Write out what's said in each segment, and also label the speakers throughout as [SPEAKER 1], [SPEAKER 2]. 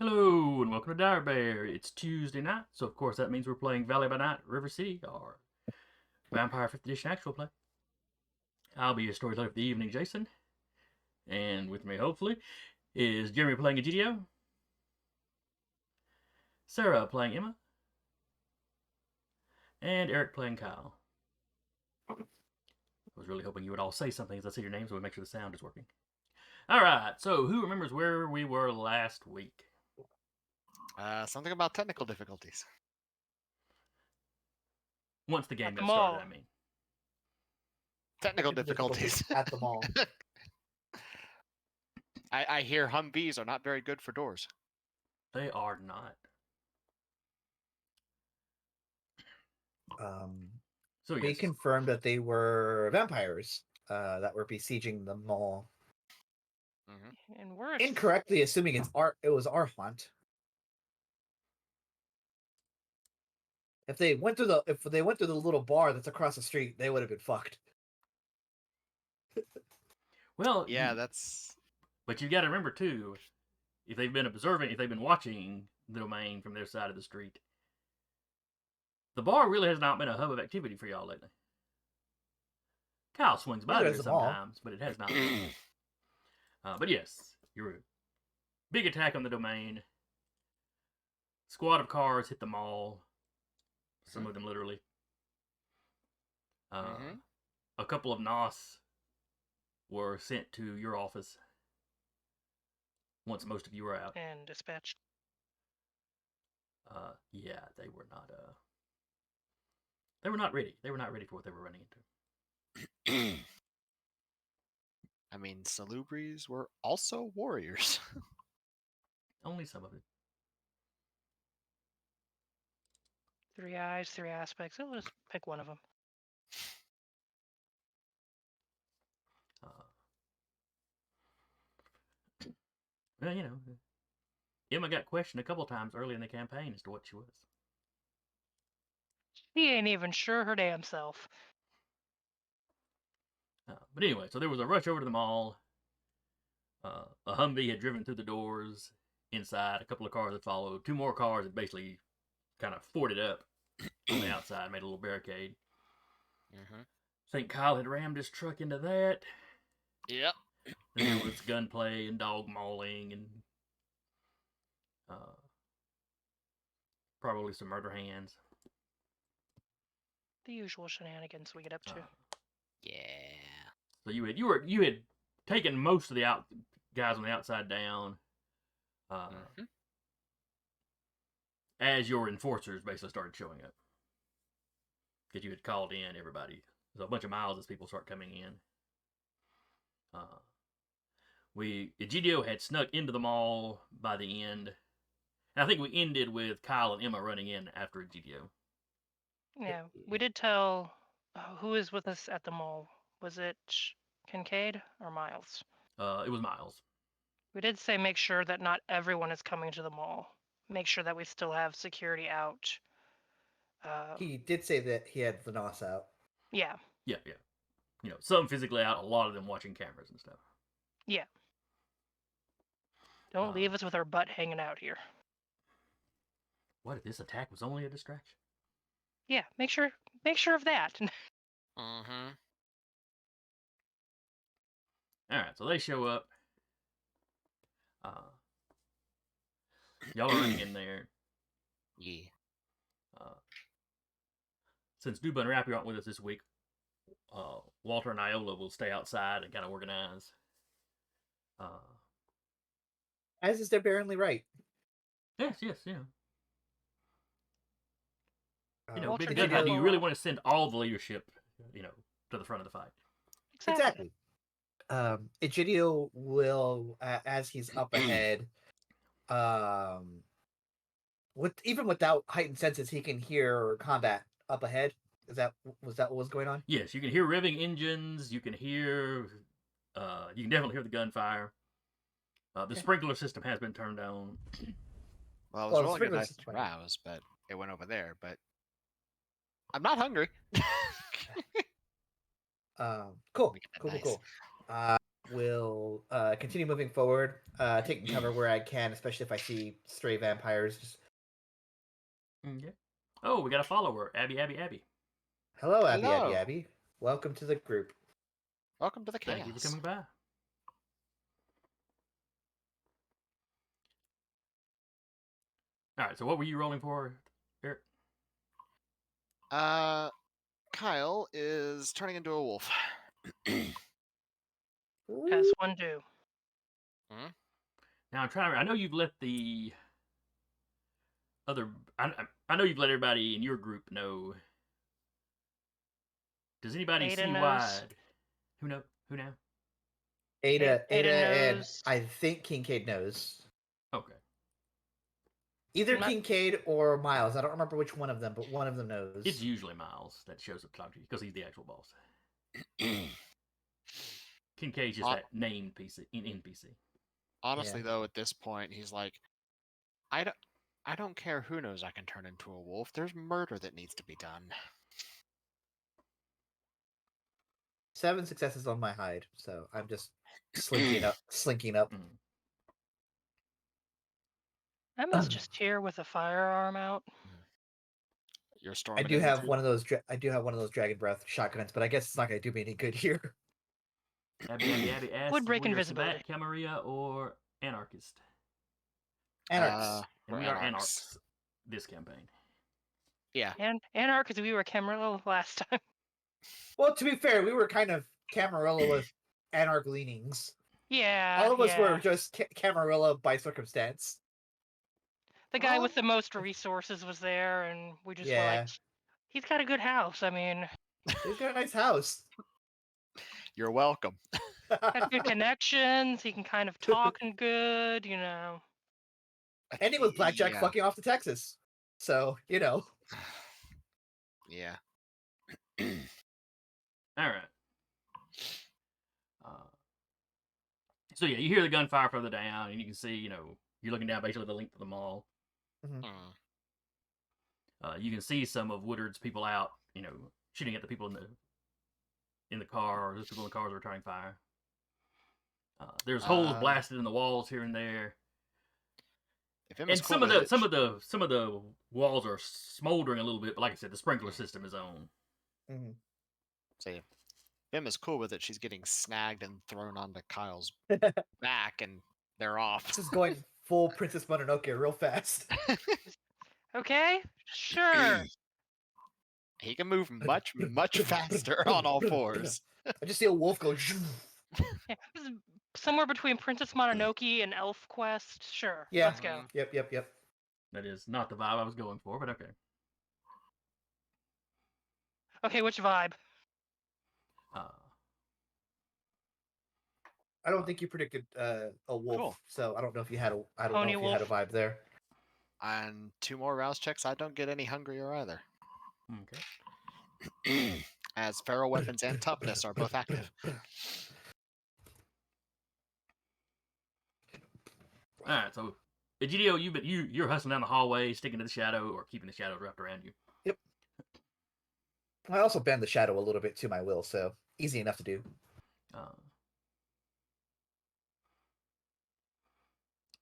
[SPEAKER 1] Hello and welcome to Dire Bear. It's Tuesday night, so of course that means we're playing Valley by Night, River City, or Vampire 5th Edition actual play. I'll be your storyteller for the evening, Jason. And with me, hopefully, is Jeremy playing Egidio, Sarah playing Emma, and Eric playing Kyle. I was really hoping you would all say something as I say your names so we make sure the sound is working. Alright, so who remembers where we were last week?
[SPEAKER 2] Something about technical difficulties.
[SPEAKER 1] Once the game
[SPEAKER 3] At the
[SPEAKER 1] got
[SPEAKER 3] mall.
[SPEAKER 1] started, I mean.
[SPEAKER 2] Technical difficulties.
[SPEAKER 4] at the mall.
[SPEAKER 2] I hear Humvees are not very good for doors.
[SPEAKER 1] They are not. So
[SPEAKER 4] We
[SPEAKER 1] yes.
[SPEAKER 4] confirmed that they were vampires that were besieging the mall.
[SPEAKER 3] And we're
[SPEAKER 4] Incorrectly assuming it was our haunt. If they went through the little bar that's across the street, they would have been fucked.
[SPEAKER 1] Well,
[SPEAKER 2] Yeah, that's.
[SPEAKER 1] But you got to remember too, if they've been watching the domain from their side of the street, the bar really has not been a hub of activity for y'all lately. Kyle swings by
[SPEAKER 4] Neither
[SPEAKER 1] there
[SPEAKER 4] has the mall.
[SPEAKER 1] sometimes, but it has not. But yes, you're a big attack on the domain. Squad of cars hit the mall. Some of them literally. A couple of NOS were sent to your office once most of you were out.
[SPEAKER 3] and dispatched.
[SPEAKER 1] Yeah, they were not. They were not ready. They were not ready for what they were running into.
[SPEAKER 2] I mean, Salubris were also warriors.
[SPEAKER 1] Only some of it.
[SPEAKER 3] 3 eyes, 3 aspects. So let's pick one of them.
[SPEAKER 1] Well, you know, Emma got questioned a couple times early in the campaign as to what she was.
[SPEAKER 3] She ain't even sure her damn self.
[SPEAKER 1] But anyway, so there was a rush over to the mall. A Humvee had driven through the doors inside. A couple of cars had followed. 2 more cars had basically kind of forted up on the outside, made a little barricade. I think Kyle had rammed his truck into that.
[SPEAKER 2] Yep.
[SPEAKER 1] Then there was gunplay and dog mauling and probably some murder hands.
[SPEAKER 3] The usual shenanigans we get up to.
[SPEAKER 2] Yeah.
[SPEAKER 1] So you had taken most of the guys on the outside down. As your enforcers basically started showing up. Because you had called in everybody. So a bunch of miles as people start coming in. Egidio had snuck into the mall by the end. And I think we ended with Kyle and Emma running in after Egidio.
[SPEAKER 3] Yeah, we did tell who is with us at the mall. Was it Kincaid or Miles?
[SPEAKER 1] It was Miles.
[SPEAKER 3] We did say make sure that not everyone is coming to the mall. Make sure that we still have security out.
[SPEAKER 4] He did say that he had the NOS out.
[SPEAKER 3] Yeah.
[SPEAKER 1] Yeah. You know, some physically out, a lot of them watching cameras and stuff.
[SPEAKER 3] Yeah. Don't leave us with our butt hanging out here.
[SPEAKER 1] What if this attack was only a distraction?
[SPEAKER 3] Yeah, make sure of that.
[SPEAKER 1] Alright, so they show up. Y'all are running in there.
[SPEAKER 2] Yeah.
[SPEAKER 1] Since Duba and Rappy aren't with us this week, Walter and Iola will stay outside and kind of organize.
[SPEAKER 4] As is their barely right.
[SPEAKER 1] Yes, you know.
[SPEAKER 3] Walter
[SPEAKER 1] Big
[SPEAKER 3] did
[SPEAKER 1] gun, do you
[SPEAKER 3] have
[SPEAKER 1] really want to send all the leadership, to the front of the fight?
[SPEAKER 4] Exactly. Egidio will, as he's up ahead, even without heightened senses, he can hear combat up ahead. Was that what was going on?
[SPEAKER 1] Yes, you can hear revving engines. You can hear, you can definitely hear the gunfire. The sprinkler system has been turned on.
[SPEAKER 2] Well, I was rolling a dice to rouse, but it went over there. But I'm not hungry.
[SPEAKER 4] Cool. will continue moving forward, taking cover where I can, especially if I see stray vampires. Just...
[SPEAKER 1] Okay. Oh, we got a follower, Abby.
[SPEAKER 4] Hello, Abby.
[SPEAKER 2] Hello.
[SPEAKER 4] Welcome to the group.
[SPEAKER 2] Welcome to the chaos.
[SPEAKER 1] Thank you for coming by. All right, so what were you rolling for, Eric?
[SPEAKER 2] Kyle is turning into a wolf.
[SPEAKER 3] As one do.
[SPEAKER 1] Now I'm trying. I know you've let the other. I know you've let everybody in your group know. Does anybody
[SPEAKER 3] Ada
[SPEAKER 1] see
[SPEAKER 3] knows.
[SPEAKER 1] wide? Who know? Who now?
[SPEAKER 4] Ada and
[SPEAKER 3] knows.
[SPEAKER 4] I think Kincaid knows.
[SPEAKER 1] Okay.
[SPEAKER 4] Either Kincaid or Miles. I don't remember which one of them, but one of them knows.
[SPEAKER 1] It's usually Miles that shows up to talk to you because he's the actual boss. Kincaid's just that named NPC.
[SPEAKER 2] Honestly, though, at this point, he's like, I don't care who knows I can turn into a wolf. There's murder that needs to be done.
[SPEAKER 4] 7 successes on my hide, so I'm just slinking up.
[SPEAKER 3] I must just here with a firearm out.
[SPEAKER 2] You're storming.
[SPEAKER 4] I do have one of those dragon breath shotguns, but I guess it's not going to do me any good here.
[SPEAKER 1] Abby asks,
[SPEAKER 3] would break
[SPEAKER 1] we
[SPEAKER 3] invisibility.
[SPEAKER 1] Sabat, Camarilla, or Anarchist?
[SPEAKER 4] Anarchs.
[SPEAKER 1] And we are Anarchs this campaign.
[SPEAKER 2] Yeah.
[SPEAKER 3] And Anarch, because we were Camarilla last time.
[SPEAKER 4] Well, to be fair, we were kind of Camarilla with Anarch leanings.
[SPEAKER 3] Yeah.
[SPEAKER 4] All of us were just Camarilla by circumstance.
[SPEAKER 3] The guy with the most resources was there, and we just were like, he's got a good house. I mean,
[SPEAKER 4] he's got a nice house.
[SPEAKER 2] You're welcome.
[SPEAKER 3] Got good connections. He can kind of talk and good, you know.
[SPEAKER 4] And he was blackjack fucking off to Texas. So, you know.
[SPEAKER 2] Yeah.
[SPEAKER 1] All right. So yeah, you hear the gunfire further down, and you can see, you're looking down basically the length of the mall.
[SPEAKER 4] Mm-hmm.
[SPEAKER 1] You can see some of Woodard's people out, shooting at the people in the car, or the people in the cars are returning fire. There's holes blasted in the walls here and there. And some of the walls are smoldering a little bit, but like I said, the sprinkler system is on.
[SPEAKER 4] Mm-hmm.
[SPEAKER 2] So if Vim is cool with it, she's getting snagged and thrown onto Kyle's back, and they're off.
[SPEAKER 4] This is going full Princess Mononoke real fast.
[SPEAKER 3] Okay, sure.
[SPEAKER 2] He can move much, much faster on all fours.
[SPEAKER 4] I just see a wolf go.
[SPEAKER 3] Yeah, somewhere between Princess Mononoke and Elf Quest. Sure, let's go.
[SPEAKER 4] Yep.
[SPEAKER 1] That is not the vibe I was going for, but okay.
[SPEAKER 3] Okay, which vibe?
[SPEAKER 4] I don't think you predicted a wolf, so I don't know if you had a. I don't know if you had a vibe there.
[SPEAKER 2] And 2 more rouse checks, I don't get any hungrier either.
[SPEAKER 1] Okay.
[SPEAKER 2] As feral weapons and toughness are both active.
[SPEAKER 1] All right, so Egidio, you're hustling down the hallway, sticking to the shadow, or keeping the shadow wrapped around you.
[SPEAKER 4] Yep. I also bend the shadow a little bit to my will, so easy enough to do.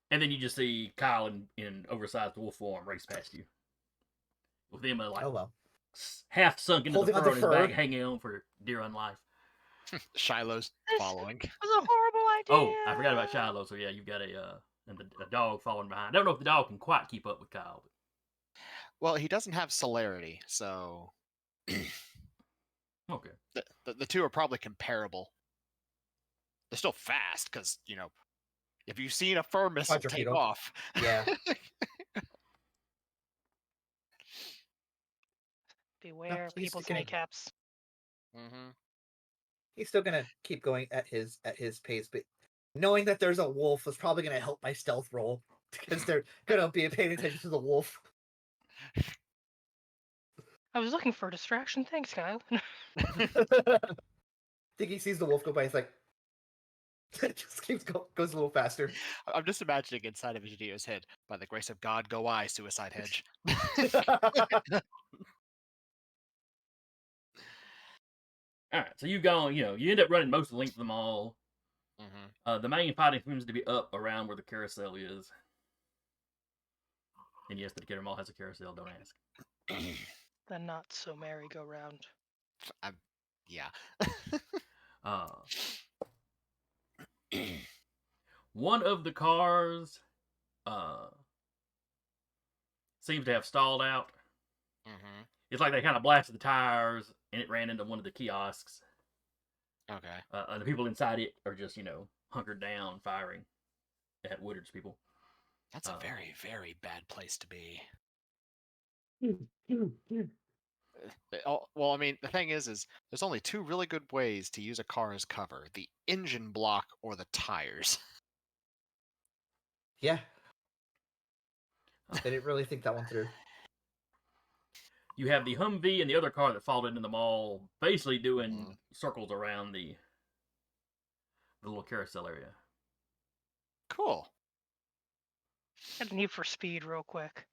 [SPEAKER 1] And then you just see Kyle in oversized wolf form race past you, with him half sunk into the fur on his back, hanging on for dear on life.
[SPEAKER 2] Shiloh's following.
[SPEAKER 3] It was a horrible idea.
[SPEAKER 1] Oh, I forgot about Shiloh. So yeah, you've got a dog following behind. I don't know if the dog can quite keep up with Kyle. But...
[SPEAKER 2] Well, he doesn't have celerity, so
[SPEAKER 1] okay.
[SPEAKER 2] The 2 are probably comparable. They're still fast because if you've seen a fur missile take off,
[SPEAKER 4] yeah.
[SPEAKER 3] Beware people's kneecaps.
[SPEAKER 2] Mm-hmm.
[SPEAKER 4] He's still gonna keep going at his pace, but knowing that there's a wolf is probably gonna help my stealth roll because they're gonna be paying attention to the wolf.
[SPEAKER 3] I was looking for a distraction. Thanks, Kyle.
[SPEAKER 4] I think he sees the wolf go by. He's like, it just goes a little faster.
[SPEAKER 2] I'm just imagining inside of Egidio's head, by the grace of God, go I, suicide hedge.
[SPEAKER 1] All right, so you end up running most of the length of the mall.
[SPEAKER 2] Mm-hmm.
[SPEAKER 1] The main fighting seems to be up around where the carousel is. And yes, the Decatur Mall has a carousel, don't ask.
[SPEAKER 3] The not so merry-go-round.
[SPEAKER 2] Yeah.
[SPEAKER 1] Uh, one of the cars seems to have stalled out.
[SPEAKER 2] Mm-hmm.
[SPEAKER 1] It's like they kind of blasted the tires and it ran into one of the kiosks.
[SPEAKER 2] Okay.
[SPEAKER 1] And the people inside it are just, hunkered down, firing at Woodard's people.
[SPEAKER 2] That's a very, very bad place to be. Well, I mean, the thing is there's only two really good ways to use a car as cover: the engine block or the tires.
[SPEAKER 4] Yeah. They didn't really think that one through.
[SPEAKER 1] You have the Humvee and the other car that followed into the mall, basically doing circles around the little carousel area.
[SPEAKER 2] Cool.
[SPEAKER 3] Got a need for speed real quick.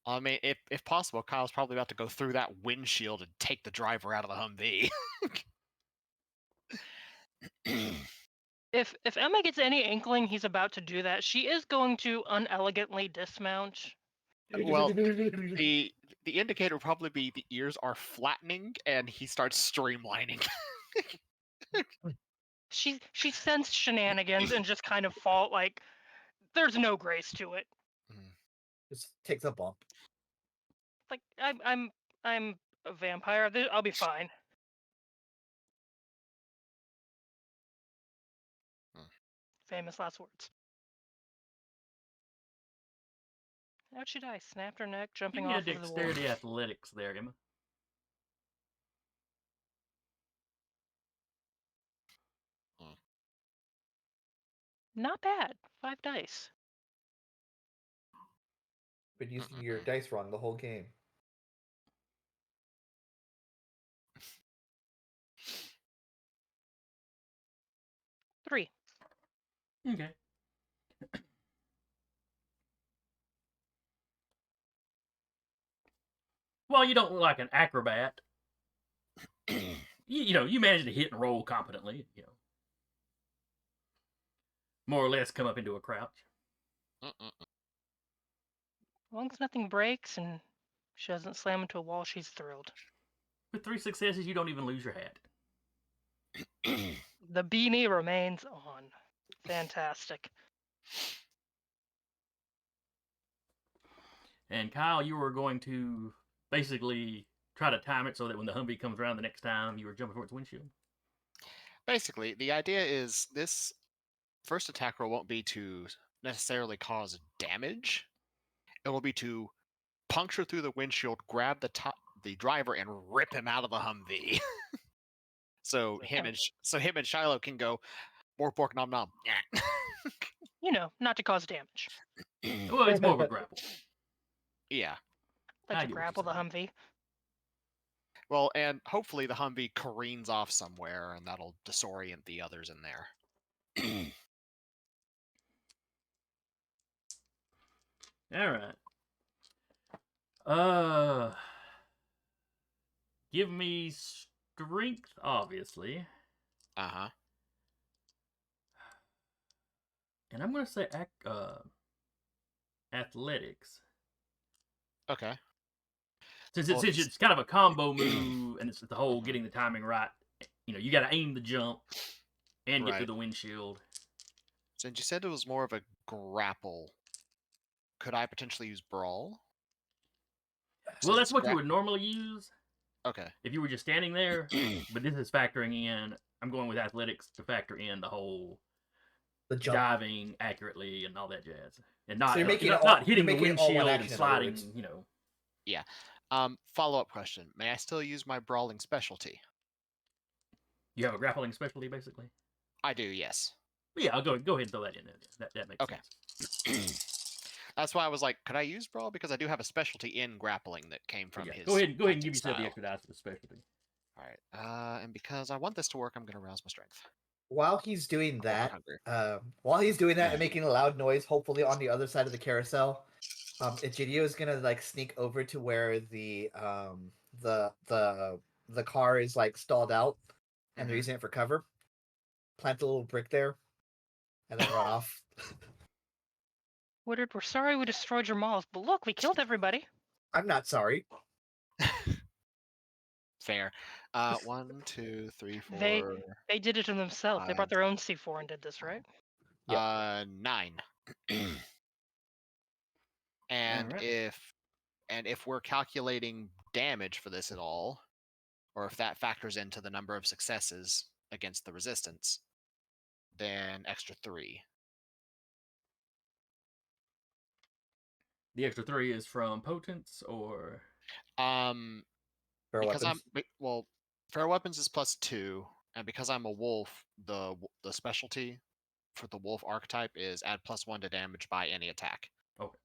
[SPEAKER 2] I mean, if possible, Kyle's probably about to go through that windshield and take the driver out of the Humvee.
[SPEAKER 3] If Emma gets any inkling he's about to do that, she is going to unelegantly dismount.
[SPEAKER 2] Well, the indicator would probably be the ears are flattening and he starts streamlining.
[SPEAKER 3] She sensed shenanigans and just kind of there's no grace to it.
[SPEAKER 4] Just takes a bump.
[SPEAKER 3] Like I'm a vampire. I'll be fine. Famous last words. How'd she die? Snapped her neck, jumping
[SPEAKER 1] Give me a
[SPEAKER 3] off of the wall.
[SPEAKER 1] dexterity athletics there, Emma.
[SPEAKER 3] Not bad. 5 dice.
[SPEAKER 4] Been using your dice wrong the whole game.
[SPEAKER 3] Three.
[SPEAKER 1] Okay. Well, you don't look like an acrobat. You manage to hit and roll competently. More or less come up into a crouch.
[SPEAKER 3] As long as nothing breaks and she doesn't slam into a wall, she's thrilled.
[SPEAKER 1] With 3 successes, you don't even lose your hat.
[SPEAKER 3] The beanie remains on. Fantastic.
[SPEAKER 1] And Kyle, you were going to basically try to time it so that when the Humvee comes around the next time, you were jumping for its windshield.
[SPEAKER 2] Basically, the idea is this first attack roll won't be to necessarily cause damage. It will be to puncture through the windshield, grab the driver, and rip him out of the Humvee. so him and Shiloh can go bork bork nom nom.
[SPEAKER 3] Not to cause damage.
[SPEAKER 1] Well, it's more of a grapple.
[SPEAKER 2] Yeah.
[SPEAKER 3] Like
[SPEAKER 1] I
[SPEAKER 3] to
[SPEAKER 1] get what you're
[SPEAKER 3] grapple the
[SPEAKER 1] saying.
[SPEAKER 3] Humvee.
[SPEAKER 2] Well, and hopefully the Humvee careens off somewhere, and that'll disorient the others in there.
[SPEAKER 1] All right. Give me strength, obviously.
[SPEAKER 2] Uh-huh.
[SPEAKER 1] And I'm going to say athletics.
[SPEAKER 2] Okay.
[SPEAKER 1] Since
[SPEAKER 2] Well,
[SPEAKER 1] it's kind of a combo move, and it's the whole getting the timing right. You got to aim the jump and get
[SPEAKER 2] Right.
[SPEAKER 1] through the windshield.
[SPEAKER 2] Since you said it was more of a grapple, could I potentially use brawl?
[SPEAKER 1] Well, that's what you would normally use.
[SPEAKER 2] Okay.
[SPEAKER 1] If you were just standing there, but this is factoring in. I'm going with athletics to factor in the whole
[SPEAKER 4] jump.
[SPEAKER 1] diving accurately and all that jazz, and not
[SPEAKER 4] So you're making
[SPEAKER 1] not hitting the
[SPEAKER 4] you're making it all one
[SPEAKER 1] windshield
[SPEAKER 4] action,
[SPEAKER 1] and
[SPEAKER 4] in other
[SPEAKER 1] sliding.
[SPEAKER 4] words.
[SPEAKER 2] Yeah. Follow-up question: may I still use my brawling specialty?
[SPEAKER 1] You have a grappling specialty, basically.
[SPEAKER 2] I do, yes.
[SPEAKER 1] Yeah, I'll go ahead and throw that in there. That makes
[SPEAKER 2] sense. That's why I was like, could I use brawl, because I do have a specialty in grappling that came from his.
[SPEAKER 1] Go ahead and give
[SPEAKER 2] hunting
[SPEAKER 1] yourself the
[SPEAKER 2] style.
[SPEAKER 1] extra dice for the specialty.
[SPEAKER 2] All right. And because I want this to work, I'm going to rouse my strength.
[SPEAKER 4] While he's doing
[SPEAKER 2] I'm not
[SPEAKER 4] that,
[SPEAKER 2] hungry.
[SPEAKER 4] and making a loud noise, hopefully on the other side of the carousel, Egidio is gonna sneak over to where the car is stalled out, and they're using it for cover. plant a little brick there, and then run off.
[SPEAKER 3] Woodard, we're sorry we destroyed your malls, but look, we killed everybody.
[SPEAKER 4] I'm not sorry.
[SPEAKER 2] Fair. 1, 2, 3, 4.
[SPEAKER 3] They did it to themselves. They brought
[SPEAKER 2] 5.
[SPEAKER 3] their own C4 and did this, right?
[SPEAKER 4] Yep.
[SPEAKER 2] 9. And
[SPEAKER 1] Alright.
[SPEAKER 2] if we're calculating damage for this at all, or if that factors into the number of successes against the resistance, then extra 3.
[SPEAKER 1] The extra 3 is from potence, or
[SPEAKER 2] Um,
[SPEAKER 4] Fair
[SPEAKER 2] because
[SPEAKER 4] weapons.
[SPEAKER 2] fair weapons is +2, and because I'm a wolf, the specialty for the wolf archetype is add +1 to damage by any attack.
[SPEAKER 1] okay.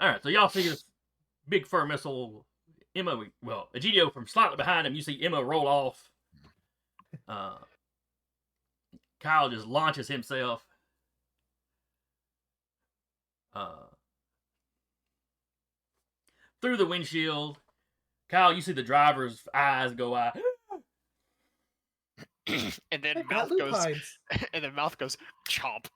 [SPEAKER 1] All right, so y'all see this big fur missile. Emma, well, Egidio from slightly behind him. You see Emma roll off. Kyle just launches himself. Through the windshield. Kyle, you see the driver's eyes go out.
[SPEAKER 2] And then
[SPEAKER 4] I got lupines.
[SPEAKER 2] mouth goes chomp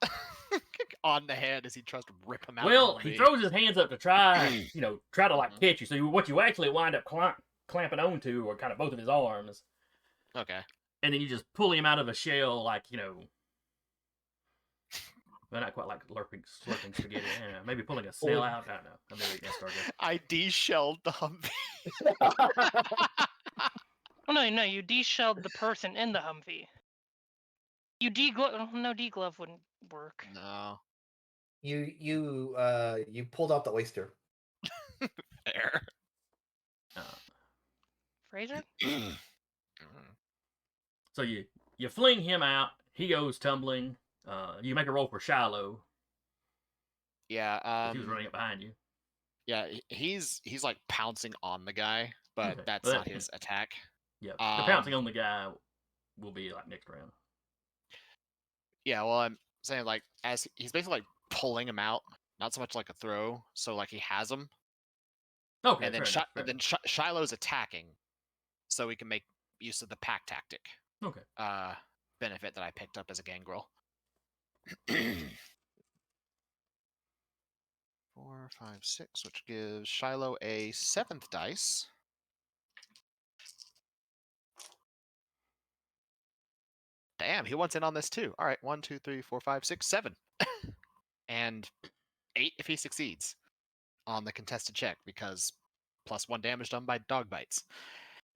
[SPEAKER 2] on the head as he tries to rip him out.
[SPEAKER 1] Well, he throws his hands up to try, try to like catch you. So what you actually wind up clamping onto are kind of both of his arms.
[SPEAKER 2] Okay.
[SPEAKER 1] And then you just pull him out of a shell, like, well, not quite like slurping spaghetti. I don't know, maybe pulling a snail out. I don't know. I'm never eating escargot.
[SPEAKER 2] I de-shelled the Humvee.
[SPEAKER 3] Oh no, you de-shelled the person in the Humvee. You de-glove. No, de-glove wouldn't work.
[SPEAKER 2] No.
[SPEAKER 4] You pulled out the oyster.
[SPEAKER 2] Fair.
[SPEAKER 3] Fraser?
[SPEAKER 1] So you fling him out. He goes tumbling. You make a roll for Shiloh.
[SPEAKER 2] Yeah.
[SPEAKER 1] He was running up behind you.
[SPEAKER 2] Yeah, he's like pouncing on the guy, but
[SPEAKER 1] Okay.
[SPEAKER 2] that's not his attack.
[SPEAKER 1] Yeah, the pouncing on the guy will be like next round.
[SPEAKER 2] Yeah, well, I'm saying like as he's basically like pulling him out, not so much like a throw, so like he has him.
[SPEAKER 1] Okay,
[SPEAKER 2] And then
[SPEAKER 1] fair enough.
[SPEAKER 2] Shiloh's attacking, so we can make use of the pack tactic.
[SPEAKER 1] Okay.
[SPEAKER 2] Benefit that I picked up as a gangrel. 4, 5, 6, which gives Shiloh a 7th dice. Damn, he wants in on this too. All right, 1, 2, 3, 4, 5, 6, 7. And 8 if he succeeds on the contested check, because +1 damage done by dog bites.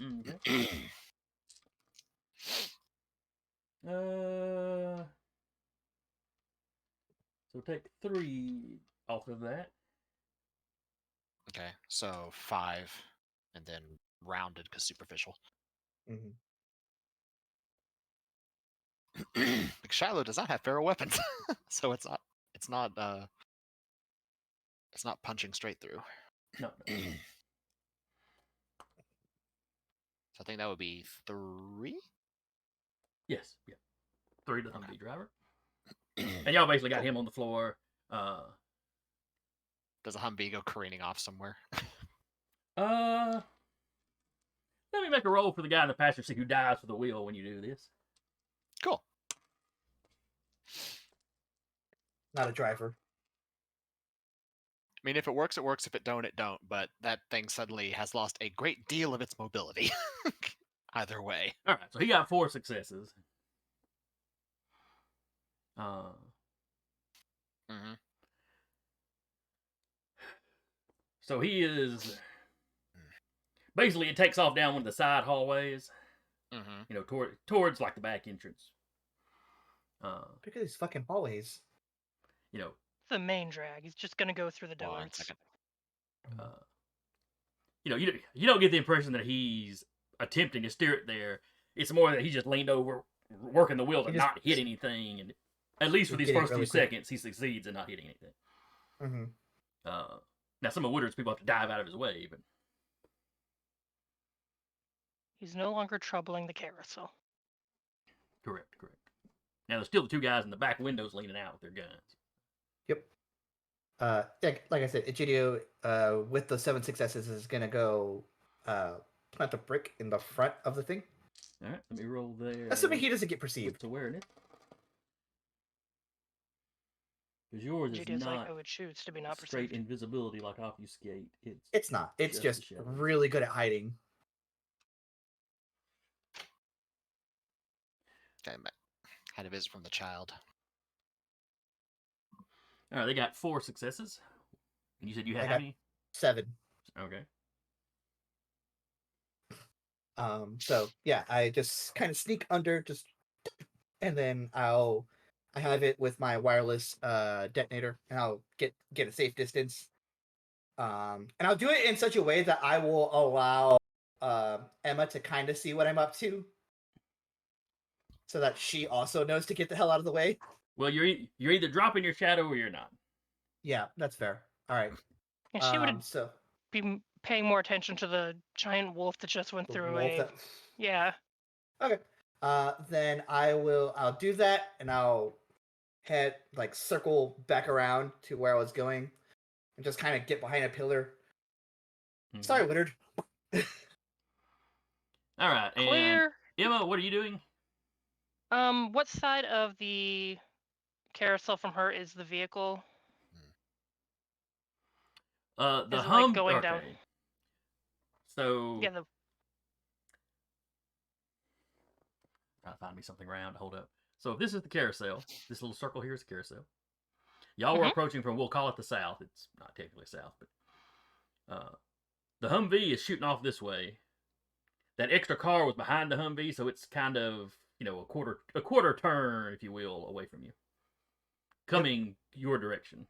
[SPEAKER 1] Okay. So take 3 off of that.
[SPEAKER 2] Okay, so 5, and then rounded because superficial.
[SPEAKER 4] Mm-hmm.
[SPEAKER 2] Like Shiloh does not have feral weapons, so it's not punching straight through.
[SPEAKER 1] No.
[SPEAKER 2] So I think that would be 3.
[SPEAKER 1] Yes. Yeah. 3 to the Humvee driver. And y'all basically got him on the floor.
[SPEAKER 2] Does a Humvee go careening off somewhere?
[SPEAKER 1] Let me make a roll for the guy in the passenger seat who dies for the wheel when you do this.
[SPEAKER 2] Cool.
[SPEAKER 4] Not a driver.
[SPEAKER 2] I mean, if it works, it works. If it don't, it don't. But that thing suddenly has lost a great deal of its mobility. Either way.
[SPEAKER 1] All right, so he got 4 successes. So he is basically, it takes off down one of the side hallways. Towards like the back entrance.
[SPEAKER 4] Look at these fucking hallways.
[SPEAKER 3] The main drag. He's just gonna go through the doors.
[SPEAKER 2] 1 second.
[SPEAKER 1] You don't get the impression that he's attempting to steer it there. It's more that he just leaned over, working the wheel to not hit anything, and at least for these first few seconds, he succeeds in not hitting anything.
[SPEAKER 4] Mm-hmm.
[SPEAKER 1] Now, some of Woodard's people have to dive out of his way, but
[SPEAKER 3] he's no longer troubling the carousel.
[SPEAKER 1] Correct. Now, there's still the 2 guys in the back windows leaning out with their guns.
[SPEAKER 4] Yep. Like I said, Egidio, with the 7 successes, is gonna go plant a brick in the front of the thing.
[SPEAKER 1] All right, let me roll there.
[SPEAKER 4] Assuming he doesn't get perceived.
[SPEAKER 1] Wits awareness. Because yours is
[SPEAKER 3] GD is like,
[SPEAKER 1] not
[SPEAKER 3] oh, it shoots to be not
[SPEAKER 1] straight
[SPEAKER 3] perceived.
[SPEAKER 1] invisibility like obfuscate.
[SPEAKER 4] It's not. It's
[SPEAKER 1] Just
[SPEAKER 4] just
[SPEAKER 1] the shadows.
[SPEAKER 4] really good at hiding.
[SPEAKER 2] Damn it. Had a visit from the child.
[SPEAKER 1] All right, they got 4 successes. And you said you had
[SPEAKER 4] I
[SPEAKER 1] how
[SPEAKER 4] got-
[SPEAKER 1] many?
[SPEAKER 4] 7.
[SPEAKER 1] Okay.
[SPEAKER 4] So yeah, I just kind of sneak under, and then I have it with my wireless detonator, and I'll get a safe distance. And I'll do it in such a way that I will allow Emma to kind of see what I'm up to, so that she also knows to get the hell out of the way.
[SPEAKER 1] Well, you're either dropping your shadow or you're not.
[SPEAKER 4] Yeah, that's fair. All right.
[SPEAKER 3] And she would
[SPEAKER 4] So
[SPEAKER 3] be paying more attention to the giant wolf that just went
[SPEAKER 4] the
[SPEAKER 3] through
[SPEAKER 4] wolf
[SPEAKER 3] a.
[SPEAKER 4] that-
[SPEAKER 3] Yeah.
[SPEAKER 4] Okay. Then I'll do that, and I'll head circle back around to where I was going, and just kind of get behind a pillar.
[SPEAKER 1] Mhm.
[SPEAKER 4] Sorry, Woodard.
[SPEAKER 1] All right, and
[SPEAKER 3] Clear.
[SPEAKER 1] Emma, what are you doing?
[SPEAKER 3] What side of the carousel from her is the vehicle?
[SPEAKER 1] The
[SPEAKER 3] Is it,
[SPEAKER 1] hum.
[SPEAKER 3] going
[SPEAKER 1] okay.
[SPEAKER 3] down?
[SPEAKER 1] So
[SPEAKER 3] Yeah, the
[SPEAKER 1] try to find me something round to hold up. So if this is the carousel, this little circle here is the carousel. Y'all were
[SPEAKER 3] Mhm.
[SPEAKER 1] approaching from, we'll call it the south. It's not technically south, but the Humvee is shooting off this way. That extra car was behind the Humvee, so it's kind of a quarter turn, if you will, away from you, coming your direction.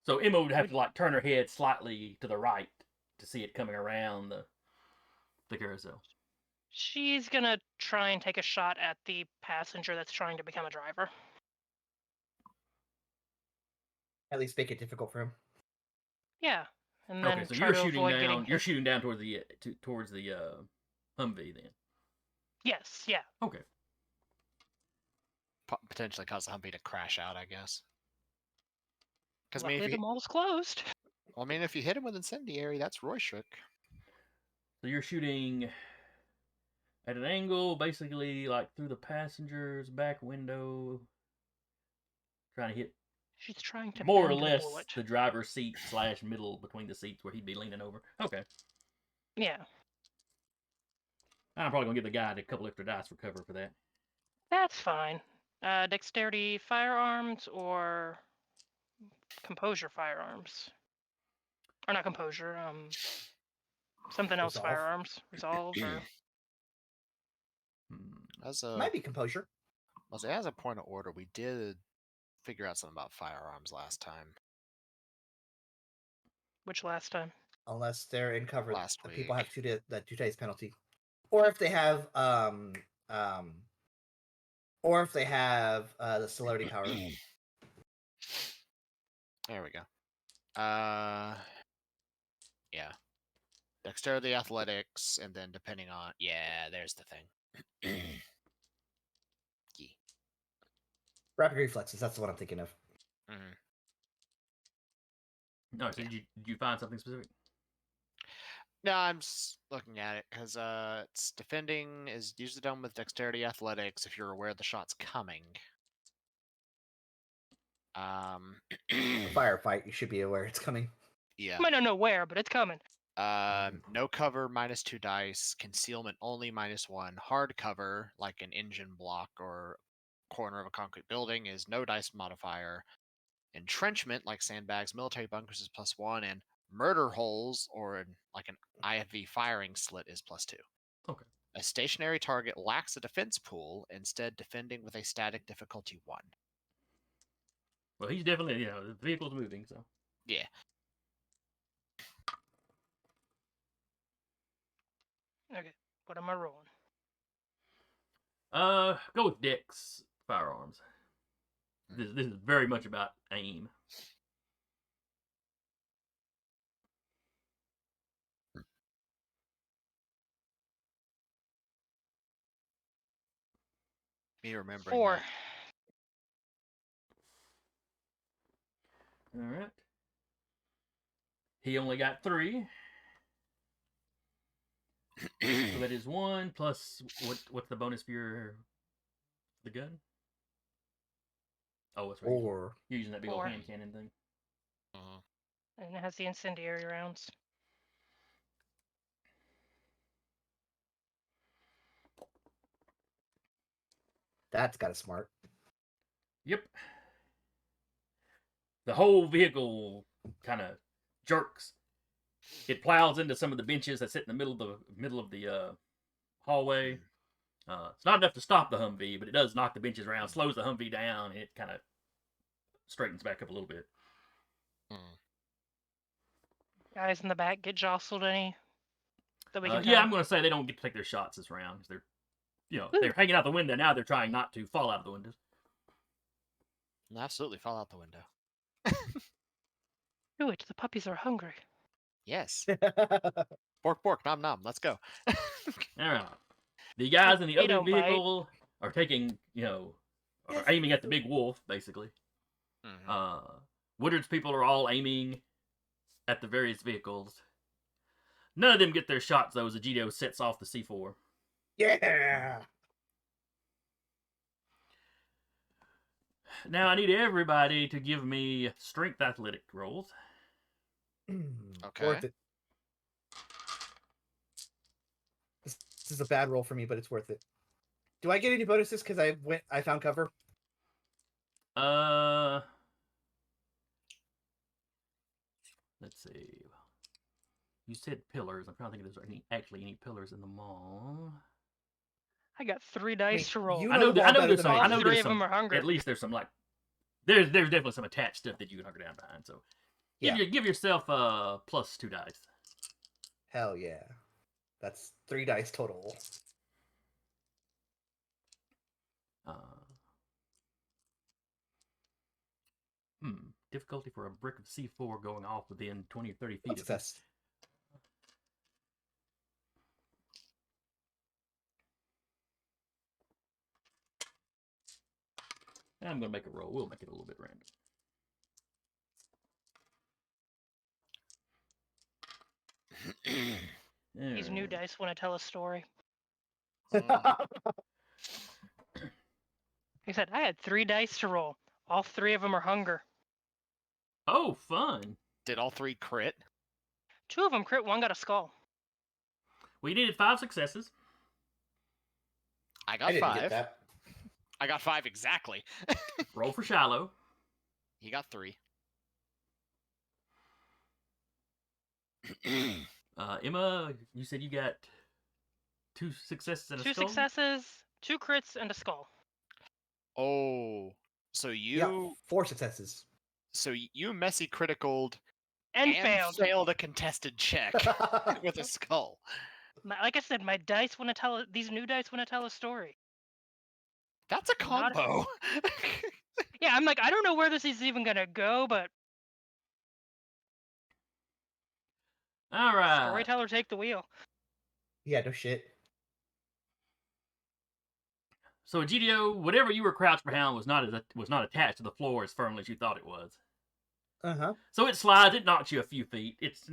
[SPEAKER 1] So Emma would have to turn her head slightly to the right to see it coming around the carousel.
[SPEAKER 3] she's gonna try and take a shot at the passenger that's trying to become a driver.
[SPEAKER 4] At least make it difficult for him.
[SPEAKER 3] Yeah, and then
[SPEAKER 1] Okay, so
[SPEAKER 3] try
[SPEAKER 1] you're
[SPEAKER 3] to
[SPEAKER 1] shooting
[SPEAKER 3] avoid
[SPEAKER 1] down.
[SPEAKER 3] getting
[SPEAKER 1] You're
[SPEAKER 3] hit.
[SPEAKER 1] shooting down towards the Humvee then.
[SPEAKER 3] Yes, yeah.
[SPEAKER 1] Okay.
[SPEAKER 2] Potentially cause the Humvee to crash out, I guess. Because
[SPEAKER 3] Luckily, the mall's closed.
[SPEAKER 2] if you hit him with incendiary, that's Royshuk.
[SPEAKER 1] So you're shooting at an angle, basically through the passenger's back window, trying to hit
[SPEAKER 3] She's trying to
[SPEAKER 1] more or
[SPEAKER 3] bend
[SPEAKER 1] less
[SPEAKER 3] a bullet.
[SPEAKER 1] the driver's seat / middle between the seats where he'd be leaning over. Okay.
[SPEAKER 3] Yeah,
[SPEAKER 1] I'm probably gonna give the guy a couple extra dice for cover for that.
[SPEAKER 3] that's fine. Dexterity firearms or composure firearms, or not composure. Something else
[SPEAKER 4] Resolve.
[SPEAKER 3] firearms. Resolve or
[SPEAKER 2] As a
[SPEAKER 4] Might be composure.
[SPEAKER 2] as a point of order, we did figure out something about firearms last time.
[SPEAKER 3] which last time?
[SPEAKER 4] Unless they're in cover.
[SPEAKER 2] Last
[SPEAKER 4] The people
[SPEAKER 2] week.
[SPEAKER 4] have the 2 days penalty. Or if they have the celerity power.
[SPEAKER 2] There we go. Yeah. Dexterity, athletics, and then depending on there's the thing. Yeah.
[SPEAKER 4] Rapid reflexes, that's what I'm thinking of.
[SPEAKER 2] Mhm.
[SPEAKER 1] No, so did you find something specific?
[SPEAKER 2] No, I'm just looking at it because it's defending is usually done with dexterity, athletics. If you're aware the shot's coming.
[SPEAKER 4] A firefight, you should be aware it's coming.
[SPEAKER 2] Yeah.
[SPEAKER 3] I might not know where, but it's coming.
[SPEAKER 2] No cover, -2 dice. Concealment only, -1. Hard cover, like an engine block or corner of a concrete building, is no dice modifier. Entrenchment, like sandbags, military bunkers, is +1, and murder holes or like an IFV firing slit is +2.
[SPEAKER 1] Okay.
[SPEAKER 2] A stationary target lacks a defense pool, instead defending with a static difficulty 1.
[SPEAKER 1] Well, he's definitely the vehicle's moving, so.
[SPEAKER 2] Yeah.
[SPEAKER 3] Okay, what am I rolling?
[SPEAKER 1] Go with Dex firearms. This is very much about aim.
[SPEAKER 2] Me remembering
[SPEAKER 3] 4.
[SPEAKER 2] that.
[SPEAKER 1] All right. He only got 3. So that is 1 plus what's the bonus for the gun? Oh, it's right.
[SPEAKER 4] Or
[SPEAKER 1] You're using that big old
[SPEAKER 3] 4.
[SPEAKER 1] hand cannon thing.
[SPEAKER 3] And it has the incendiary rounds.
[SPEAKER 4] that's got a smart.
[SPEAKER 1] Yep. The whole vehicle kind of jerks. It plows into some of the benches that sit in the middle of the hallway. It's not enough to stop the Humvee, but it does knock the benches around, slows the Humvee down, and it kind of straightens back up a little bit.
[SPEAKER 3] Guys in the back get jostled any that we can
[SPEAKER 1] Yeah,
[SPEAKER 3] tell?
[SPEAKER 1] I'm going to say they don't get to take their shots this round. They're,
[SPEAKER 3] Woo.
[SPEAKER 1] they're hanging out the window. Now they're trying not to fall out of the windows.
[SPEAKER 2] Absolutely fall out the window.
[SPEAKER 3] Do it. The puppies are hungry.
[SPEAKER 2] Yes. Bork, bork, nom, nom. Let's go.
[SPEAKER 1] All right. The guys in the
[SPEAKER 3] They
[SPEAKER 1] other
[SPEAKER 3] don't bite.
[SPEAKER 1] vehicle are taking, are aiming at the big wolf, basically. Woodard's people are all aiming at the various vehicles. None of them get their shots, though, as Egidio sets off the C4.
[SPEAKER 4] Yeah.
[SPEAKER 1] Now, I need everybody to give me strength athletic rolls.
[SPEAKER 2] Okay.
[SPEAKER 4] Worth it. This is a bad roll for me, but it's worth it. Do I get any bonuses because I found cover?
[SPEAKER 1] Let's see. You said pillars. I'm trying to think if there's any pillars in the mall.
[SPEAKER 3] I got 3 dice to roll.
[SPEAKER 4] you
[SPEAKER 1] I know
[SPEAKER 4] the mall better
[SPEAKER 1] there's
[SPEAKER 4] than
[SPEAKER 1] some.
[SPEAKER 4] I
[SPEAKER 1] I
[SPEAKER 4] do.
[SPEAKER 1] know
[SPEAKER 3] 3
[SPEAKER 1] there's
[SPEAKER 3] of them
[SPEAKER 1] some.
[SPEAKER 3] are hungry.
[SPEAKER 1] At least there's some there's definitely some attached stuff that you can hunker down behind. So give yourself plus 2 dice.
[SPEAKER 4] Hell yeah. That's 3 dice total.
[SPEAKER 1] Difficulty for a brick of C4 going off within 20 or 30 feet of it.
[SPEAKER 4] Success.
[SPEAKER 1] I'm going to make a roll. We'll make it a little bit random.
[SPEAKER 3] These new dice want to tell a story. He said, I had 3 dice to roll. All 3 of them are hunger.
[SPEAKER 1] Oh, fun.
[SPEAKER 2] Did all 3 crit?
[SPEAKER 3] 2 of them crit, 1 got a skull.
[SPEAKER 1] We needed 5 successes.
[SPEAKER 2] I
[SPEAKER 4] I
[SPEAKER 2] got
[SPEAKER 4] didn't
[SPEAKER 2] 5.
[SPEAKER 4] get that.
[SPEAKER 2] I got 5 exactly.
[SPEAKER 1] Roll for Shiloh.
[SPEAKER 2] He got 3.
[SPEAKER 1] Emma, you said you got 2 successes and a
[SPEAKER 3] 2
[SPEAKER 1] skull?
[SPEAKER 3] successes, 2 crits, and a skull.
[SPEAKER 2] Oh, so you
[SPEAKER 4] Yeah, 4 successes.
[SPEAKER 2] so you messy criticaled
[SPEAKER 3] And failed.
[SPEAKER 2] failed a contested check with a skull.
[SPEAKER 3] Like I said, my dice want to tell. These new dice want to tell a story.
[SPEAKER 2] That's a
[SPEAKER 3] Not-
[SPEAKER 2] combo.
[SPEAKER 3] Yeah, I'm like, I don't know where this is even gonna go, but
[SPEAKER 1] All right.
[SPEAKER 3] storyteller take the wheel.
[SPEAKER 4] Yeah, no shit.
[SPEAKER 1] So, Egidio, whatever you were crouched behind was not attached to the floor as firmly as you thought it was.
[SPEAKER 4] Uh-huh.
[SPEAKER 1] So it slides. It knocks you a few feet. It's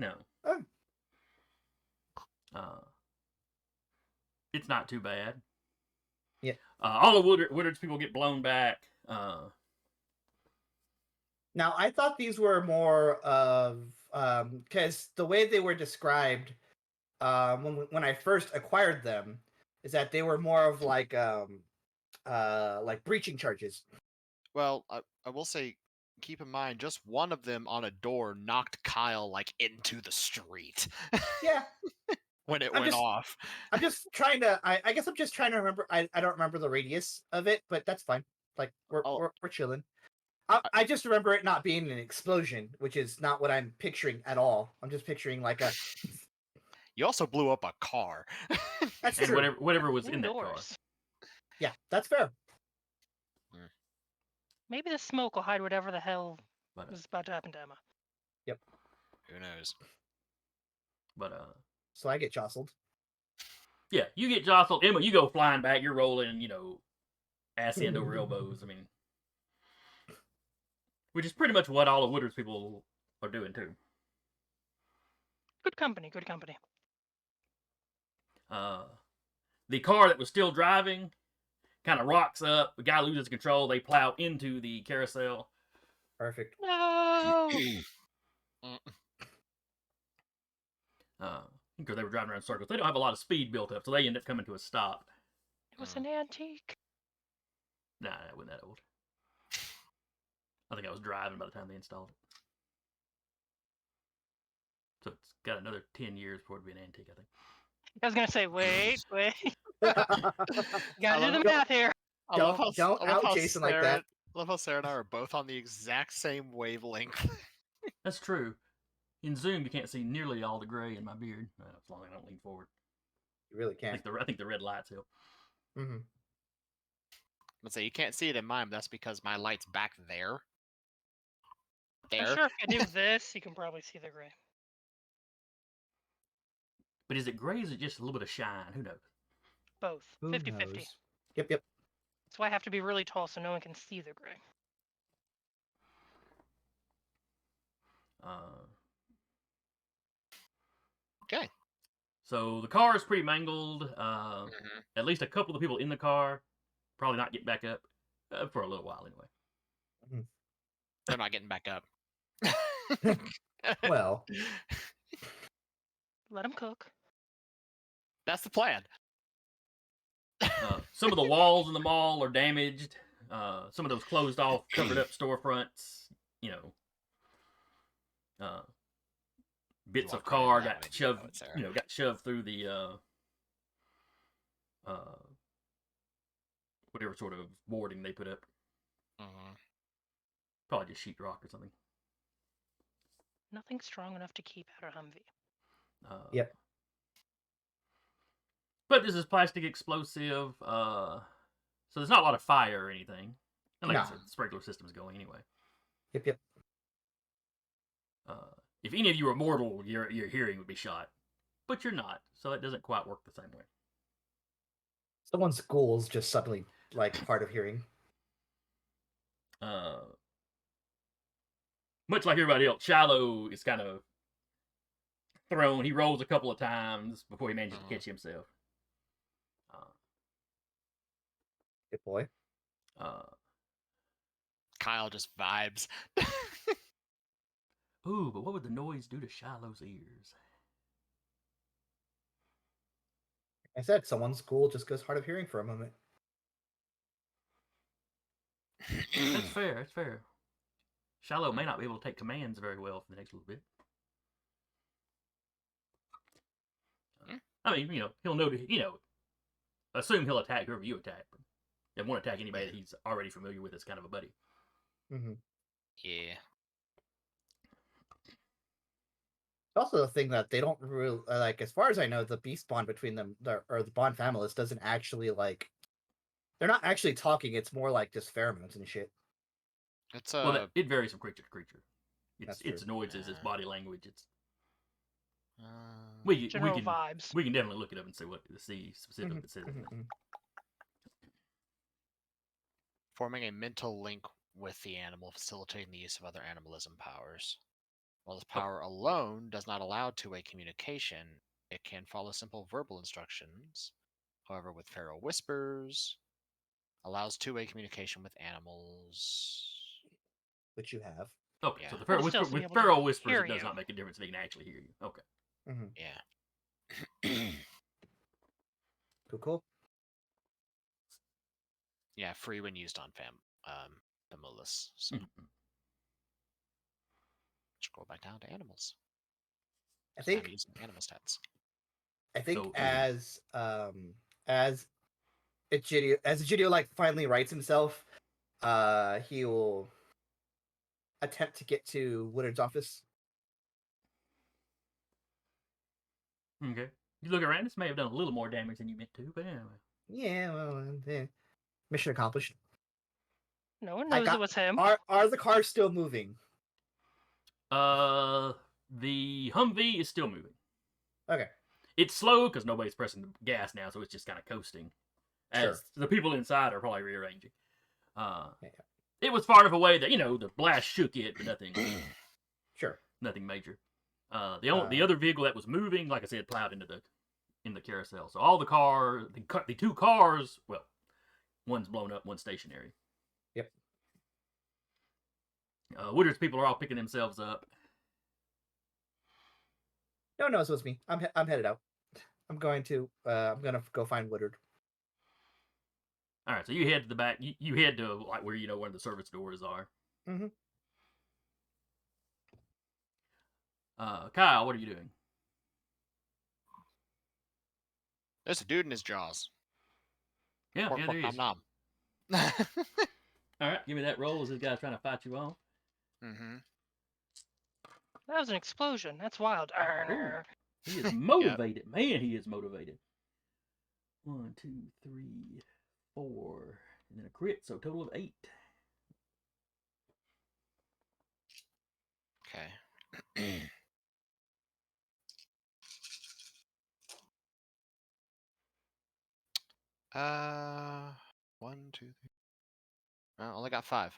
[SPEAKER 1] it's not too bad.
[SPEAKER 4] Yeah.
[SPEAKER 1] All the Woodard's people get blown back.
[SPEAKER 4] Now, I thought these were more of because the way they were described when I first acquired them is that they were more of like breaching charges.
[SPEAKER 2] Well, I will say, keep in mind, just one of them on a door knocked Kyle like into the street
[SPEAKER 4] Yeah,
[SPEAKER 2] when it
[SPEAKER 4] I'm
[SPEAKER 2] went
[SPEAKER 4] just-
[SPEAKER 2] off.
[SPEAKER 4] I'm just trying to. I guess I'm just trying to remember. I don't remember the radius of it, but that's fine. Like we're chilling. I just remember it not being an explosion, which is not what I'm picturing at all. I'm just picturing like a.
[SPEAKER 2] You also blew up a car.
[SPEAKER 4] That's
[SPEAKER 1] And
[SPEAKER 4] true.
[SPEAKER 1] whatever was in that car.
[SPEAKER 3] Indoors.
[SPEAKER 4] Yeah, that's fair.
[SPEAKER 3] Maybe the smoke will hide whatever the hell
[SPEAKER 1] But
[SPEAKER 3] is about to happen to Emma.
[SPEAKER 2] Who knows?
[SPEAKER 4] So I get jostled.
[SPEAKER 1] Yeah, you get jostled. Emma, you go flying back. You're rolling, ass end over elbows. I mean, which is pretty much what all of Woodard's people are doing too.
[SPEAKER 3] Good company, good company.
[SPEAKER 1] The car that was still driving kind of rocks up. The guy loses control. They plow into the carousel.
[SPEAKER 4] Perfect.
[SPEAKER 3] No!
[SPEAKER 1] Because they were driving around in circles. They don't have a lot of speed built up, so they end up coming to a stop.
[SPEAKER 3] It was an antique.
[SPEAKER 1] Nah, it wasn't that old. I think I was driving by the time they installed it. So it's got another 10 years before it'd be an antique, I think.
[SPEAKER 3] I was gonna say, wait.
[SPEAKER 4] Don't
[SPEAKER 3] Gotta do the math here.
[SPEAKER 2] I love
[SPEAKER 4] out
[SPEAKER 2] how
[SPEAKER 4] Jason like that.
[SPEAKER 2] I love how Sarah and I are both on the exact same wavelength.
[SPEAKER 1] That's true. In Zoom, you can't see nearly all the gray in my beard. As long as I don't lean forward.
[SPEAKER 4] You really
[SPEAKER 1] I
[SPEAKER 4] can't.
[SPEAKER 1] think the red lights help.
[SPEAKER 4] Mm-hmm.
[SPEAKER 2] Let's say you can't see it in mine, but that's because my light's back there.
[SPEAKER 3] I'm sure if you do this, you can probably see the gray.
[SPEAKER 1] But is it gray or is it just a little bit of shine? Who knows?
[SPEAKER 3] Both.
[SPEAKER 4] Who
[SPEAKER 3] 50-50.
[SPEAKER 4] knows? Yep.
[SPEAKER 3] That's why I have to be really tall so no one can see the gray.
[SPEAKER 2] Okay.
[SPEAKER 1] So the car is pretty mangled. At least a couple of the people in the car probably not getting back up for a little while anyway.
[SPEAKER 2] They're not getting back up.
[SPEAKER 4] Well,
[SPEAKER 3] Let them cook.
[SPEAKER 2] That's the plan.
[SPEAKER 1] Some of the walls in the mall are damaged. Some of those closed off, covered up storefronts, bits of car got shoved, got shoved through the whatever sort of boarding they put up. Probably just sheetrock or something.
[SPEAKER 3] Nothing strong enough to keep out a Humvee.
[SPEAKER 4] Yep.
[SPEAKER 1] But this is plastic explosive, so there's not a lot of fire or anything. And like I said, the sprinkler system's going anyway.
[SPEAKER 4] Yep.
[SPEAKER 1] If any of you are mortal, your hearing would be shot. But you're not, so it doesn't quite work the same way.
[SPEAKER 4] Someone's goal's just suddenly hard of hearing.
[SPEAKER 1] Much like everybody else, Shiloh is kind of thrown. He rolls a couple of times before he manages to catch himself.
[SPEAKER 4] Good boy.
[SPEAKER 2] Kyle just vibes.
[SPEAKER 1] Ooh, but what would the noise do to Shiloh's ears?
[SPEAKER 4] I said someone's goal just goes hard of hearing for a moment.
[SPEAKER 1] That's fair. Shiloh may not be able to take commands very well for the next little bit. I mean, he'll know assume he'll attack whoever you attack. But he won't attack anybody that he's already familiar with as kind of a buddy.
[SPEAKER 4] Mm-hmm.
[SPEAKER 2] Yeah.
[SPEAKER 4] Also, the thing that they don't really as far as I know, the beast bond between them, or the bond families, doesn't actually they're not actually talking. It's more like just pheromones and shit.
[SPEAKER 2] It's
[SPEAKER 1] well, it varies from creature to creature. It's
[SPEAKER 4] true.
[SPEAKER 1] noises, it's body language. It's
[SPEAKER 3] General vibes.
[SPEAKER 1] We can definitely look it up and see specifically what it says.
[SPEAKER 2] Forming a mental link with the animal, facilitating the use of other animalism powers. While this power alone does not allow two-way communication, it can follow simple verbal instructions. However, with feral whispers, allows two-way communication with animals.
[SPEAKER 4] Which you have.
[SPEAKER 1] Okay,
[SPEAKER 2] Yeah.
[SPEAKER 1] so
[SPEAKER 3] With
[SPEAKER 1] feral whispers, it does
[SPEAKER 3] you.
[SPEAKER 1] not make a difference if they can actually hear you. Okay.
[SPEAKER 2] Yeah.
[SPEAKER 4] Cool.
[SPEAKER 2] Yeah, free when used on Famulus. So scroll back down to animals.
[SPEAKER 4] I think
[SPEAKER 2] using animal stats.
[SPEAKER 4] I think as Egidio finally rights himself, he will attempt to get to Woodard's office.
[SPEAKER 1] Okay. You look around, this may have done a little more damage than you meant to, but anyway.
[SPEAKER 4] Yeah, well, mission accomplished.
[SPEAKER 3] No one knows it was him.
[SPEAKER 4] Are the cars still moving?
[SPEAKER 1] The Humvee is still moving.
[SPEAKER 4] Okay.
[SPEAKER 1] It's slow because nobody's pressing the gas now, so it's just kind of coasting. As the people inside are probably rearranging. It was far enough away that, the blast shook it, but nothing.
[SPEAKER 4] Sure.
[SPEAKER 1] Nothing major. The other vehicle that was moving, like I said, plowed into the carousel. So all the two cars, well, one's blown up, one's stationary.
[SPEAKER 4] Yep.
[SPEAKER 1] Woodard's people are all picking themselves up.
[SPEAKER 4] No, it's with me. I'm headed out. I'm gonna go find Woodard.
[SPEAKER 1] All right, so you head to the back. You head to like where one of the service doors are.
[SPEAKER 4] Mm-hmm.
[SPEAKER 1] Kyle, what are you doing?
[SPEAKER 2] There's a dude in his jaws.
[SPEAKER 1] Yeah,
[SPEAKER 2] Pork,
[SPEAKER 1] there
[SPEAKER 2] pork,
[SPEAKER 1] he is.
[SPEAKER 2] nom,
[SPEAKER 1] All right, give me that roll as this guy's trying to fight you off.
[SPEAKER 2] mm-hmm.
[SPEAKER 3] That was an explosion. That's wild.
[SPEAKER 1] Ooh, he is motivated. Man, he is motivated. 1, 2, 3, 4, and then a crit, so a total of 8.
[SPEAKER 2] Okay. 1, 2, 3. I only got 5.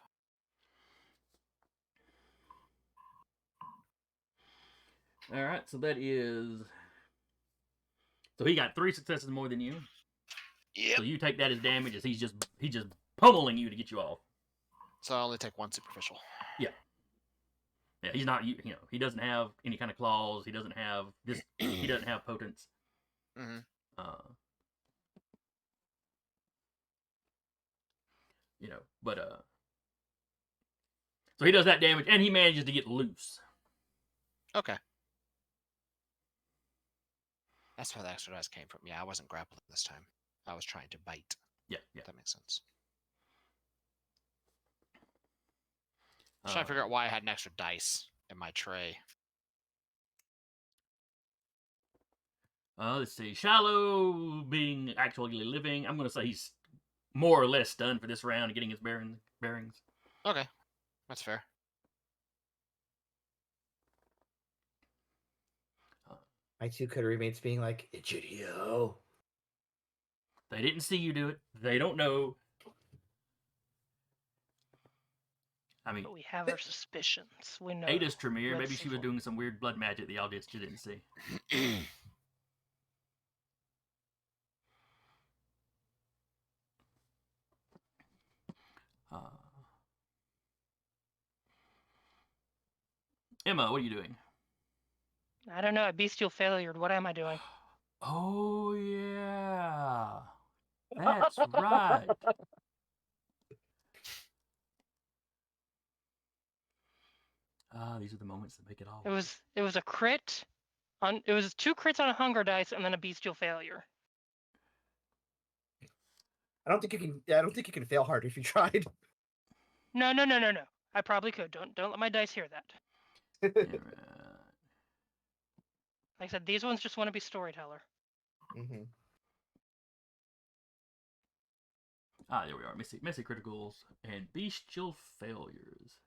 [SPEAKER 1] All right, so that is. So he got 3 successes more than you.
[SPEAKER 2] Yep.
[SPEAKER 1] So you take that as damage as he's just pummeling you to get you off.
[SPEAKER 2] So I only take 1 superficial.
[SPEAKER 1] Yeah. Yeah, he's not. He doesn't have any kind of claws. He doesn't have this. He doesn't have potence.
[SPEAKER 2] Mm-hmm.
[SPEAKER 1] But so he does that damage, and he manages to get loose.
[SPEAKER 2] Okay. That's where the extra dice came from. Yeah, I wasn't grappling this time. I was trying to bite.
[SPEAKER 1] Yeah.
[SPEAKER 2] That makes sense. I'm trying to figure out why I had an extra dice in my tray.
[SPEAKER 1] Let's see. Shallow being actually living. I'm going to say he's more or less stunned for this round and getting his bearings.
[SPEAKER 2] Okay. That's fair.
[SPEAKER 4] My 2 could remains being like, Egidio.
[SPEAKER 1] They didn't see you do it. They don't know. I mean,
[SPEAKER 3] But we have our suspicions. We know.
[SPEAKER 1] Ada's Tremere.
[SPEAKER 3] Let's
[SPEAKER 1] Maybe
[SPEAKER 3] see
[SPEAKER 1] she was
[SPEAKER 3] for-
[SPEAKER 1] doing some weird blood magic that y'all just didn't see. Emma, what are you doing?
[SPEAKER 3] I don't know. Bestial failure. What am I doing?
[SPEAKER 1] Oh, yeah. That's right. These are the moments that make it all.
[SPEAKER 3] It was a crit. It was 2 crits on a hunger dice and then a bestial failure.
[SPEAKER 4] I don't think you can fail hard if you tried.
[SPEAKER 3] No. I probably could. Don't let my dice hear that.
[SPEAKER 1] Right.
[SPEAKER 3] Like I said, these ones just want to be storyteller.
[SPEAKER 4] Mm-hmm.
[SPEAKER 1] There we are. Messy criticals and bestial failures.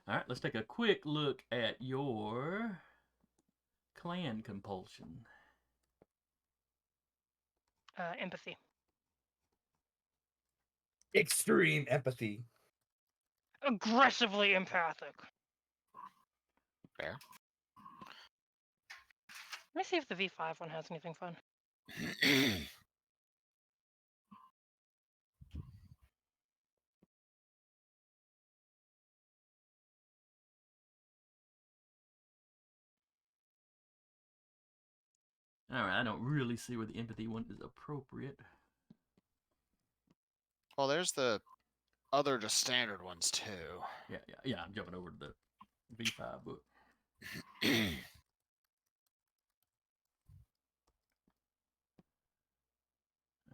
[SPEAKER 1] All right, let's take a quick look at your clan compulsion.
[SPEAKER 3] Empathy.
[SPEAKER 4] Extreme empathy.
[SPEAKER 3] Aggressively empathic.
[SPEAKER 2] Fair.
[SPEAKER 3] Let me see if the V5 one has anything fun.
[SPEAKER 1] All right, I don't really see where the empathy one is appropriate.
[SPEAKER 2] Well, there's the other just standard ones too.
[SPEAKER 1] Yeah. I'm jumping over to the V5 book.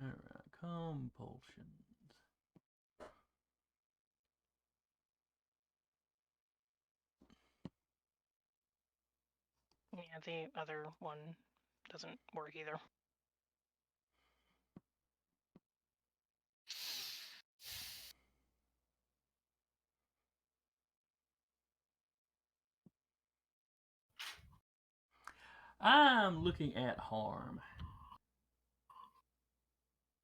[SPEAKER 1] All right, compulsions.
[SPEAKER 3] Yeah, the other one doesn't work either.
[SPEAKER 1] I'm looking at harm.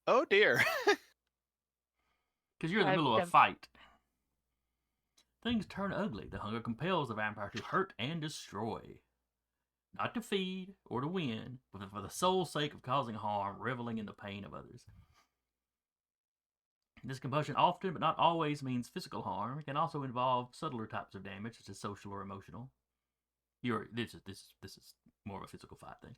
[SPEAKER 2] Oh dear.
[SPEAKER 1] Because you're in the middle of a fight. things turn ugly. The hunger compels the vampire to hurt and destroy. Not to feed or to win, but for the sole sake of causing harm, reveling in the pain of others. This compulsion often, but not always, means physical harm. It can also involve subtler types of damage, such as social or emotional. This is more of a physical fight thing.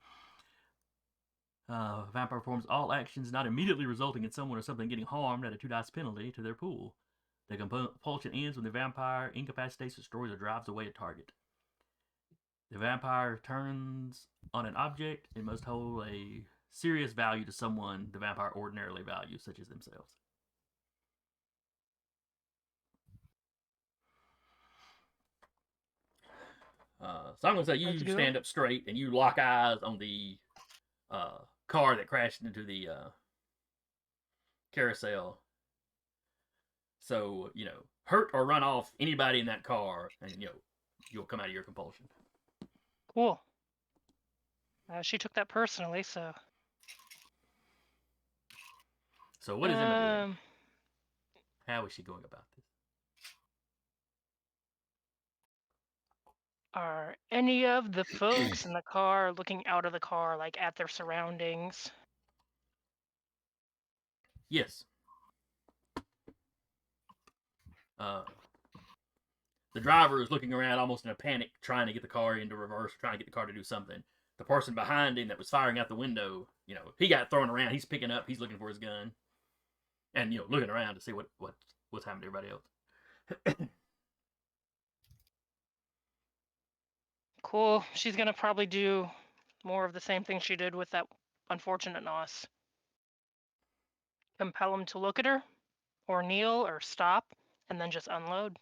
[SPEAKER 1] Vampire performs all actions not immediately resulting in someone or something getting harmed at a 2 dice penalty to their pool. The compulsion ends when the vampire incapacitates, destroys, or drives away a target. The vampire turns on an object and must hold a serious value to someone the vampire ordinarily values, such as themselves. So I'm going to say you stand up straight and you lock eyes on the car that crashed into the carousel. So, hurt or run off anybody in that car, and, you'll come out of your compulsion.
[SPEAKER 3] Cool. She took that personally, so...
[SPEAKER 1] So what is Emma doing? How is she going about this?
[SPEAKER 3] Are any of the folks in the car looking out of the car, like at their surroundings?
[SPEAKER 1] Yes. The driver is looking around almost in a panic, trying to get the car into reverse, trying to get the car to do something. The person behind him that was firing out the window, he got thrown around. He's picking up. He's looking for his gun. And, looking around to see what's happening to everybody else.
[SPEAKER 3] Cool. She's gonna probably do more of the same thing she did with that unfortunate Nos. Compel him to look at her, or kneel, or stop, and then just unload.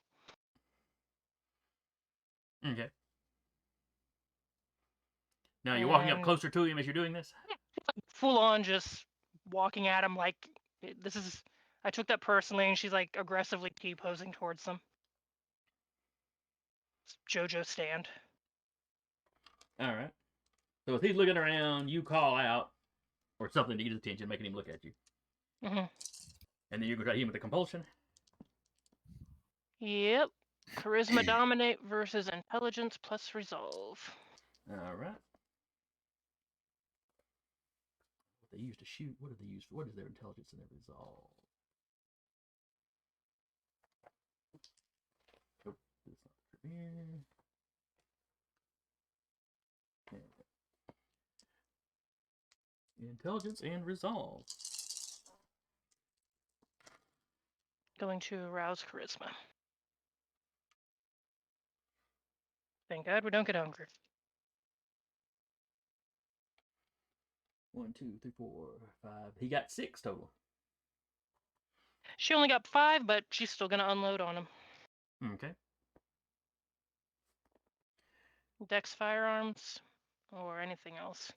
[SPEAKER 1] Okay. Now you're walking up closer to him as you're doing this?
[SPEAKER 3] Full on just walking at him like, I took that personally, and she's like aggressively T-posing towards them. It's JoJo stand.
[SPEAKER 1] Alright. So if he's looking around, you call out, or something to get his attention, making him look at you.
[SPEAKER 3] Mm-hmm.
[SPEAKER 1] And then you're going to try to hit him with a compulsion?
[SPEAKER 3] Yep. Charisma dominate versus intelligence plus resolve.
[SPEAKER 1] Alright. What they use to shoot, what do they use for? What is their intelligence and their resolve? Oh, this is not here. Intelligence and resolve.
[SPEAKER 3] Going to arouse charisma. Thank God we don't get hungry.
[SPEAKER 1] 1, 2, 3, 4, 5. He got 6 total.
[SPEAKER 3] She only got 5, but she's still gonna unload on him.
[SPEAKER 1] Okay.
[SPEAKER 3] Dex firearms or anything else.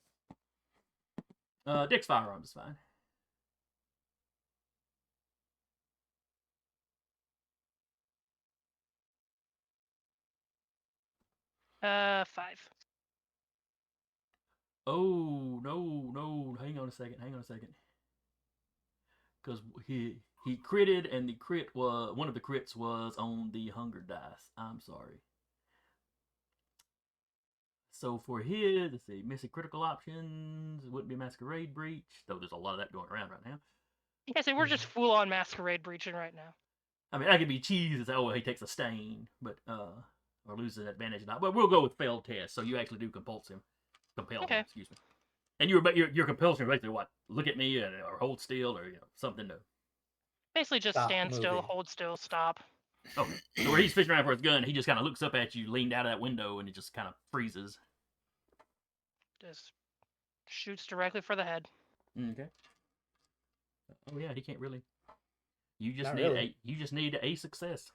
[SPEAKER 1] Dex firearms is fine.
[SPEAKER 3] $5.
[SPEAKER 1] Oh, no. Hang on a second. Because he critted, and the crit was, one of the crits was on the hunger dice. I'm sorry. So for his, let's see, missing critical options, wouldn't be Masquerade Breach, though there's a lot of that going around right now.
[SPEAKER 3] Yeah, so we're just full on Masquerade breaching right now.
[SPEAKER 1] I mean, that could be cheese and say, oh, he takes a stain, but or loses an advantage or not. But we'll go with failed test. So you actually do compel him, excuse me. And your compulsion is basically what? Look at me, or hold still, or something to.
[SPEAKER 3] Basically, just
[SPEAKER 4] Stop
[SPEAKER 3] stand still,
[SPEAKER 4] moving.
[SPEAKER 3] hold still, stop.
[SPEAKER 1] Oh, so where he's fishing around for his gun, he just kind of looks up at you, leaned out of that window, and it just kind of freezes.
[SPEAKER 3] Just shoots directly for the head.
[SPEAKER 1] Okay. Oh yeah, he can't really. You just
[SPEAKER 4] Not
[SPEAKER 1] need
[SPEAKER 4] really.
[SPEAKER 1] you just need a success.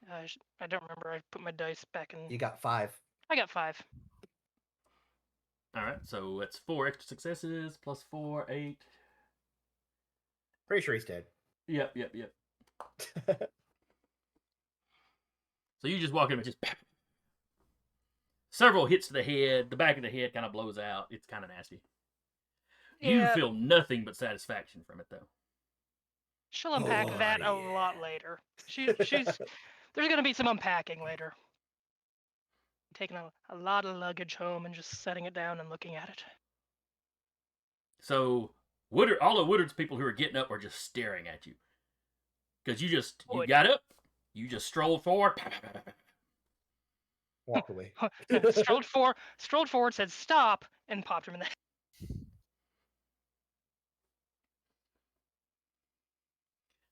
[SPEAKER 3] I don't remember. I put my dice back in.
[SPEAKER 4] You got 5.
[SPEAKER 3] I got 5.
[SPEAKER 1] All right, so that's 4 extra successes plus 4, 8.
[SPEAKER 4] Pretty sure he's dead.
[SPEAKER 1] Yep. So you just walk in and just several hits to the head. The back of the head kind of blows out. It's kind of nasty. You
[SPEAKER 3] Yeah.
[SPEAKER 1] feel nothing but satisfaction from it, though.
[SPEAKER 3] She'll unpack
[SPEAKER 4] Oh,
[SPEAKER 3] that a lot
[SPEAKER 4] yeah.
[SPEAKER 3] later. She's there's gonna be some unpacking later. Taking a lot of luggage home and just setting it down and looking at it.
[SPEAKER 1] So Woodard, all of Woodard's people who are getting up are just staring at you because you
[SPEAKER 3] Wood.
[SPEAKER 1] got up, you just strolled forward.
[SPEAKER 4] Walk away.
[SPEAKER 3] No, strolled forward, said stop, and popped him in the head.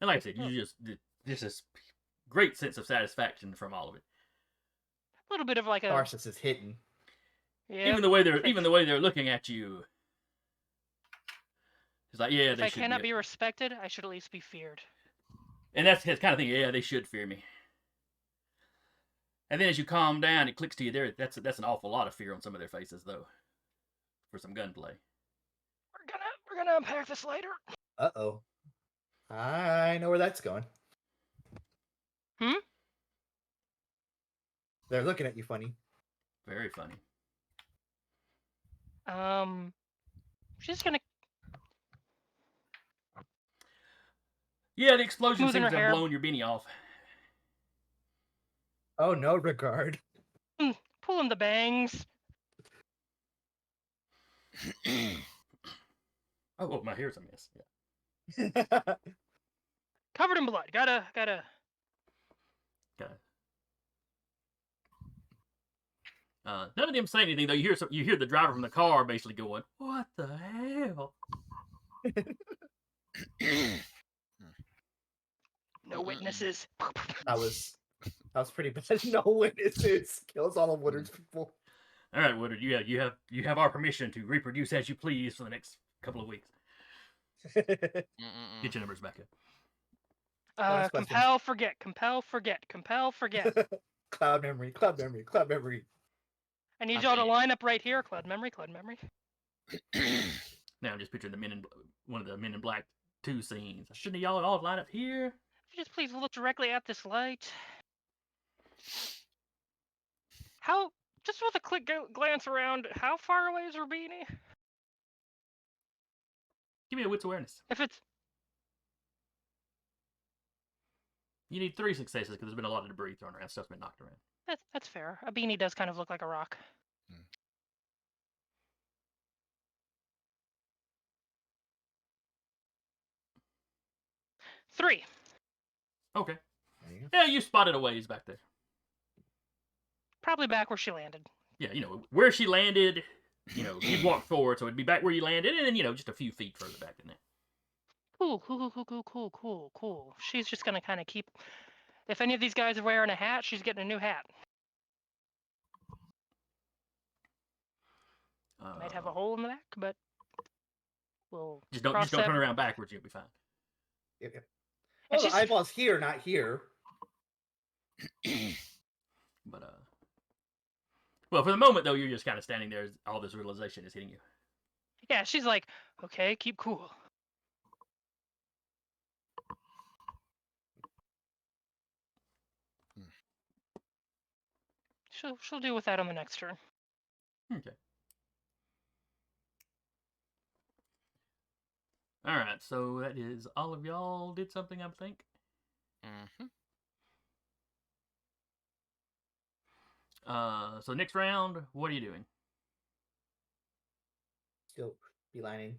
[SPEAKER 1] And like I said, you just this great sense of satisfaction from all of it.
[SPEAKER 3] A little bit of like a
[SPEAKER 4] Tarsus is hidden.
[SPEAKER 3] yeah.
[SPEAKER 1] Even the way they're looking at you. It's like, yeah,
[SPEAKER 3] If
[SPEAKER 1] they
[SPEAKER 3] I
[SPEAKER 1] should
[SPEAKER 3] cannot be respected, I should at least be feared.
[SPEAKER 1] And that's his kind of thing. Yeah, they should fear me. And then as you calm down, it clicks to you there. That's an awful lot of fear on some of their faces, though, for some gunplay.
[SPEAKER 3] We're gonna unpack this later.
[SPEAKER 4] Uh-oh. I know where that's going.
[SPEAKER 3] Hmm?
[SPEAKER 4] They're looking at you funny.
[SPEAKER 1] Very funny.
[SPEAKER 3] She's gonna
[SPEAKER 1] Yeah, the explosion
[SPEAKER 3] Smoothing
[SPEAKER 1] seems
[SPEAKER 3] her
[SPEAKER 1] to have
[SPEAKER 3] hair.
[SPEAKER 1] blown your beanie off.
[SPEAKER 4] Oh, no regard.
[SPEAKER 3] pull him the bangs.
[SPEAKER 1] Oh, my hair's a mess. Yeah.
[SPEAKER 3] Covered in blood. Gotta
[SPEAKER 1] Okay. None of them say anything though. You hear the driver from the car basically going, "What the hell?"
[SPEAKER 3] no witnesses.
[SPEAKER 4] That was pretty bad. No witnesses. Kills all of Woodard's people.
[SPEAKER 1] All right, Woodard, you have our permission to reproduce as you please for the next couple of weeks. Get your numbers back up.
[SPEAKER 4] Last question.
[SPEAKER 3] Compel, forget. Compel, forget. Compel, forget.
[SPEAKER 4] Cloud memory. Cloud memory. Cloud memory.
[SPEAKER 3] I need y'all to line up right here. Cloud memory. Cloud memory.
[SPEAKER 1] Now I'm just picturing one of the Men in Black 2 scenes. Shouldn't y'all all line up here?
[SPEAKER 3] Just please look directly at this light. How? Just with a quick glance around, how far away is Rubini?
[SPEAKER 1] Give me a wits awareness.
[SPEAKER 3] If it's
[SPEAKER 1] You need 3 successes because there's been a lot of debris thrown around. Stuff's been knocked around.
[SPEAKER 3] that's fair. A beanie does kind of look like a rock.
[SPEAKER 2] Hmm.
[SPEAKER 3] 3.
[SPEAKER 1] Okay.
[SPEAKER 4] There you go.
[SPEAKER 1] Yeah, you spotted a ways back there.
[SPEAKER 3] Probably back where she landed.
[SPEAKER 1] Yeah, where she landed. You'd walk forward, so it'd be back where you landed, and then just a few feet further back than that.
[SPEAKER 3] Cool. She's just gonna kind of keep. If any of these guys are wearing a hat, she's getting a new hat. Might have a hole in the back, but we'll
[SPEAKER 1] Just don't
[SPEAKER 3] cross that.
[SPEAKER 1] turn around backwards. You'll be fine.
[SPEAKER 4] Yep.
[SPEAKER 3] And
[SPEAKER 4] Oh, the
[SPEAKER 3] she's-
[SPEAKER 4] eyeball's here, not here.
[SPEAKER 1] But well, for the moment though, you're just kind of standing there as all this realization is hitting you.
[SPEAKER 3] Yeah, she's like, okay, keep cool. She'll deal with that on the next turn.
[SPEAKER 1] Okay. All right, so that is all of y'all did something, I think.
[SPEAKER 2] Mm-hmm.
[SPEAKER 1] So next round, what are you doing?
[SPEAKER 4] Still beelining.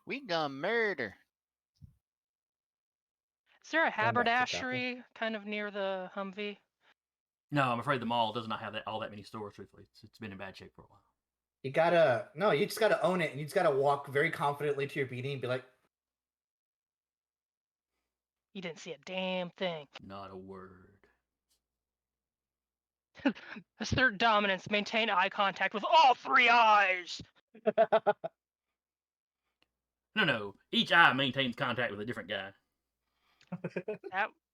[SPEAKER 2] We gonna murder.
[SPEAKER 3] Is there a
[SPEAKER 4] back to
[SPEAKER 3] haberdashery kind of near the Humvee?
[SPEAKER 1] No, I'm afraid the mall does not have all that many stores. Truthfully, it's been in bad shape for a while.
[SPEAKER 4] You just gotta own it, and you just gotta walk very confidently to your beanie and be like,
[SPEAKER 3] You didn't see a damn thing.
[SPEAKER 1] Not a word.
[SPEAKER 3] Assert dominance. Maintain eye contact with all 3 eyes.
[SPEAKER 1] No. Each eye maintains contact with a different guy.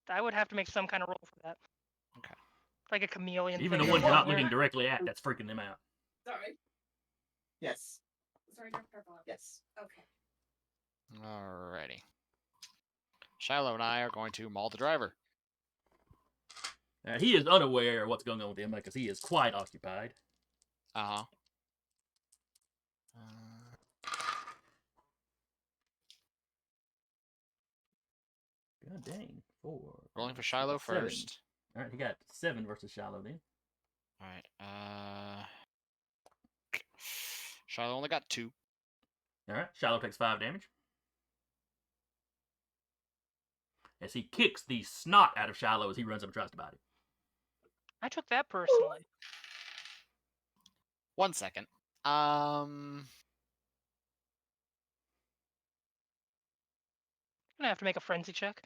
[SPEAKER 3] I would have to make some kind of roll for that.
[SPEAKER 2] Okay.
[SPEAKER 3] Like a chameleon.
[SPEAKER 1] Even
[SPEAKER 3] thing
[SPEAKER 1] the
[SPEAKER 3] or
[SPEAKER 1] ones you're not
[SPEAKER 3] something.
[SPEAKER 1] looking directly at, that's freaking them out.
[SPEAKER 5] Sorry.
[SPEAKER 4] yes,
[SPEAKER 5] Sorry, Dr. Purple.
[SPEAKER 4] yes.
[SPEAKER 5] Okay.
[SPEAKER 2] Alrighty. Shiloh and I are going to maul the driver.
[SPEAKER 1] He is unaware of what's going on with him because he is quite occupied.
[SPEAKER 2] Uh-huh.
[SPEAKER 1] dang. 4.
[SPEAKER 2] Rolling for
[SPEAKER 1] 6,
[SPEAKER 2] Shiloh
[SPEAKER 1] 7.
[SPEAKER 2] first.
[SPEAKER 1] All right, he got 7 versus Shiloh then.
[SPEAKER 2] All right. Shiloh only got 2.
[SPEAKER 1] All right, Shiloh takes 5 damage. As he kicks the snot out of Shiloh as he runs up and tries to bite him.
[SPEAKER 3] I took that personally.
[SPEAKER 2] 1 second.
[SPEAKER 3] I'm gonna have to make a frenzy check.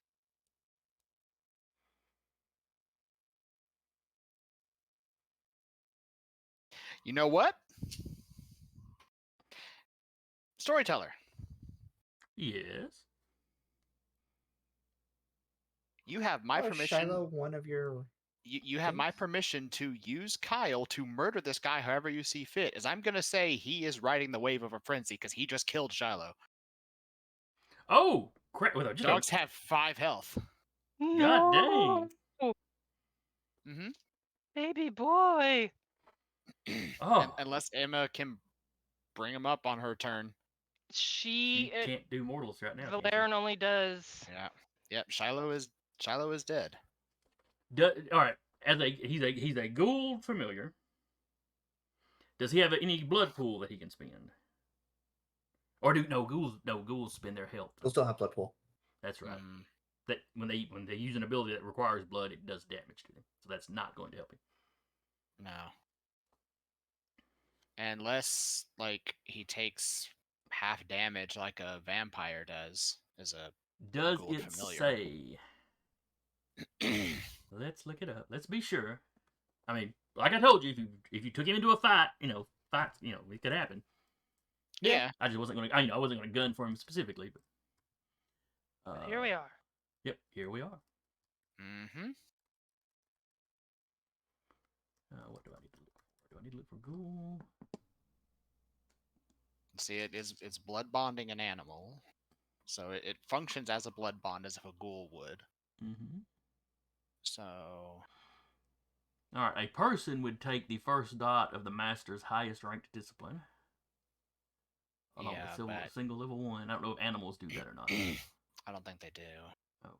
[SPEAKER 2] You know what? Storyteller,
[SPEAKER 1] Yes.
[SPEAKER 2] you have my
[SPEAKER 4] Oh,
[SPEAKER 2] permission.
[SPEAKER 4] Shiloh, one of your.
[SPEAKER 2] You have my
[SPEAKER 4] things?
[SPEAKER 2] permission to use Kyle to murder this guy however you see fit. As I'm gonna say, he is riding the wave of a frenzy because he just killed Shiloh.
[SPEAKER 1] Oh, crap. With just
[SPEAKER 2] Dogs have 5 health.
[SPEAKER 1] God dang.
[SPEAKER 2] Mm-hmm.
[SPEAKER 3] Baby boy.
[SPEAKER 1] Oh,
[SPEAKER 2] Unless Emma can bring him up on her turn.
[SPEAKER 1] she can't do mortals right now.
[SPEAKER 3] Valerian only does.
[SPEAKER 2] Yeah. Yep. Shiloh is dead.
[SPEAKER 1] All right. He's a ghoul familiar. Does he have any blood pool that he can spend? Or ghouls spend their health.
[SPEAKER 4] They'll still have blood pool.
[SPEAKER 1] That's right.
[SPEAKER 2] Mm,
[SPEAKER 1] That when they use an ability that requires blood, it does damage to them. So that's not going to help him.
[SPEAKER 2] no. Unless like he takes half damage like a vampire does as a
[SPEAKER 1] Does
[SPEAKER 2] ghoul
[SPEAKER 1] it
[SPEAKER 2] familiar.
[SPEAKER 1] say? Let's look it up. Let's be sure. I mean, like I told you, if you took him into a fight, it could happen.
[SPEAKER 2] Yeah.
[SPEAKER 1] I just wasn't going to. I wasn't going to gun for him specifically, but
[SPEAKER 3] But here we are.
[SPEAKER 1] Yep, here we are.
[SPEAKER 2] Mm-hmm.
[SPEAKER 1] What do I need to look for? Do I need to look for ghoul?
[SPEAKER 2] See, it's blood bonding an animal, so it functions as a blood bond as if a ghoul would.
[SPEAKER 1] Mm-hmm.
[SPEAKER 2] So.
[SPEAKER 1] All right, a person would take the first dot of the master's highest ranked discipline. Along with single level 1. I don't know if animals do that or not.
[SPEAKER 2] I don't think they do.
[SPEAKER 1] Okay.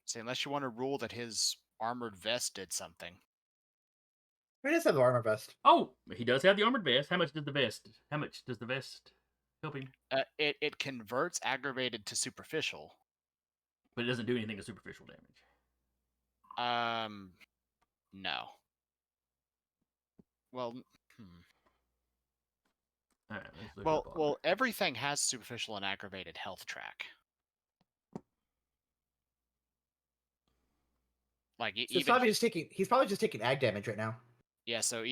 [SPEAKER 2] See, unless you want to rule that his armored vest did something.
[SPEAKER 4] He does have the armor vest.
[SPEAKER 1] Oh, he does have the armored vest. How much does the vest help him?
[SPEAKER 2] It converts aggravated to superficial.
[SPEAKER 1] But it doesn't do anything to superficial damage.
[SPEAKER 2] No. Well,
[SPEAKER 1] All right, let's look up
[SPEAKER 2] well, everything has superficial and aggravated health track. Like
[SPEAKER 4] So he's probably just taking ag damage right now.
[SPEAKER 2] Yeah, so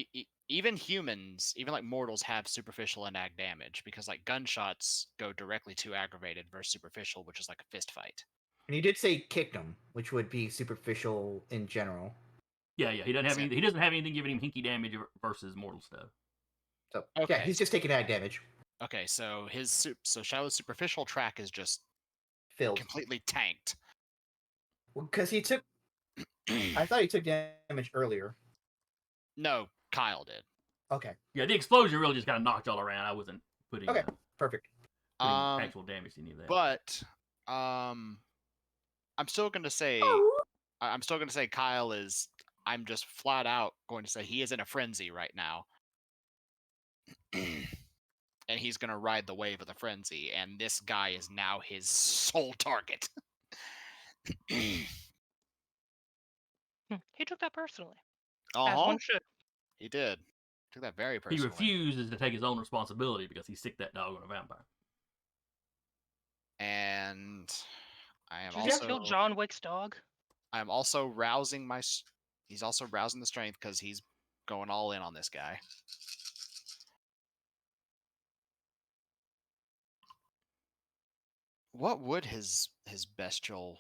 [SPEAKER 2] even humans, even like mortals, have superficial and ag damage because like gunshots go directly to aggravated versus superficial, which is like a fist fight.
[SPEAKER 4] And he did say kicked him, which would be superficial in general.
[SPEAKER 1] Yeah, he doesn't have he doesn't have anything giving him hinky damage versus mortal stuff.
[SPEAKER 4] So
[SPEAKER 2] Okay.
[SPEAKER 4] yeah, he's just taking ag damage.
[SPEAKER 2] Okay, so Shadow's superficial track is just
[SPEAKER 4] Filled.
[SPEAKER 2] completely tanked.
[SPEAKER 4] Because he took. I thought he took damage earlier.
[SPEAKER 2] No, Kyle did.
[SPEAKER 4] Okay.
[SPEAKER 1] Yeah, the explosion really just kind of knocked all around. I wasn't putting
[SPEAKER 4] Perfect.
[SPEAKER 1] actual damage to any of that.
[SPEAKER 2] But I'm still gonna say Kyle is. I'm just flat out going to say he is in a frenzy right now. And he's going to ride the wave of the frenzy, and this guy is now his sole target.
[SPEAKER 3] He took that personally.
[SPEAKER 2] Uh-huh.
[SPEAKER 3] As one should.
[SPEAKER 2] He did. Took that very personally.
[SPEAKER 1] He refuses to take his own responsibility because he sicked that dog on a vampire.
[SPEAKER 2] And I am
[SPEAKER 3] Did you
[SPEAKER 2] also
[SPEAKER 3] kill John Wick's dog?
[SPEAKER 2] I am also rousing my. He's also rousing the strength because he's going all in on this guy. What would his bestial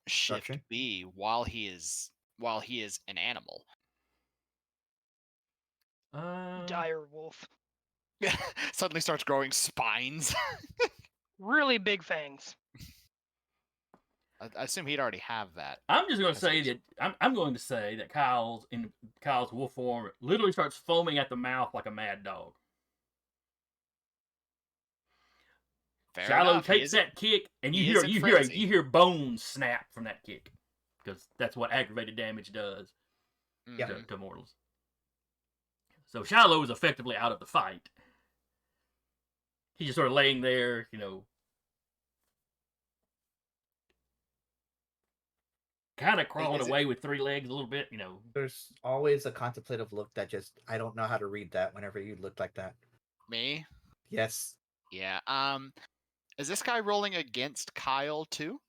[SPEAKER 2] shift
[SPEAKER 4] Structure?
[SPEAKER 2] be while he is an animal?
[SPEAKER 3] Dire wolf.
[SPEAKER 2] Suddenly starts growing spines.
[SPEAKER 3] Really big fangs.
[SPEAKER 2] I assume he'd already have that.
[SPEAKER 1] I'm just going to
[SPEAKER 2] 'Cause
[SPEAKER 1] say
[SPEAKER 2] he's-
[SPEAKER 1] that I'm going to say that Kyle's wolf form literally starts foaming at the mouth like a mad dog.
[SPEAKER 2] Fair
[SPEAKER 1] Shiloh
[SPEAKER 2] enough. He
[SPEAKER 1] takes
[SPEAKER 2] is in-
[SPEAKER 1] that kick, and
[SPEAKER 2] he
[SPEAKER 1] you
[SPEAKER 2] is
[SPEAKER 1] hear
[SPEAKER 2] in
[SPEAKER 1] you
[SPEAKER 2] frenzy.
[SPEAKER 1] hear bones snap from that kick, because that's what aggravated damage does
[SPEAKER 4] Yep.
[SPEAKER 2] Mhm.
[SPEAKER 1] to mortals. So Shiloh is effectively out of the fight. He's just sort of laying there, kind of crawling
[SPEAKER 2] Is it-
[SPEAKER 1] away with 3 legs a little bit,
[SPEAKER 4] There's always a contemplative look that just I don't know how to read that whenever you look like that.
[SPEAKER 2] Me?
[SPEAKER 4] Yes.
[SPEAKER 2] Yeah. Is this guy rolling against Kyle too?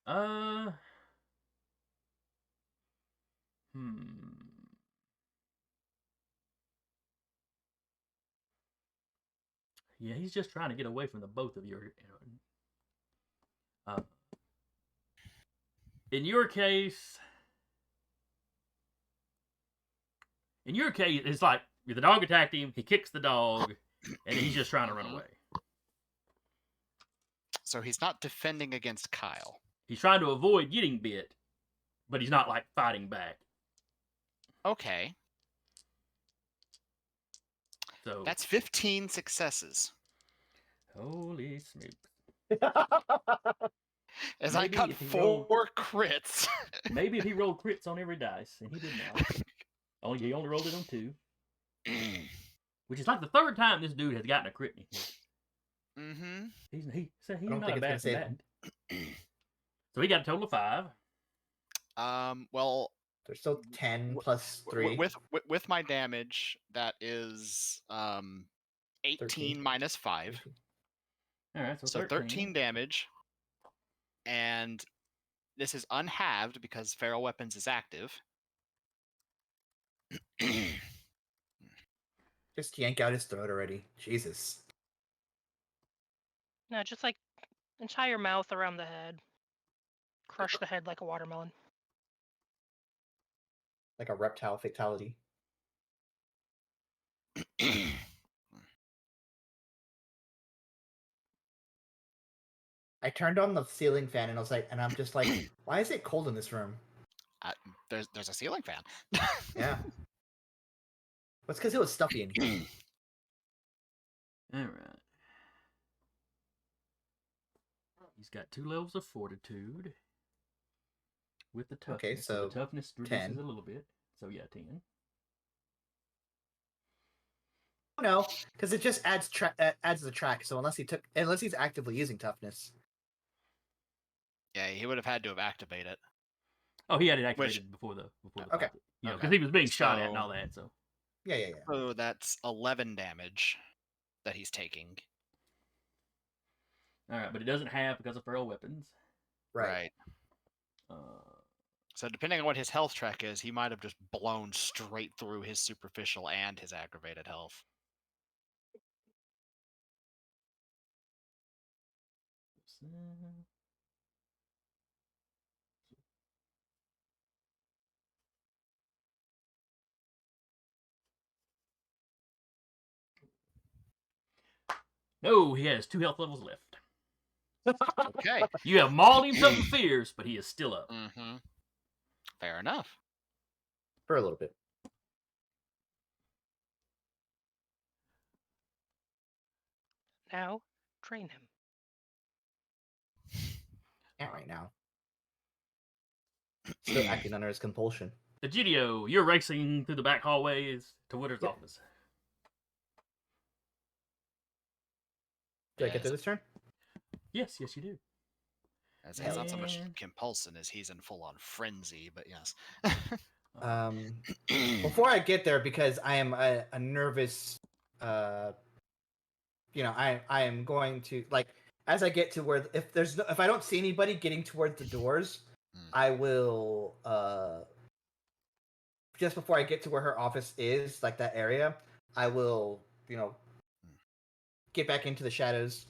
[SPEAKER 1] Hmm. Yeah, he's just trying to get away from the both of you. In your case, it's like the dog attacked him. He kicks the dog, and he's just trying to run away.
[SPEAKER 2] So he's not defending against Kyle.
[SPEAKER 1] He's trying to avoid getting bit, but he's not like fighting back.
[SPEAKER 2] Okay.
[SPEAKER 1] So
[SPEAKER 2] That's 15 successes.
[SPEAKER 1] holy smokes!
[SPEAKER 2] As I
[SPEAKER 1] Maybe
[SPEAKER 2] got
[SPEAKER 1] if he
[SPEAKER 2] 4 crits.
[SPEAKER 1] Maybe if he rolled crits on every dice, and he did not. He only rolled it on 2, which is like the 3rd time this dude has gotten a crit.
[SPEAKER 2] Mm-hmm.
[SPEAKER 1] He's
[SPEAKER 4] I don't
[SPEAKER 1] not
[SPEAKER 4] think
[SPEAKER 1] a
[SPEAKER 4] it's gonna
[SPEAKER 1] bad
[SPEAKER 4] save
[SPEAKER 1] bat.
[SPEAKER 4] him.
[SPEAKER 1] So he got a total of 5.
[SPEAKER 2] Well,
[SPEAKER 4] There's still 10 plus 3.
[SPEAKER 2] with my damage, that is 18
[SPEAKER 4] 13.
[SPEAKER 2] minus 5.
[SPEAKER 1] All right, so
[SPEAKER 2] So
[SPEAKER 1] 13.
[SPEAKER 2] 13 damage. And this is unhalved because Feral Weapons is active.
[SPEAKER 4] Just yank out his throat already. Jesus.
[SPEAKER 3] No, just like tie your mouth around the head. Crush the head like a watermelon.
[SPEAKER 4] Like a reptile fatality. I turned on the ceiling fan and I'm just like, why is it cold in this room?
[SPEAKER 2] There's a ceiling fan.
[SPEAKER 4] Yeah. That's because it was stuffy in here.
[SPEAKER 1] All right. He's got 2 levels of fortitude with the toughness.
[SPEAKER 4] Okay, so
[SPEAKER 1] the toughness reduces
[SPEAKER 4] 10.
[SPEAKER 1] a little bit. So yeah, 10.
[SPEAKER 4] No, because it just adds the track. So unless he's actively using toughness.
[SPEAKER 2] Yeah, he would have had to have activated it.
[SPEAKER 1] Oh, he had it activated before the
[SPEAKER 4] Okay.
[SPEAKER 1] fight. Because
[SPEAKER 2] Okay.
[SPEAKER 1] he was being shot at and
[SPEAKER 2] So-
[SPEAKER 1] all that. So
[SPEAKER 4] Yeah.
[SPEAKER 2] So that's 11 damage that he's taking.
[SPEAKER 1] all right, but it doesn't have because of feral weapons.
[SPEAKER 4] Right.
[SPEAKER 2] So depending on what his health track is, he might have just blown straight through his superficial and his aggravated health.
[SPEAKER 1] No, he has 2 health levels left.
[SPEAKER 2] Okay.
[SPEAKER 1] You have mauled him something fierce, but he is still up.
[SPEAKER 2] Mm-hmm. Fair enough.
[SPEAKER 4] For a little bit.
[SPEAKER 3] Now, train him.
[SPEAKER 4] Can't right now. Still acting under his compulsion.
[SPEAKER 1] Egidio, you're racing through the back hallways to Witter's
[SPEAKER 4] Yep.
[SPEAKER 1] office.
[SPEAKER 4] Do I get to this turn?
[SPEAKER 1] Yes, you do.
[SPEAKER 2] As he's not so much
[SPEAKER 1] And-
[SPEAKER 2] compulsion as he's in full-on frenzy, but yes.
[SPEAKER 4] Before I get there, because I am a nervous, I am going to as I get to where if I don't see anybody getting towards the doors, I will just before I get to where her office is, like that area, I will get back into the shadows,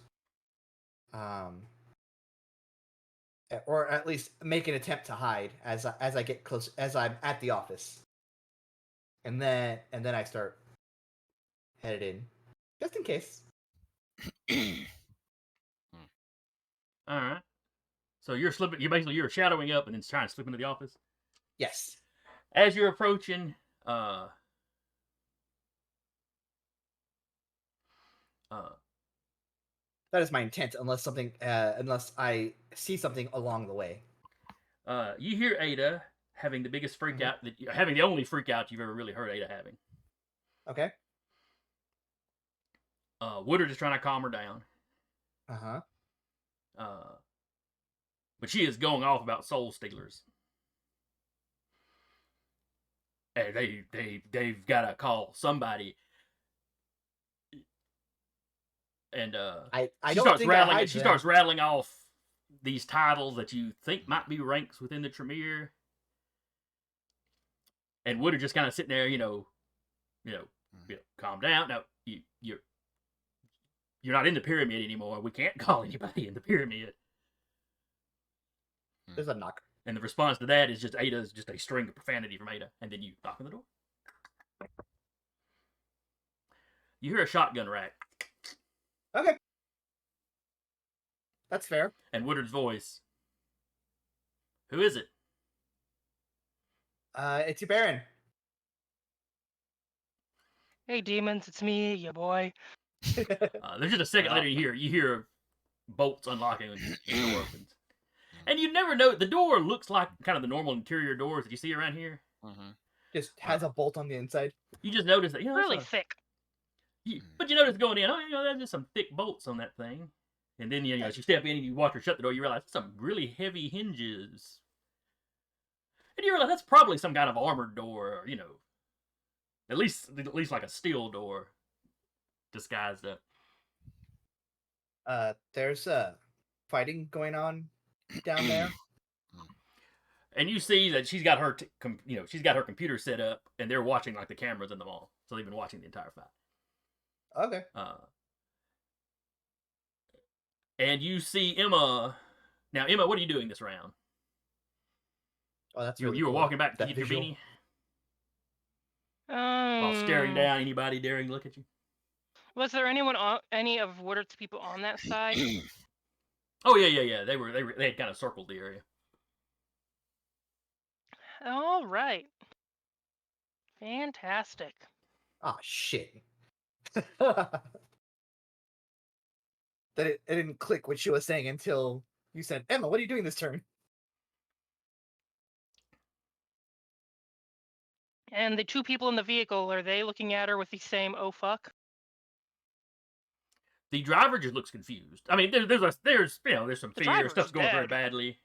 [SPEAKER 4] or at least make an attempt to hide as I get close, as I'm at the office, and then I start headed in, just in case.
[SPEAKER 1] All right. So you're slipping. You're shadowing up and then trying to slip into the office.
[SPEAKER 4] Yes.
[SPEAKER 1] As you're approaching,
[SPEAKER 4] That is my intent, unless I see something along the way.
[SPEAKER 1] you hear Ada having the biggest freak out having the only freak out you've ever really heard Ada having.
[SPEAKER 4] Okay.
[SPEAKER 1] Woodard is trying to calm her down.
[SPEAKER 4] Uh-huh.
[SPEAKER 1] But she is going off about soul stealers. And they've got to call somebody. And
[SPEAKER 4] I
[SPEAKER 1] she
[SPEAKER 4] don't
[SPEAKER 1] starts
[SPEAKER 4] think I
[SPEAKER 1] rattling.
[SPEAKER 4] hide
[SPEAKER 1] She
[SPEAKER 4] them.
[SPEAKER 1] starts rattling off these titles that you think might be ranks within the Tremere. And Woodard just kind of sitting there, calm down. Now you're not in the pyramid anymore. We can't call anybody in the pyramid.
[SPEAKER 4] There's a knock.
[SPEAKER 1] And the response to that is just Ada's just a string of profanity from Ada, and then you knock on the door. You hear a shotgun rack.
[SPEAKER 4] Okay. That's fair.
[SPEAKER 1] And Woodard's voice. Who is it?
[SPEAKER 4] It's your Baron.
[SPEAKER 3] Hey, demons, it's me, your boy.
[SPEAKER 1] There's just a second later you hear bolts unlocking and the door opens. And you never know, the door looks like kind of the normal interior doors that you see around here.
[SPEAKER 2] Mm-hmm.
[SPEAKER 4] Just has a bolt on the inside.
[SPEAKER 1] You just notice that,
[SPEAKER 3] Really thick.
[SPEAKER 1] But you notice going in, there's just some thick bolts on that thing. And then, as you step in and you watch her shut the door, you realize that's some really heavy hinges. And you realize that's probably some kind of armored door, or, at least like a steel door disguised up.
[SPEAKER 4] There's fighting going on down there.
[SPEAKER 1] And you see that she's got her, she's got her computer set up, and they're watching like the cameras in the mall. So they've been watching the entire fight.
[SPEAKER 4] Okay.
[SPEAKER 1] And you see Emma. Now, Emma, what are you doing this round?
[SPEAKER 4] Oh, that's
[SPEAKER 1] you
[SPEAKER 4] really
[SPEAKER 1] were
[SPEAKER 4] cool.
[SPEAKER 1] walking back to
[SPEAKER 4] That
[SPEAKER 1] keep your
[SPEAKER 4] visual.
[SPEAKER 1] beanie while staring down anybody daring to look at you.
[SPEAKER 3] Was there any of Woodard's people on that side?
[SPEAKER 1] Oh yeah. They had kind of circled the area.
[SPEAKER 3] All right. Fantastic.
[SPEAKER 4] Ah, shit. That it didn't click what she was saying until you said, Emma, what are you doing this turn?
[SPEAKER 3] And the two people in the vehicle, are they looking at her with the same "oh fuck"?
[SPEAKER 1] The driver just looks confused. I mean, there's some
[SPEAKER 3] The
[SPEAKER 1] fear.
[SPEAKER 3] driver's
[SPEAKER 1] Stuff's going very
[SPEAKER 3] dead.
[SPEAKER 1] badly.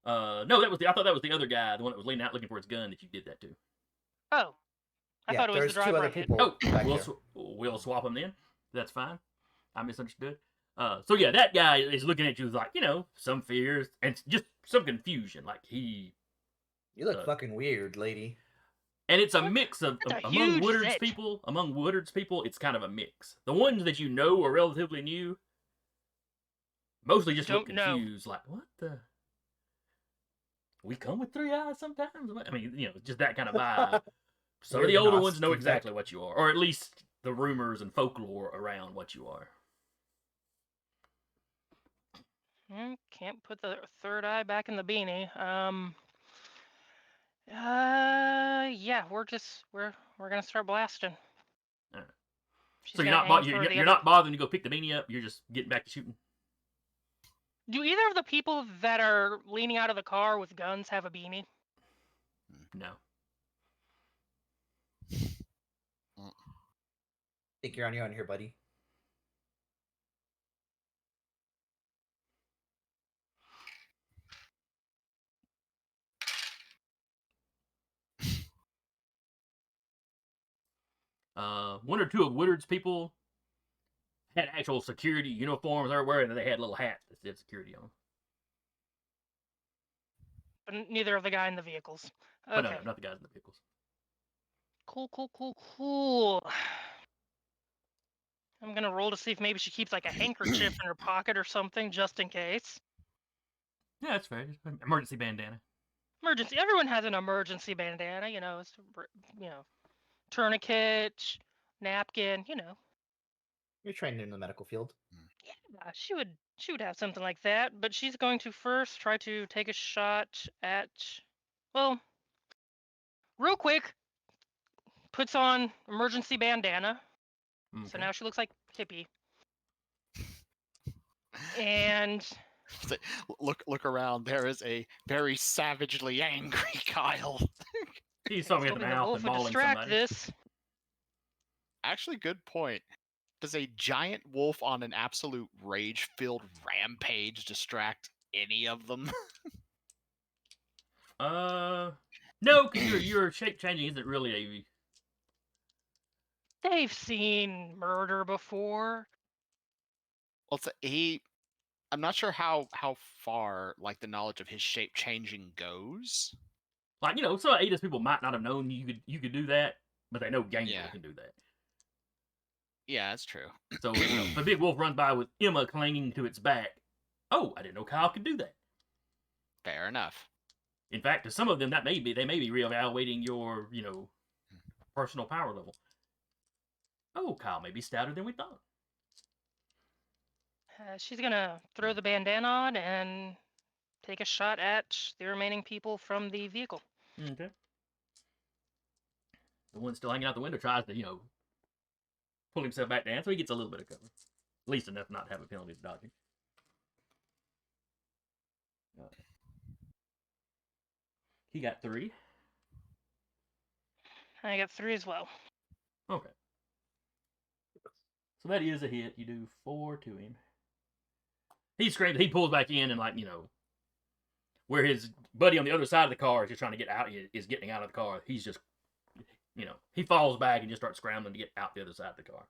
[SPEAKER 1] No, I thought that was the other guy, the one that was leaning out looking for his gun. That you did that to.
[SPEAKER 3] Oh, I thought it was the
[SPEAKER 4] there's
[SPEAKER 3] driver.
[SPEAKER 4] two other
[SPEAKER 3] I hit.
[SPEAKER 4] people.
[SPEAKER 1] Oh,
[SPEAKER 4] back
[SPEAKER 1] we'll swap them then. That's fine. I misunderstood. So yeah, that guy is looking at you with like, some fears and just some confusion. Like
[SPEAKER 4] You look fucking weird, lady.
[SPEAKER 1] and it's a mix of
[SPEAKER 3] That's a
[SPEAKER 1] among
[SPEAKER 3] huge
[SPEAKER 1] Woodard's
[SPEAKER 3] zit.
[SPEAKER 1] people. Among Woodard's people, it's kind of a mix. The ones that you know are relatively new, mostly just look
[SPEAKER 3] Don't know.
[SPEAKER 1] confused. Like, what the? We come with 3 eyes sometimes. I mean, just that kind of vibe. Some of the
[SPEAKER 4] We're
[SPEAKER 1] older
[SPEAKER 4] Gnostic,
[SPEAKER 1] ones know
[SPEAKER 4] in
[SPEAKER 1] exactly
[SPEAKER 4] fact.
[SPEAKER 1] what you are, or at least the rumors and folklore around what you are.
[SPEAKER 3] Can't put the third eye back in the beanie. Yeah, we're gonna start blasting.
[SPEAKER 1] Alright.
[SPEAKER 3] She's
[SPEAKER 1] So you're
[SPEAKER 3] gonna
[SPEAKER 1] not
[SPEAKER 3] aim for the
[SPEAKER 1] you're
[SPEAKER 3] other-
[SPEAKER 1] not bothering to go pick the beanie up. You're just getting back to shooting.
[SPEAKER 3] Do either of the people that are leaning out of the car with guns have a beanie?
[SPEAKER 1] No.
[SPEAKER 4] Think you're on your own here, buddy.
[SPEAKER 1] One or two of Woodard's people had actual security uniforms they were wearing, and they had little hats that said security on them.
[SPEAKER 3] But neither of the guy in the vehicles.
[SPEAKER 1] But
[SPEAKER 3] Okay.
[SPEAKER 1] no, not the guys in the vehicles.
[SPEAKER 3] Cool. I'm gonna roll to see if maybe she keeps like a handkerchief in her pocket or something, just in case.
[SPEAKER 1] Yeah, that's fair. Just an emergency bandana.
[SPEAKER 3] Emergency. Everyone has an emergency bandana, it's, tourniquet, napkin,
[SPEAKER 4] You're trained in the medical field.
[SPEAKER 3] Yeah, she She would have something like that, but she's going to first try to take a shot at. Well, real quick, puts on emergency bandana. So
[SPEAKER 1] Okay.
[SPEAKER 3] now she looks like hippie. And
[SPEAKER 2] Look around. There is a very savagely angry Kyle.
[SPEAKER 1] He's
[SPEAKER 3] I
[SPEAKER 1] foaming
[SPEAKER 3] was
[SPEAKER 1] at the
[SPEAKER 3] hoping the
[SPEAKER 1] mouth
[SPEAKER 3] wolf
[SPEAKER 1] and
[SPEAKER 3] would
[SPEAKER 1] mauling
[SPEAKER 3] distract
[SPEAKER 1] somebody.
[SPEAKER 3] this.
[SPEAKER 2] Actually, good point. Does a giant wolf on an absolute rage-filled rampage distract any of them?
[SPEAKER 1] No, because your shape changing isn't really a.
[SPEAKER 3] They've seen murder before.
[SPEAKER 2] Well, I'm not sure how far like the knowledge of his shape changing goes.
[SPEAKER 1] Like, some Ada's people might not have known you could do that, but they know Gangrel
[SPEAKER 2] Yeah.
[SPEAKER 1] can do that.
[SPEAKER 2] Yeah, that's true.
[SPEAKER 1] So, if a big wolf runs by with Emma clinging to its back, oh, I didn't know Kyle could do that.
[SPEAKER 2] Fair enough.
[SPEAKER 1] In fact, to some of them, they may be reevaluating your, personal power level. Oh, Kyle may be stouter than we thought.
[SPEAKER 3] She's gonna throw the bandana on and take a shot at the remaining people from the vehicle.
[SPEAKER 1] Okay. The one still hanging out the window tries to, pull himself back down, so he gets a little bit of cover. At least enough not to have a penalty for dodging. He got 3.
[SPEAKER 3] I got 3 as well.
[SPEAKER 1] Okay. So that is a hit. You do 4 to him. He screams. He pulls back in and, where his buddy on the other side of the car is just trying to get out, is getting out of the car. He's just, he falls back and just starts scrambling to get out the other side of the car.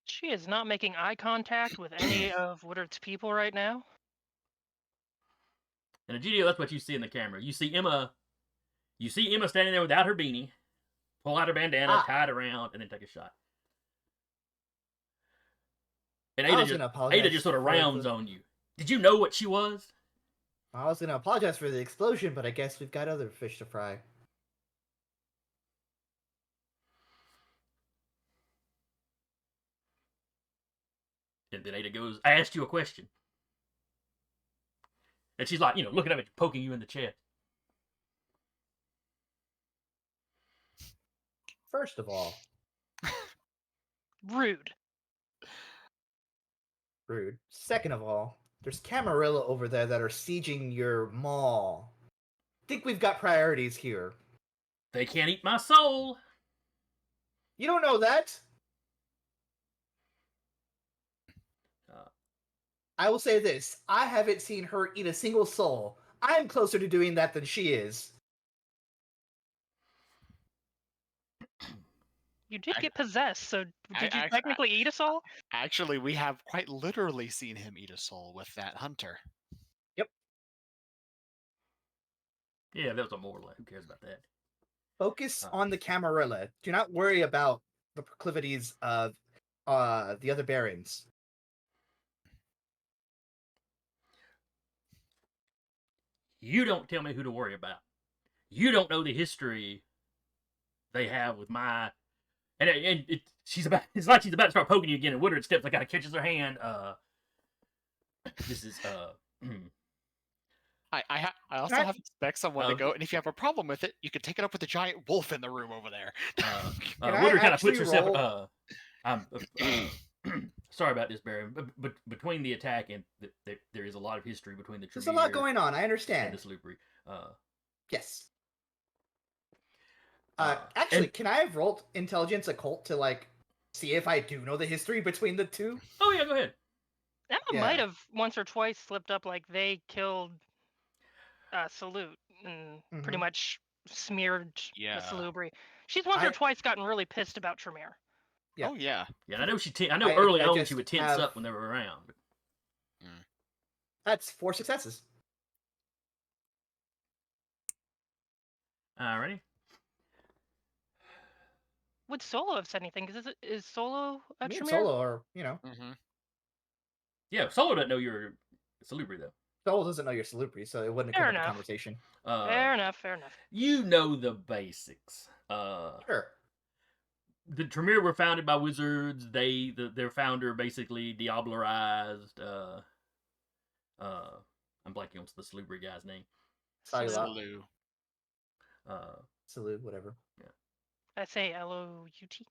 [SPEAKER 3] She is not making eye contact with any of Woodard's people right now.
[SPEAKER 1] And a GDO, that's what you see in the camera. You see Emma standing there without her beanie, pull out her bandana, tie it around, and then take a shot. And Ada just sort of rounds on you. Did you know what she was?
[SPEAKER 4] I was gonna apologize for the explosion, but I guess we've got other fish to fry.
[SPEAKER 1] And then Ada goes, I asked you a question. And she's like, looking at me, poking you in the chest.
[SPEAKER 4] First of all,
[SPEAKER 3] Rude.
[SPEAKER 4] rude. Second of all, there's Camarilla over there that are sieging your mall. Think we've got priorities here.
[SPEAKER 1] They can't eat my soul.
[SPEAKER 4] You don't know that. I will say this. I haven't seen her eat a single soul. I'm closer to doing that than she is.
[SPEAKER 3] You did get possessed, so did you technically eat a soul?
[SPEAKER 2] Actually, we have quite literally seen him eat a soul with that hunter.
[SPEAKER 4] Yep.
[SPEAKER 1] Yeah, that was a mortal. Who cares about that?
[SPEAKER 4] Focus on the Camarilla. Do not worry about the proclivities of the other barons.
[SPEAKER 1] You don't tell me who to worry about. You don't know the history they have with my... And it's like she's about to start poking you again, and Woodard steps and kind of catches her hand. This is...
[SPEAKER 2] I also have to expect someone to go, and if you have a problem with it, you can take it up with the giant wolf in the room over there.
[SPEAKER 1] Woodard kind of puts herself... sorry about this, Baron, but between the attack and there is a lot of history between the
[SPEAKER 4] There's a lot going on, I understand.
[SPEAKER 1] And the Sloopery.
[SPEAKER 4] Yes. Actually, can I have rolled intelligence occult to, see if I do know the history between the two?
[SPEAKER 1] Oh, yeah, go ahead.
[SPEAKER 3] Emma might have once or twice slipped up like they killed Salute and pretty much smeared the Salubri. She's once or twice gotten really pissed about Tremere.
[SPEAKER 4] Yeah.
[SPEAKER 2] Oh, yeah.
[SPEAKER 1] Yeah, I know early on she would tense up when they were around.
[SPEAKER 4] That's 4 successes.
[SPEAKER 1] Alrighty.
[SPEAKER 3] Would Solo have said anything? Because is Solo a
[SPEAKER 4] Me and
[SPEAKER 3] Tremere?
[SPEAKER 4] Solo are,
[SPEAKER 1] Yeah, Solo doesn't know you're Salubri, though.
[SPEAKER 4] Solo doesn't know you're Salubri, so it wouldn't have come up in conversation.
[SPEAKER 3] Fair enough.
[SPEAKER 1] You know the basics.
[SPEAKER 4] Sure.
[SPEAKER 1] the Tremere were founded by wizards. Their founder basically diablerized. I'm blanking on the Salubri guy's name.
[SPEAKER 3] Salute.
[SPEAKER 2] Salu.
[SPEAKER 4] Salute, whatever.
[SPEAKER 3] I say L-O-U-T.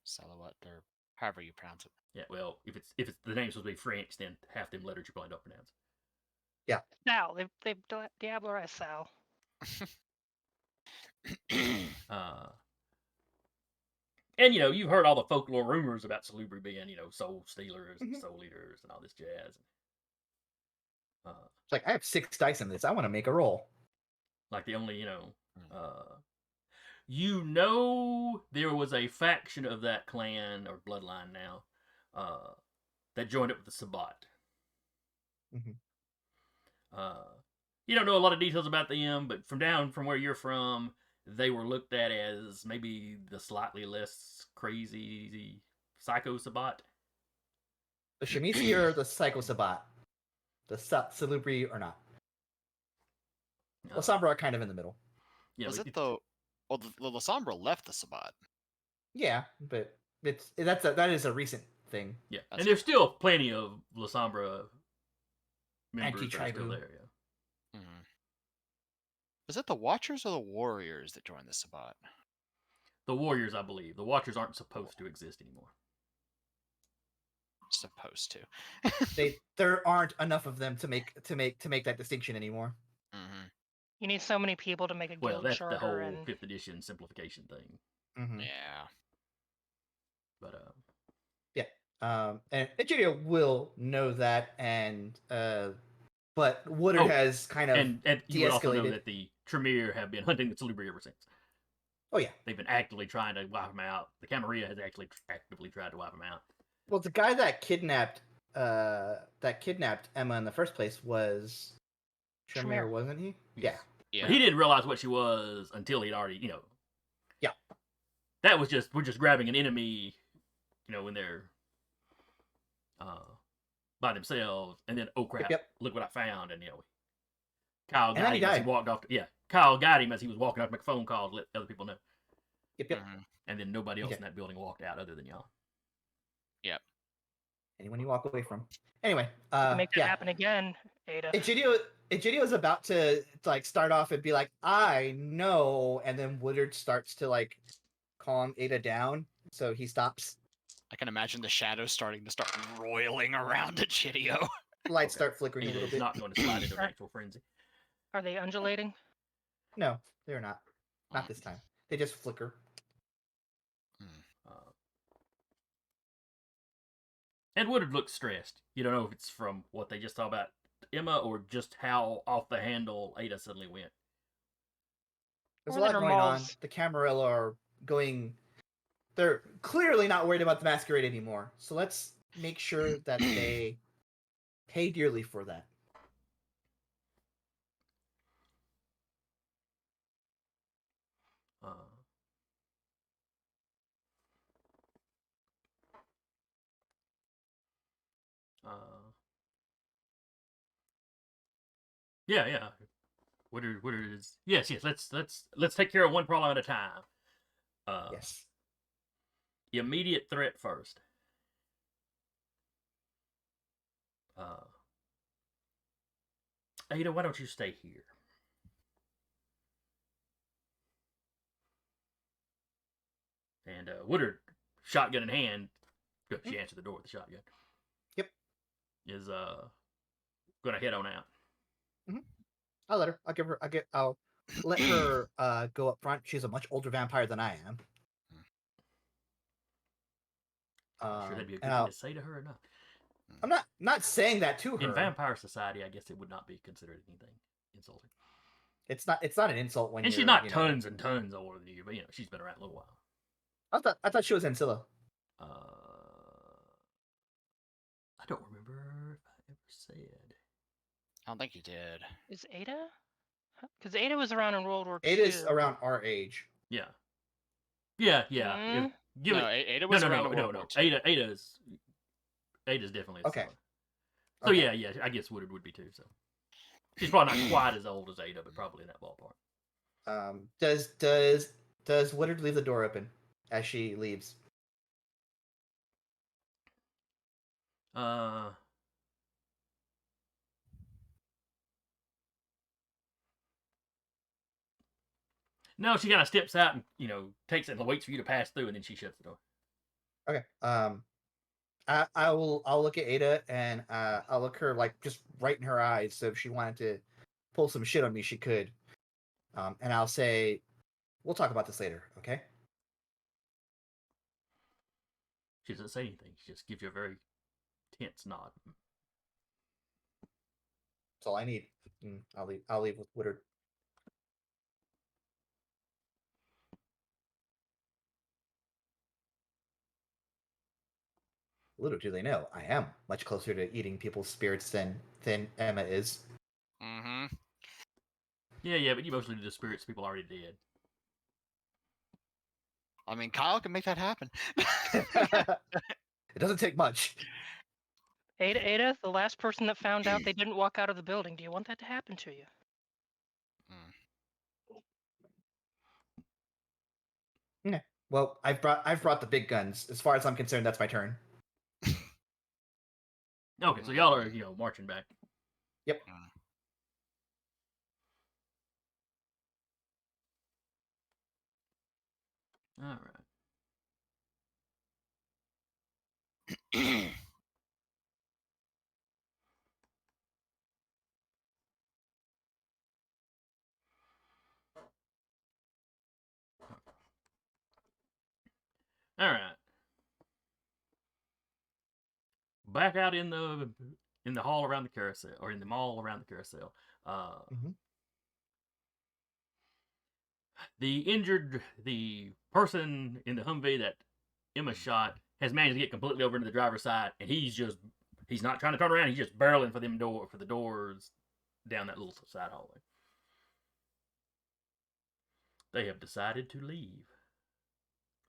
[SPEAKER 2] Salouat, or however you pronounce it.
[SPEAKER 1] Yeah, well, if it's the name's supposed to be French, then half them letters you probably don't pronounce.
[SPEAKER 3] Sal. They've diablerized Sal.
[SPEAKER 1] And you've heard all the folklore rumors about Salubri being soul stealers and soul eaters and all this jazz.
[SPEAKER 4] It's like, I have 6 dice in this. I want to make a roll.
[SPEAKER 1] Like the only there was a faction of that clan or bloodline now that joined up with the Sabbat.
[SPEAKER 4] Mhm.
[SPEAKER 1] You don't know a lot of details about them, but from where you're from, they were looked at as maybe the slightly less crazy Psycho Sabbat.
[SPEAKER 4] The Shamisi or the Psycho Sabat? The Salubri or not? Lasombra are kind of in the middle.
[SPEAKER 2] Was it the... Well, the Lasombra left the Sabbat.
[SPEAKER 4] Yeah, but that is a recent thing.
[SPEAKER 1] Yeah,
[SPEAKER 2] That's
[SPEAKER 1] and there's still plenty of Lasombra members that are
[SPEAKER 4] Anti-tribu.
[SPEAKER 1] still there. Yeah.
[SPEAKER 2] Mm-hmm. Was it the Watchers or the Warriors that joined the Sabbat?
[SPEAKER 1] The Warriors, I believe. The Watchers aren't supposed to exist anymore.
[SPEAKER 2] Supposed to.
[SPEAKER 4] There aren't enough of them to make that distinction anymore.
[SPEAKER 2] Mm-hmm.
[SPEAKER 3] You need so many people to make a
[SPEAKER 1] Well,
[SPEAKER 3] guild
[SPEAKER 1] that's
[SPEAKER 3] charter
[SPEAKER 1] the whole
[SPEAKER 3] and
[SPEAKER 1] 5th edition simplification thing.
[SPEAKER 4] Mm-hmm.
[SPEAKER 2] Yeah.
[SPEAKER 1] But
[SPEAKER 4] And Egidio will know that, and but Woodard has kind of
[SPEAKER 1] and you would also know
[SPEAKER 4] de-escalated.
[SPEAKER 1] that the Tremere have been hunting the Salubri ever since.
[SPEAKER 4] Oh yeah.
[SPEAKER 1] They've been actively trying to wipe them out. The Camarilla has actually actively tried to wipe them out.
[SPEAKER 4] Well, the guy that kidnapped Emma in the first place was Tremere, wasn't he? Yeah.
[SPEAKER 2] Yeah.
[SPEAKER 1] But he didn't realize what she was until he'd already,
[SPEAKER 4] Yeah.
[SPEAKER 1] That was we're just grabbing an enemy, when they're by themselves, and then, oh crap,
[SPEAKER 4] Yep.
[SPEAKER 1] look what I found, and Kyle
[SPEAKER 4] And
[SPEAKER 1] got
[SPEAKER 4] then he
[SPEAKER 1] him as he
[SPEAKER 4] died.
[SPEAKER 1] walked off. Kyle got him as he was walking off to make a phone call to let other people know.
[SPEAKER 4] Yep.
[SPEAKER 2] Mm-hmm.
[SPEAKER 1] And then nobody else
[SPEAKER 4] Okay.
[SPEAKER 1] in that building walked out other than y'all.
[SPEAKER 2] Yep.
[SPEAKER 4] Anyone you walk away from. Anyway,
[SPEAKER 3] make that happen again, Ada.
[SPEAKER 4] Egidio is about to start off and be like, I know, and then Woodard starts to calm Ada down, so he stops.
[SPEAKER 2] I can imagine the shadows starting to roiling around Egidio.
[SPEAKER 4] Lights start flickering a
[SPEAKER 1] Ada
[SPEAKER 4] little
[SPEAKER 1] is
[SPEAKER 4] bit.
[SPEAKER 1] not going to slide into an actual frenzy.
[SPEAKER 3] Are they undulating?
[SPEAKER 4] No, they're not. Not this time. They just flicker.
[SPEAKER 1] And Woodard looks stressed. You don't know if it's from what they just saw about Emma or just how off the handle Ada suddenly went.
[SPEAKER 4] There's
[SPEAKER 3] Or
[SPEAKER 4] a lot
[SPEAKER 3] their
[SPEAKER 4] going on.
[SPEAKER 3] malls.
[SPEAKER 4] The Camarilla are going. They're clearly not worried about the masquerade anymore. So let's make sure that they pay dearly for that.
[SPEAKER 1] Yeah. Woodard is yes. Let's take care of one problem at a time.
[SPEAKER 4] Yes.
[SPEAKER 1] Immediate threat first. Ada, why don't you stay here? And Woodard, shotgun in hand, she answered the door with the shotgun.
[SPEAKER 4] Yep.
[SPEAKER 1] Is gonna head on out.
[SPEAKER 4] I'll let her. I'll let her go up front. She's a much older vampire than I am.
[SPEAKER 1] Sure, that'd be a good thing to say to her or not.
[SPEAKER 4] I'm not saying that to her.
[SPEAKER 1] In vampire society, I guess it would not be considered anything insulting.
[SPEAKER 4] It's not an insult when.
[SPEAKER 1] And she's not tons and tons older than you, but she's been around a little while.
[SPEAKER 4] I thought she was Ancilla.
[SPEAKER 1] I don't remember if I ever said.
[SPEAKER 2] I don't think you did.
[SPEAKER 3] Is Ada? Because Ada was around in World War II.
[SPEAKER 4] Ada's around our age.
[SPEAKER 1] Yeah.
[SPEAKER 3] Mm.
[SPEAKER 2] Ada was around in World War II.
[SPEAKER 1] Ada's definitely
[SPEAKER 4] Okay.
[SPEAKER 1] Ancilla. So
[SPEAKER 4] Okay.
[SPEAKER 1] yeah, I guess Woodard would be too. So she's probably not quite as old as Ada, but probably in that ballpark.
[SPEAKER 4] Does Woodard leave the door open as she leaves?
[SPEAKER 1] No, she kind of steps out and takes it and waits for you to pass through, and then she shuts the door.
[SPEAKER 4] Okay. I'll look at Ada and I'll look her like just right in her eyes. So if she wanted to pull some shit on me, she could. And I'll say, we'll talk about this later, okay?
[SPEAKER 1] She doesn't say anything. She just gives you a very tense nod.
[SPEAKER 4] That's all I need. I'll leave with Woodard. Little do they know, I am much closer to eating people's spirits than Emma is.
[SPEAKER 2] Mm-hmm.
[SPEAKER 1] Yeah, but you mostly do the spirits people already dead.
[SPEAKER 2] I mean, Kyle can make that happen.
[SPEAKER 4] It doesn't take much.
[SPEAKER 3] Ada, the last person that found out they didn't walk out of the building. Do you want that to happen to you?
[SPEAKER 4] Yeah. Well, I've brought the big guns. As far as I'm concerned, that's my turn.
[SPEAKER 1] Okay, so y'all are marching back.
[SPEAKER 4] Yep.
[SPEAKER 1] All right. All right. Back out in the hall around the carousel, or in the mall around the carousel. The person in the Humvee that Emma shot has managed to get completely over into the driver's side, and he's not trying to turn around. He's just barreling for the doors down that little side hallway. They have decided to leave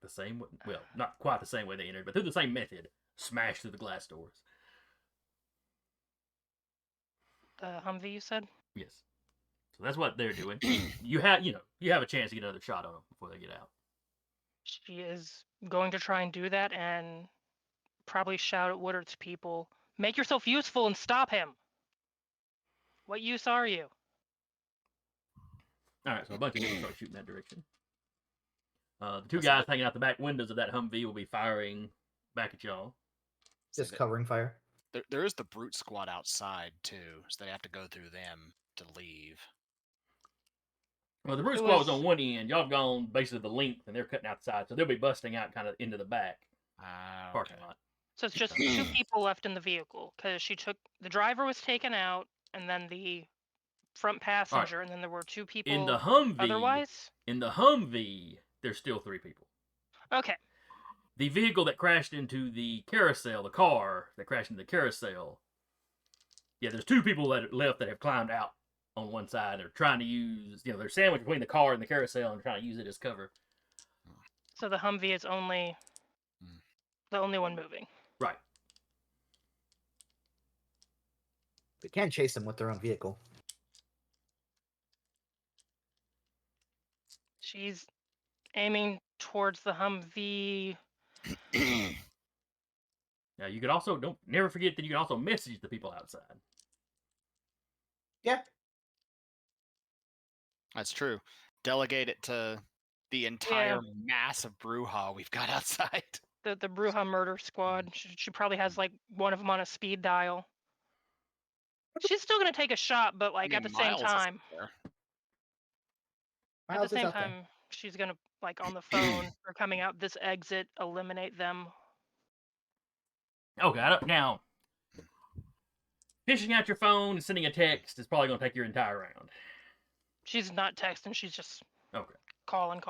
[SPEAKER 1] the same way. Well, not quite the same way they entered, but through the same method. Smash through the glass doors.
[SPEAKER 3] The Humvee, you said?
[SPEAKER 1] Yes. So that's what they're doing. You have a chance to get another shot on them before they get out.
[SPEAKER 3] She is going to try and do that and probably shout at Woodard's people, "Make yourself useful and stop him! What use are you?"
[SPEAKER 1] All right, so a bunch of people start shooting that direction. The two guys hanging out the back windows of that Humvee will be firing back at y'all.
[SPEAKER 4] Just covering fire.
[SPEAKER 2] There is the brute squad outside too, so they have to go through them to leave.
[SPEAKER 1] Well, the brute squad was on one end. Y'all have gone basically the length, and they're cutting out the side, so they'll be busting out kind of into the back parking lot.
[SPEAKER 3] So it's just two people left in the vehicle because the driver was taken out, and then the front passenger, and then there were two people.
[SPEAKER 1] In the Humvee.
[SPEAKER 3] Otherwise,
[SPEAKER 1] in the Humvee, there's still 3 people.
[SPEAKER 3] Okay.
[SPEAKER 1] The vehicle that crashed into the carousel, the car that crashed into the carousel. Yeah, there's 2 people that left that have climbed out on one side. They're trying to use, they're sandwiched between the car and the carousel and trying to use it as cover.
[SPEAKER 3] So the Humvee is only the only one moving.
[SPEAKER 1] Right.
[SPEAKER 4] They can chase them with their own vehicle.
[SPEAKER 3] She's aiming towards the Humvee.
[SPEAKER 1] Now you could also never forget that you can also message the people outside.
[SPEAKER 4] Yeah.
[SPEAKER 2] That's true. Delegate it to the entire mass of brouhaha we've got outside.
[SPEAKER 3] The Bruja murder squad. She probably has like one of them on a speed dial. She's still gonna take a shot, but like at the same time. At the same time, she's gonna like on the phone or coming out this exit, eliminate them.
[SPEAKER 1] Okay, now fishing out your phone and sending a text is probably gonna take your entire round.
[SPEAKER 3] She's not texting. She's just
[SPEAKER 1] okay.
[SPEAKER 3] Calling.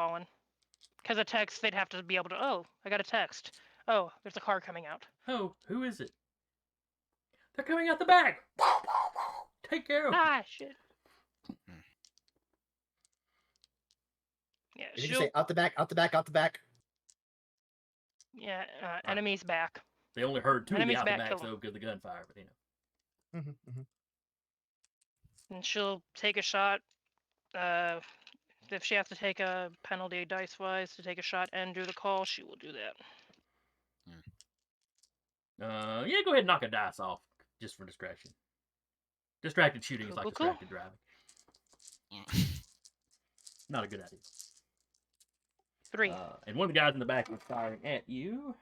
[SPEAKER 3] Because a text, they'd have to be able to. Oh, I got a text. Oh, there's a car coming out.
[SPEAKER 1] Oh, who is it? They're coming out the back. Take care of them.
[SPEAKER 3] Ah, shit. Yeah,
[SPEAKER 4] Did you say out the back?
[SPEAKER 3] Yeah, enemies back.
[SPEAKER 1] They only heard 2
[SPEAKER 3] enemies
[SPEAKER 1] out
[SPEAKER 3] back,
[SPEAKER 1] the back, though, because of the gunfire, but
[SPEAKER 3] And she'll take a shot, if she has to take a penalty dice-wise to take a shot and do the call, she will do that.
[SPEAKER 1] Yeah, go ahead and knock a dice off just for distraction. Distracted shooting is like
[SPEAKER 3] Cool.
[SPEAKER 1] distracted driving. Not a good idea.
[SPEAKER 3] 3.
[SPEAKER 1] And one of the guys in the back was firing at you.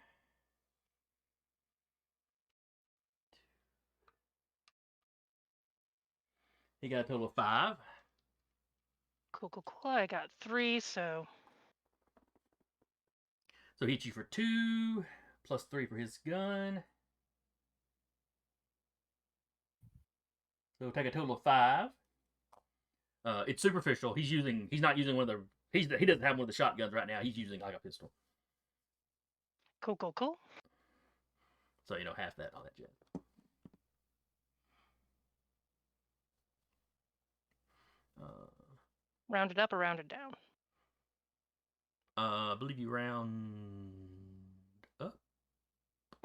[SPEAKER 1] He got a total of 5.
[SPEAKER 3] Cool. I got 3, so
[SPEAKER 1] So he hits you for 2, plus 3 for his gun. So take a total of 5. It's superficial. He's not using one of the. He doesn't have one of the shotguns right now. He's using like a pistol.
[SPEAKER 3] cool.
[SPEAKER 1] So half that on that jet.
[SPEAKER 3] Rounded up or rounded down?
[SPEAKER 1] I believe you round up.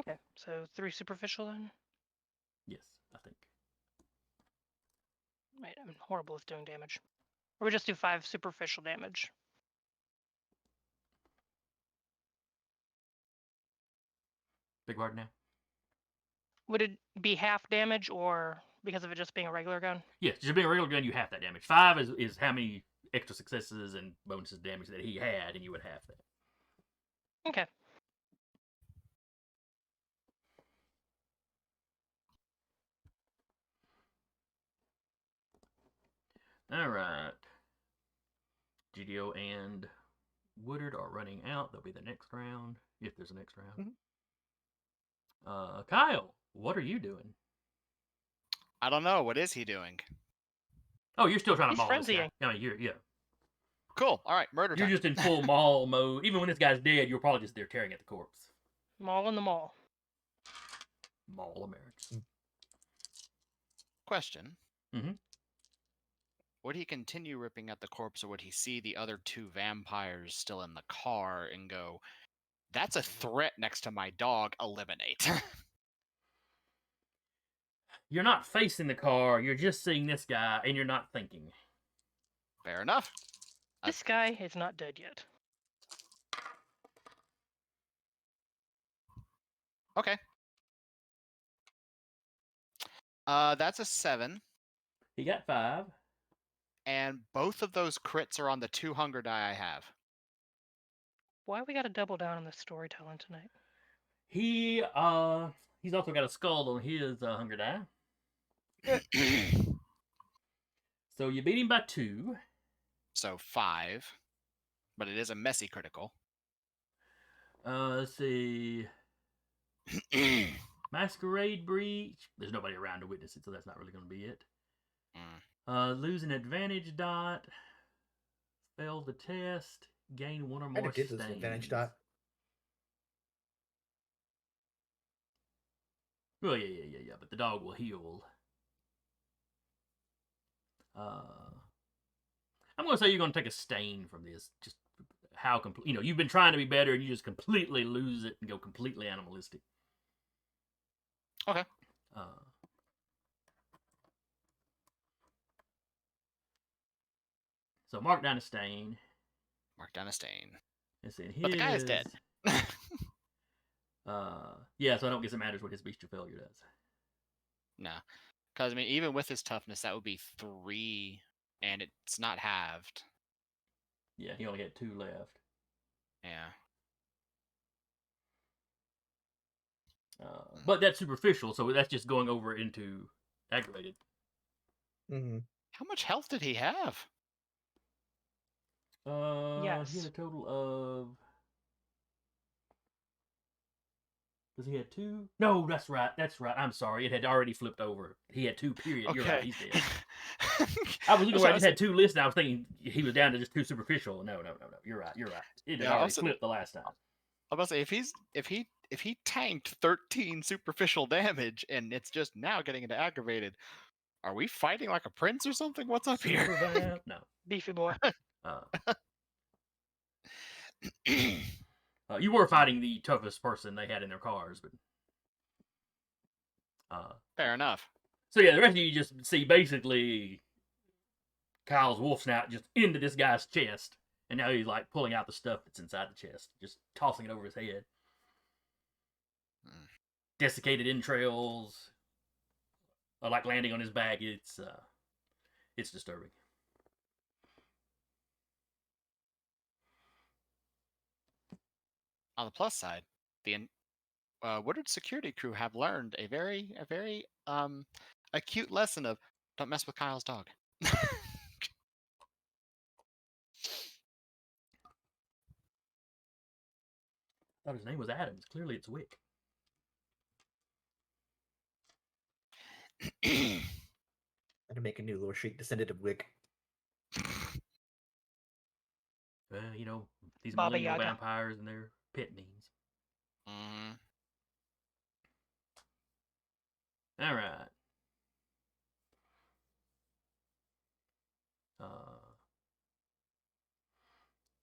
[SPEAKER 3] Okay, so 3 superficial then?
[SPEAKER 1] Yes, I think.
[SPEAKER 3] Wait, I'm horrible with doing damage. Or we just do 5 superficial damage.
[SPEAKER 1] Big hard now.
[SPEAKER 3] Would it be half damage, or because of it just being a regular gun?
[SPEAKER 1] Yes, just being a regular gun, you half that damage. 5 is how many extra successes and bonuses damage that he had, and you would half that.
[SPEAKER 3] Okay.
[SPEAKER 1] All right. GDO and Woodard are running out. That'll be the next round, if there's a next round. Kyle, what are you doing?
[SPEAKER 2] I don't know. What is he doing?
[SPEAKER 1] Oh, you're still trying to
[SPEAKER 3] He's
[SPEAKER 1] maul this guy.
[SPEAKER 3] frenzying.
[SPEAKER 1] I mean, yeah.
[SPEAKER 2] Cool. All right, murder
[SPEAKER 1] You're
[SPEAKER 2] time.
[SPEAKER 1] just in full maul mode. Even when this guy's dead, you're probably just there tearing at the corpse.
[SPEAKER 3] Maul in the mall.
[SPEAKER 1] Maul American.
[SPEAKER 2] Question.
[SPEAKER 1] Mhm.
[SPEAKER 2] Would he continue ripping at the corpse, or would he see the other 2 vampires still in the car and go, "That's a threat next to my dog, eliminate"?
[SPEAKER 1] You're not facing the car. You're just seeing this guy, and you're not thinking.
[SPEAKER 2] Fair enough.
[SPEAKER 3] This guy is not dead yet.
[SPEAKER 2] Okay. That's a 7.
[SPEAKER 1] He got 5.
[SPEAKER 2] And both of those crits are on the 2 hunger die I have.
[SPEAKER 3] Why we gotta double down on the storytelling tonight?
[SPEAKER 1] He's also got a skull on his hunger die. So you beat him by 2.
[SPEAKER 2] So 5. But it is a messy critical.
[SPEAKER 1] Let's see. Masquerade breach. There's nobody around to witness it, so that's not really going to be it. Lose an advantage dot. Fail the test. Gain 1 or more
[SPEAKER 4] did
[SPEAKER 1] stains.
[SPEAKER 4] lose advantage dot.
[SPEAKER 1] Well, yeah. But the dog will heal. I'm going to say you're going to take a stain from this. Just how complete. You've been trying to be better, and you just completely lose it and go completely animalistic.
[SPEAKER 2] Okay.
[SPEAKER 1] So mark down a stain.
[SPEAKER 2] Mark down a stain.
[SPEAKER 1] Let's see.
[SPEAKER 2] But the guy is dead.
[SPEAKER 1] Yeah, so I don't guess it matters what his bestial failure does.
[SPEAKER 2] No. Because, I mean, even with his toughness, that would be 3, and it's not halved.
[SPEAKER 1] Yeah, he only had 2 left.
[SPEAKER 2] Yeah.
[SPEAKER 1] But that's superficial, so that's just going over into aggravated.
[SPEAKER 4] Mm-hmm.
[SPEAKER 2] How much health did he have?
[SPEAKER 3] Yes.
[SPEAKER 1] He had a total of. Does he have 2? No, that's right. I'm sorry. It had already flipped over. He had 2, period.
[SPEAKER 2] Okay.
[SPEAKER 1] You're right. He's dead. I was looking where I just had 2 lists, and I was thinking he was down to just 2 superficial. No. You're right. It had already flipped the last time.
[SPEAKER 2] I was about to say, if he tanked 13 superficial damage and it's just now getting into aggravated, are we fighting like a prince or something? What's up here?
[SPEAKER 1] No.
[SPEAKER 3] Beefy boy.
[SPEAKER 1] You were fighting the toughest person they had in their cars, but
[SPEAKER 2] Fair enough.
[SPEAKER 1] so yeah, the rest of you just see basically Kyle's wolf snout just into this guy's chest, and now he's like pulling out the stuff that's inside the chest, just tossing it over his head. Desiccated entrails, like landing on his back. It's disturbing.
[SPEAKER 2] On the plus side, the Woodard security crew have learned a very acute lesson of don't mess with Kyle's dog.
[SPEAKER 1] I thought his name was Adams. Clearly, it's Wick.
[SPEAKER 4] I'm gonna make a new lore sheet, descendant of Wick.
[SPEAKER 1] You know, these
[SPEAKER 3] Baba
[SPEAKER 1] millennial
[SPEAKER 3] Yaga.
[SPEAKER 1] vampires and their pet names. All right. All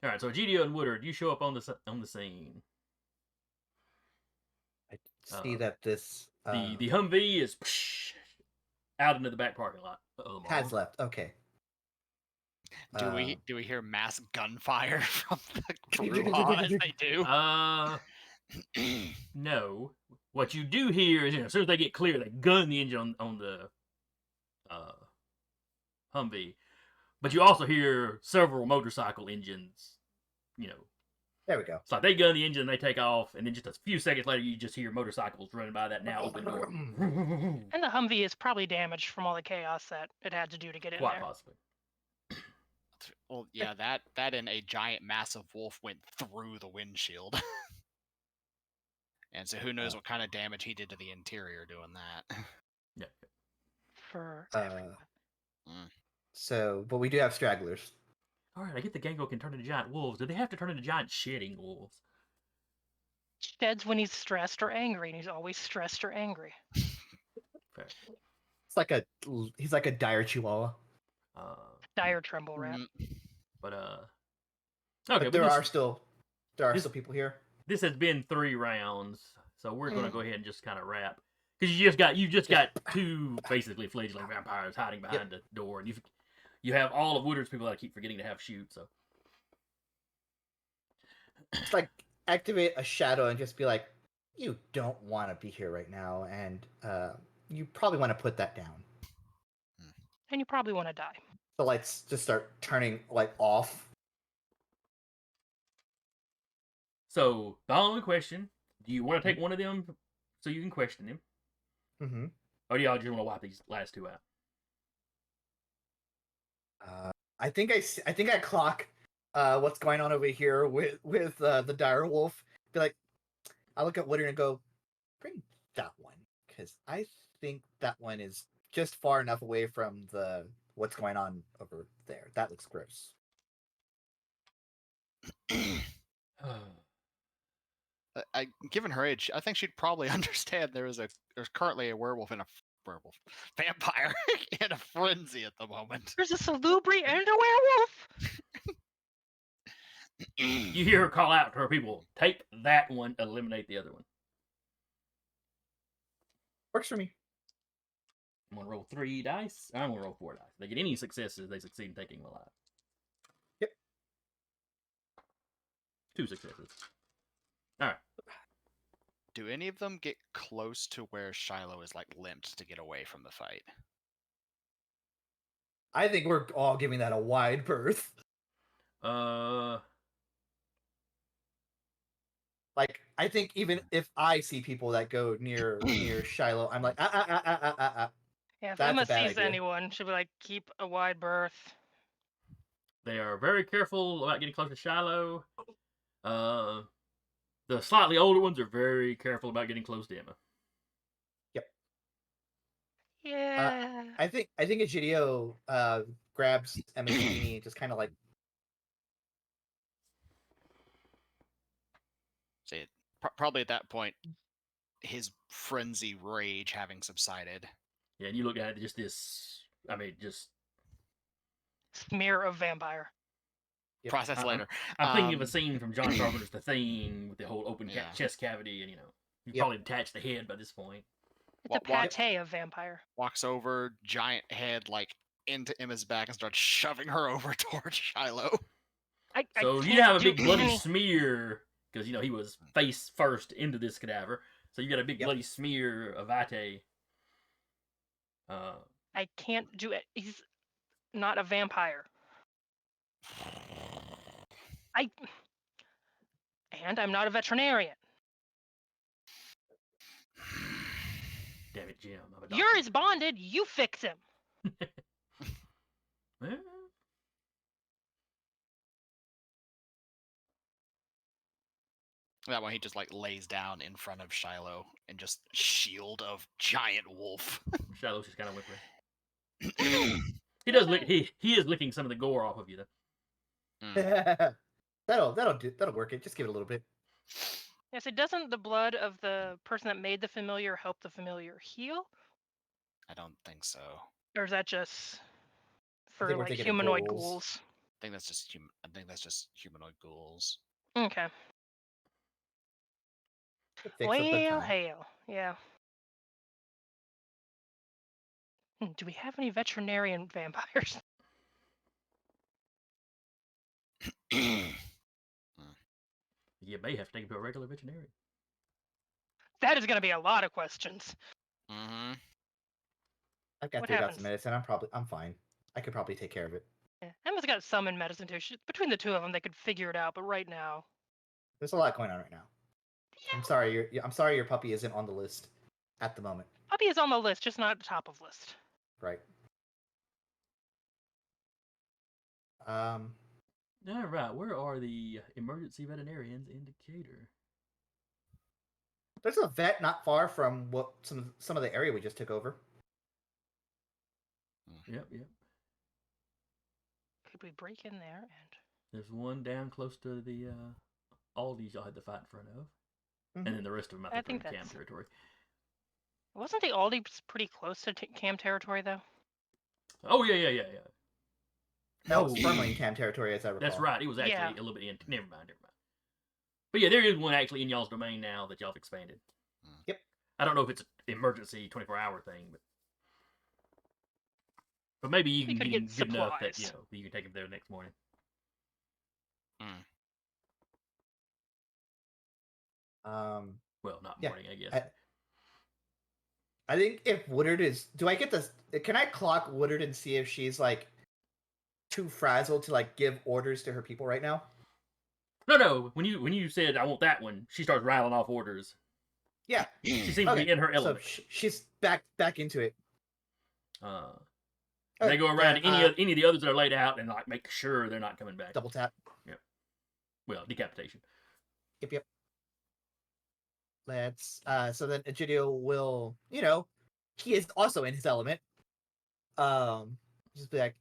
[SPEAKER 1] right. So GDO and Woodard, you show up on the scene.
[SPEAKER 4] I see that this
[SPEAKER 1] The Humvee is out into the back parking lot.
[SPEAKER 4] has left. Okay.
[SPEAKER 2] Do we hear mass gunfire from the brouhaha as they do?
[SPEAKER 1] No. What you do here is, as soon as they get clear, they gun the engine on the Humvee. But you also hear several motorcycle engines,
[SPEAKER 4] There we go.
[SPEAKER 1] It's like they gun the engine and they take off, and then just a few seconds later, you just hear motorcycles running by that now open door.
[SPEAKER 3] And the Humvee is probably damaged from all the chaos that it had to do to get in
[SPEAKER 1] Quite
[SPEAKER 3] there.
[SPEAKER 1] possibly.
[SPEAKER 2] Well, yeah, that and a giant massive wolf went through the windshield. And so who knows what kind of damage he did to the interior doing that.
[SPEAKER 1] Yeah.
[SPEAKER 3] For
[SPEAKER 4] So, but we do have stragglers.
[SPEAKER 1] All right, I get the Gango can turn into giant wolves. Do they have to turn into giant shedding wolves?
[SPEAKER 3] Sheds when he's stressed or angry, and he's always stressed or angry.
[SPEAKER 1] Fair.
[SPEAKER 4] He's like a dire chihuahua.
[SPEAKER 3] Dire tremble rat.
[SPEAKER 1] But
[SPEAKER 4] Okay, but there are still people here.
[SPEAKER 1] This has been 3 rounds, so we're gonna go ahead and just kind of wrap, because you just got 2 basically fledgling vampires hiding behind the door, and you have all of Woodard's people that I keep forgetting to have shoot. So
[SPEAKER 4] it's like activate a shadow and just be like, you don't want to be here right now, and you probably want to put that down.
[SPEAKER 3] And you probably want to die.
[SPEAKER 4] The lights just start turning off.
[SPEAKER 1] So the only question: do you want to take one of them so you can question him, or do y'all just want to wipe these last 2 out?
[SPEAKER 4] I think I clock what's going on over here with the dire wolf. Be like, I look at Woodard and go, bring that one, because I think that one is just far enough away from what's going on over there. That looks gross.
[SPEAKER 2] Given her age, I think she'd probably understand there's currently a vampire in a frenzy at the moment.
[SPEAKER 3] There's a salubri and a werewolf.
[SPEAKER 1] You hear her call out to her people: take that one, eliminate the other one.
[SPEAKER 4] Works for me.
[SPEAKER 1] I'm gonna roll 3 dice. I'm gonna roll 4 dice. If they get any successes, they succeed in taking him alive.
[SPEAKER 4] Yep.
[SPEAKER 1] 2 successes. All right.
[SPEAKER 2] Do any of them get close to where Shiloh is limped to get away from the fight?
[SPEAKER 4] I think we're all giving that a wide berth. I think even if I see people that go near Shiloh, I'm like,
[SPEAKER 3] Yeah, if
[SPEAKER 4] That's
[SPEAKER 3] Emma
[SPEAKER 4] a bad
[SPEAKER 3] sees
[SPEAKER 4] idea.
[SPEAKER 3] anyone, she'll be like, keep a wide berth.
[SPEAKER 1] They are very careful about getting close to Shiloh. The slightly older ones are very careful about getting close to Emma.
[SPEAKER 4] Yep.
[SPEAKER 3] Yeah.
[SPEAKER 4] I think Egidio grabs Emma's knee and just kind of like.
[SPEAKER 2] See, probably at that point, his frenzy rage having subsided.
[SPEAKER 1] Yeah, and you look at it, just this. I mean, just
[SPEAKER 3] Smear of vampire.
[SPEAKER 4] Yep.
[SPEAKER 2] Process later.
[SPEAKER 1] I'm thinking of a scene from John Carpenter's The Thing with the whole open chest cavity, and you probably detached the head by this point.
[SPEAKER 3] It's a pate of vampire.
[SPEAKER 2] Walks over, giant head into Emma's back and starts shoving her over towards Shiloh.
[SPEAKER 3] I
[SPEAKER 1] So you
[SPEAKER 3] can't
[SPEAKER 1] have a
[SPEAKER 3] do
[SPEAKER 1] big bloody
[SPEAKER 3] any-
[SPEAKER 1] smear because he was face first into this cadaver. So you got a big
[SPEAKER 4] Yep.
[SPEAKER 1] bloody smear of Vitae.
[SPEAKER 3] I can't do it. He's not a vampire. And I'm not a veterinarian.
[SPEAKER 1] Damn it, Jim! I'm a doctor.
[SPEAKER 3] You're his bonded. You fix him.
[SPEAKER 1] Well,
[SPEAKER 2] That one he just like lays down in front of Shiloh and just shield of giant wolf.
[SPEAKER 1] Shadow's just kind of whimpering. He does lick. He is licking some of the gore off of you though.
[SPEAKER 4] that'll work. It just give it a little bit.
[SPEAKER 3] Yes, it doesn't the blood of the person that made the familiar help the familiar heal?
[SPEAKER 2] I don't think so.
[SPEAKER 3] Or is that just for
[SPEAKER 4] think we're
[SPEAKER 3] like
[SPEAKER 4] thinking of
[SPEAKER 3] humanoid
[SPEAKER 4] ghouls.
[SPEAKER 3] ghouls?
[SPEAKER 2] I think that's just humanoid ghouls.
[SPEAKER 3] Okay.
[SPEAKER 4] It fixes up the
[SPEAKER 3] Well,
[SPEAKER 4] time.
[SPEAKER 3] hell. Yeah. Do we have any veterinarian vampires?
[SPEAKER 1] You may have to take him to a regular veterinarian.
[SPEAKER 3] That is going to be a lot of questions.
[SPEAKER 2] Mm-hmm.
[SPEAKER 4] I've got
[SPEAKER 3] What
[SPEAKER 4] 3 bouts
[SPEAKER 3] happens?
[SPEAKER 4] of medicine. I'm fine. I could probably take care of it.
[SPEAKER 3] Yeah. Emma's got some in medicine too. Between the two of them, they could figure it out. But right now,
[SPEAKER 4] There's a lot going on right now. I'm sorry your puppy isn't on the list at the moment.
[SPEAKER 3] puppy is on the list, just not at the top of list.
[SPEAKER 4] Right.
[SPEAKER 1] All right, where are the emergency veterinarians in Decatur?
[SPEAKER 4] There's a vet not far from what some of the area we just took over.
[SPEAKER 1] Yep.
[SPEAKER 3] Could we break in there and?
[SPEAKER 1] There's one down close to the Aldi's y'all had to fight in front of, and then the rest of them I think are in Cam territory.
[SPEAKER 3] Wasn't the Aldi pretty close to Cam territory though?
[SPEAKER 1] Oh yeah.
[SPEAKER 4] That was firmly in Cam territory, as I recall.
[SPEAKER 1] That's right. It was actually
[SPEAKER 3] Yeah.
[SPEAKER 1] a little bit in. Never mind. But yeah, there is one actually in y'all's domain now that y'all have expanded.
[SPEAKER 4] Yep.
[SPEAKER 1] I don't know if it's an emergency 24-hour thing, but maybe you
[SPEAKER 3] We
[SPEAKER 1] can
[SPEAKER 3] could
[SPEAKER 1] get him
[SPEAKER 3] get
[SPEAKER 1] good enough that
[SPEAKER 3] supplies.
[SPEAKER 1] you can take him there next morning. Well, not
[SPEAKER 4] Yeah,
[SPEAKER 1] morning, I guess.
[SPEAKER 4] I think if Woodard is, do I get this? Can I clock Woodard and see if she's like too frazzled to like give orders to her people right now?
[SPEAKER 1] No. When you said I want that one, she starts rattling off orders.
[SPEAKER 4] Yeah.
[SPEAKER 1] She seems to be in her element.
[SPEAKER 4] So she's back into it.
[SPEAKER 1] They go around to any of the others that are laid out and like make sure they're not coming back.
[SPEAKER 4] Double tap.
[SPEAKER 1] Yep. Well, decapitation.
[SPEAKER 4] Yep. Let's so then Egidio will, he is also in his element. Just be like,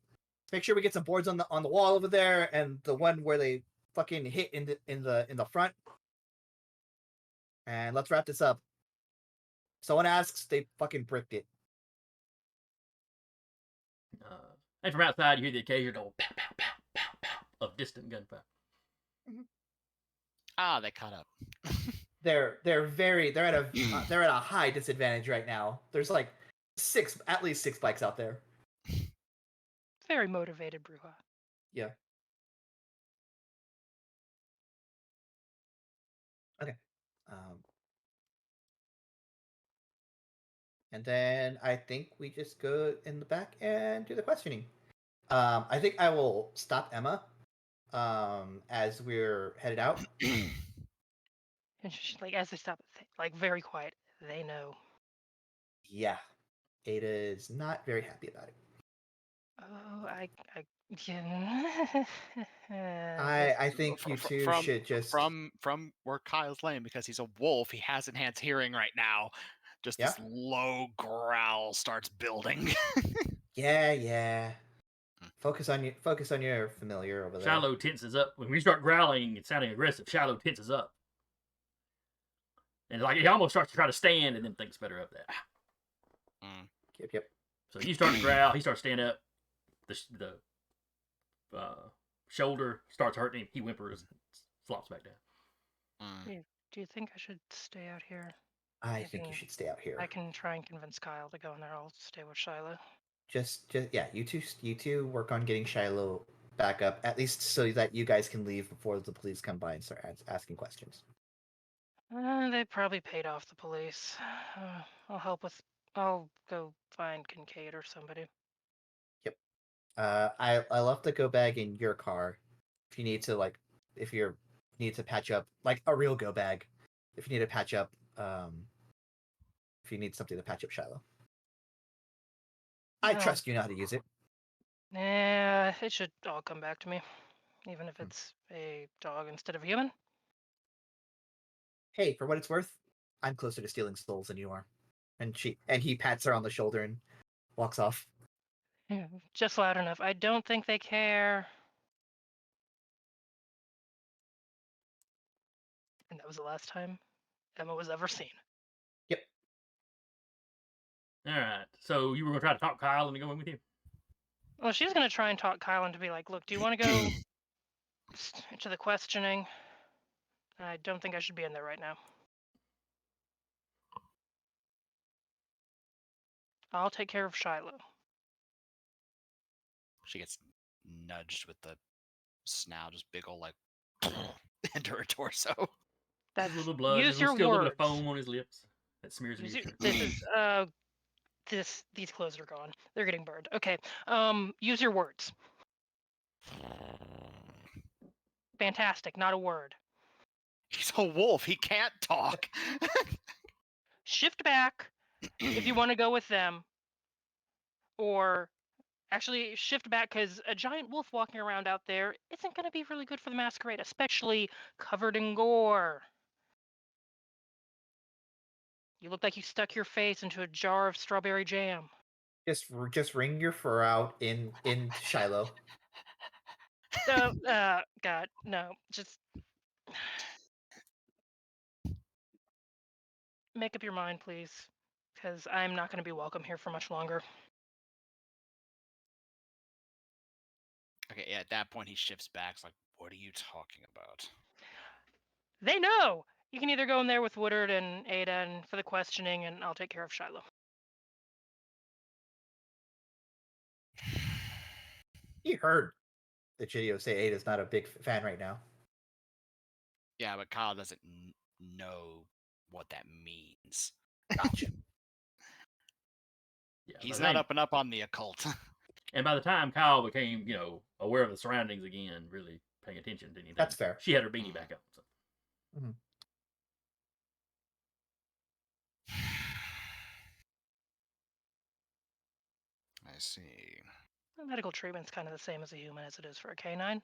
[SPEAKER 4] make sure we get some boards on the wall over there, and the one where they fucking hit in the front. And let's wrap this up. Someone asks, they fucking bricked it.
[SPEAKER 1] And from outside, you hear the occasional pow, pow, pow, pow, pow of distant gunfire.
[SPEAKER 2] They caught up.
[SPEAKER 4] They're at a high disadvantage right now. There's like at least six bikes out there.
[SPEAKER 3] Very motivated, Bruja.
[SPEAKER 4] Yeah. Okay. And then I think we just go in the back and do the questioning. I think I will stop Emma as we're headed out.
[SPEAKER 3] And she's like, as they stop, like very quiet. They know.
[SPEAKER 4] Yeah. Ada is not very happy about it.
[SPEAKER 3] Oh, yeah.
[SPEAKER 4] I think you two should just
[SPEAKER 2] from where Kyle's laying, because he's a wolf. He has enhanced hearing right now. Just this low growl starts building.
[SPEAKER 4] Yeah. Focus on your familiar over there.
[SPEAKER 1] Shiloh tenses up. When we start growling and sounding aggressive, Shiloh tenses up. And like he almost starts to try to stand and then thinks better of that.
[SPEAKER 4] Yep.
[SPEAKER 1] So you start to growl, he starts to stand up. The shoulder starts hurting him. He whimpers and flops back down.
[SPEAKER 3] Do you think I should stay out here?
[SPEAKER 4] I think you should stay out here.
[SPEAKER 3] I can try and convince Kyle to go in there. I'll stay with Shiloh.
[SPEAKER 4] just yeah, you two work on getting Shiloh back up, at least so that you guys can leave before the police come by and start asking questions.
[SPEAKER 3] They probably paid off the police. I'll help with. I'll go find Kincaid or somebody.
[SPEAKER 4] Yep. I left the go bag in your car. If you need to if you need to patch up like a real go bag, if you need to patch up, if you need something to patch up Shiloh. I
[SPEAKER 3] No.
[SPEAKER 4] trust you know how to use it.
[SPEAKER 3] Yeah, it should all come back to me, even if it's a dog instead of a human.
[SPEAKER 4] Hey, for what it's worth, I'm closer to stealing souls than you are. And he pats her on the shoulder and walks off.
[SPEAKER 3] Yeah, just loud enough. I don't think they care. And that was the last time Emma was ever seen.
[SPEAKER 4] Yep.
[SPEAKER 1] All right. So you were gonna try to talk Kyle into going with you?
[SPEAKER 3] Well, she's gonna try and talk Kylan to be like, look, do you want to go to the questioning? I don't think I should be in there right now. I'll take care of Shiloh.
[SPEAKER 2] She gets nudged with the snout, just big ol' like into her torso.
[SPEAKER 3] That's
[SPEAKER 1] A little blood.
[SPEAKER 3] use
[SPEAKER 1] There's
[SPEAKER 3] your
[SPEAKER 1] still a little
[SPEAKER 3] words.
[SPEAKER 1] bit of foam on his lips that smears
[SPEAKER 3] Use
[SPEAKER 1] into your
[SPEAKER 3] your,
[SPEAKER 1] shirt.
[SPEAKER 3] this is these clothes are gone. They're getting burned. Okay. Use your words. Fantastic. Not a word.
[SPEAKER 2] He's a wolf. He can't talk.
[SPEAKER 3] Shift back if you want to go with them, or actually shift back because a giant wolf walking around out there isn't going to be really good for the masquerade, especially covered in gore. You look like you stuck your face into a jar of strawberry jam.
[SPEAKER 4] Just wring your fur out in Shiloh.
[SPEAKER 3] God, no, just make up your mind, please, because I'm not going to be welcome here for much longer.
[SPEAKER 2] Okay, yeah, at that point he shifts back. It's like, what are you talking about?
[SPEAKER 3] They know! You can either go in there with Woodard and Ada and for the questioning, and I'll take care of Shiloh.
[SPEAKER 4] You heard the Chidio say Ada's not a big fan right now.
[SPEAKER 2] Yeah, but Kyle doesn't know what that means.
[SPEAKER 4] Gotcha.
[SPEAKER 1] Yeah,
[SPEAKER 2] He's
[SPEAKER 1] by the
[SPEAKER 2] not
[SPEAKER 1] time-
[SPEAKER 2] up and up on the occult.
[SPEAKER 1] And by the time Kyle became, aware of the surroundings again, really paying attention to anything,
[SPEAKER 4] That's fair.
[SPEAKER 1] she had her beanie back on. So.
[SPEAKER 2] I see.
[SPEAKER 3] Medical treatment's kind of the same as a human as it is for a canine.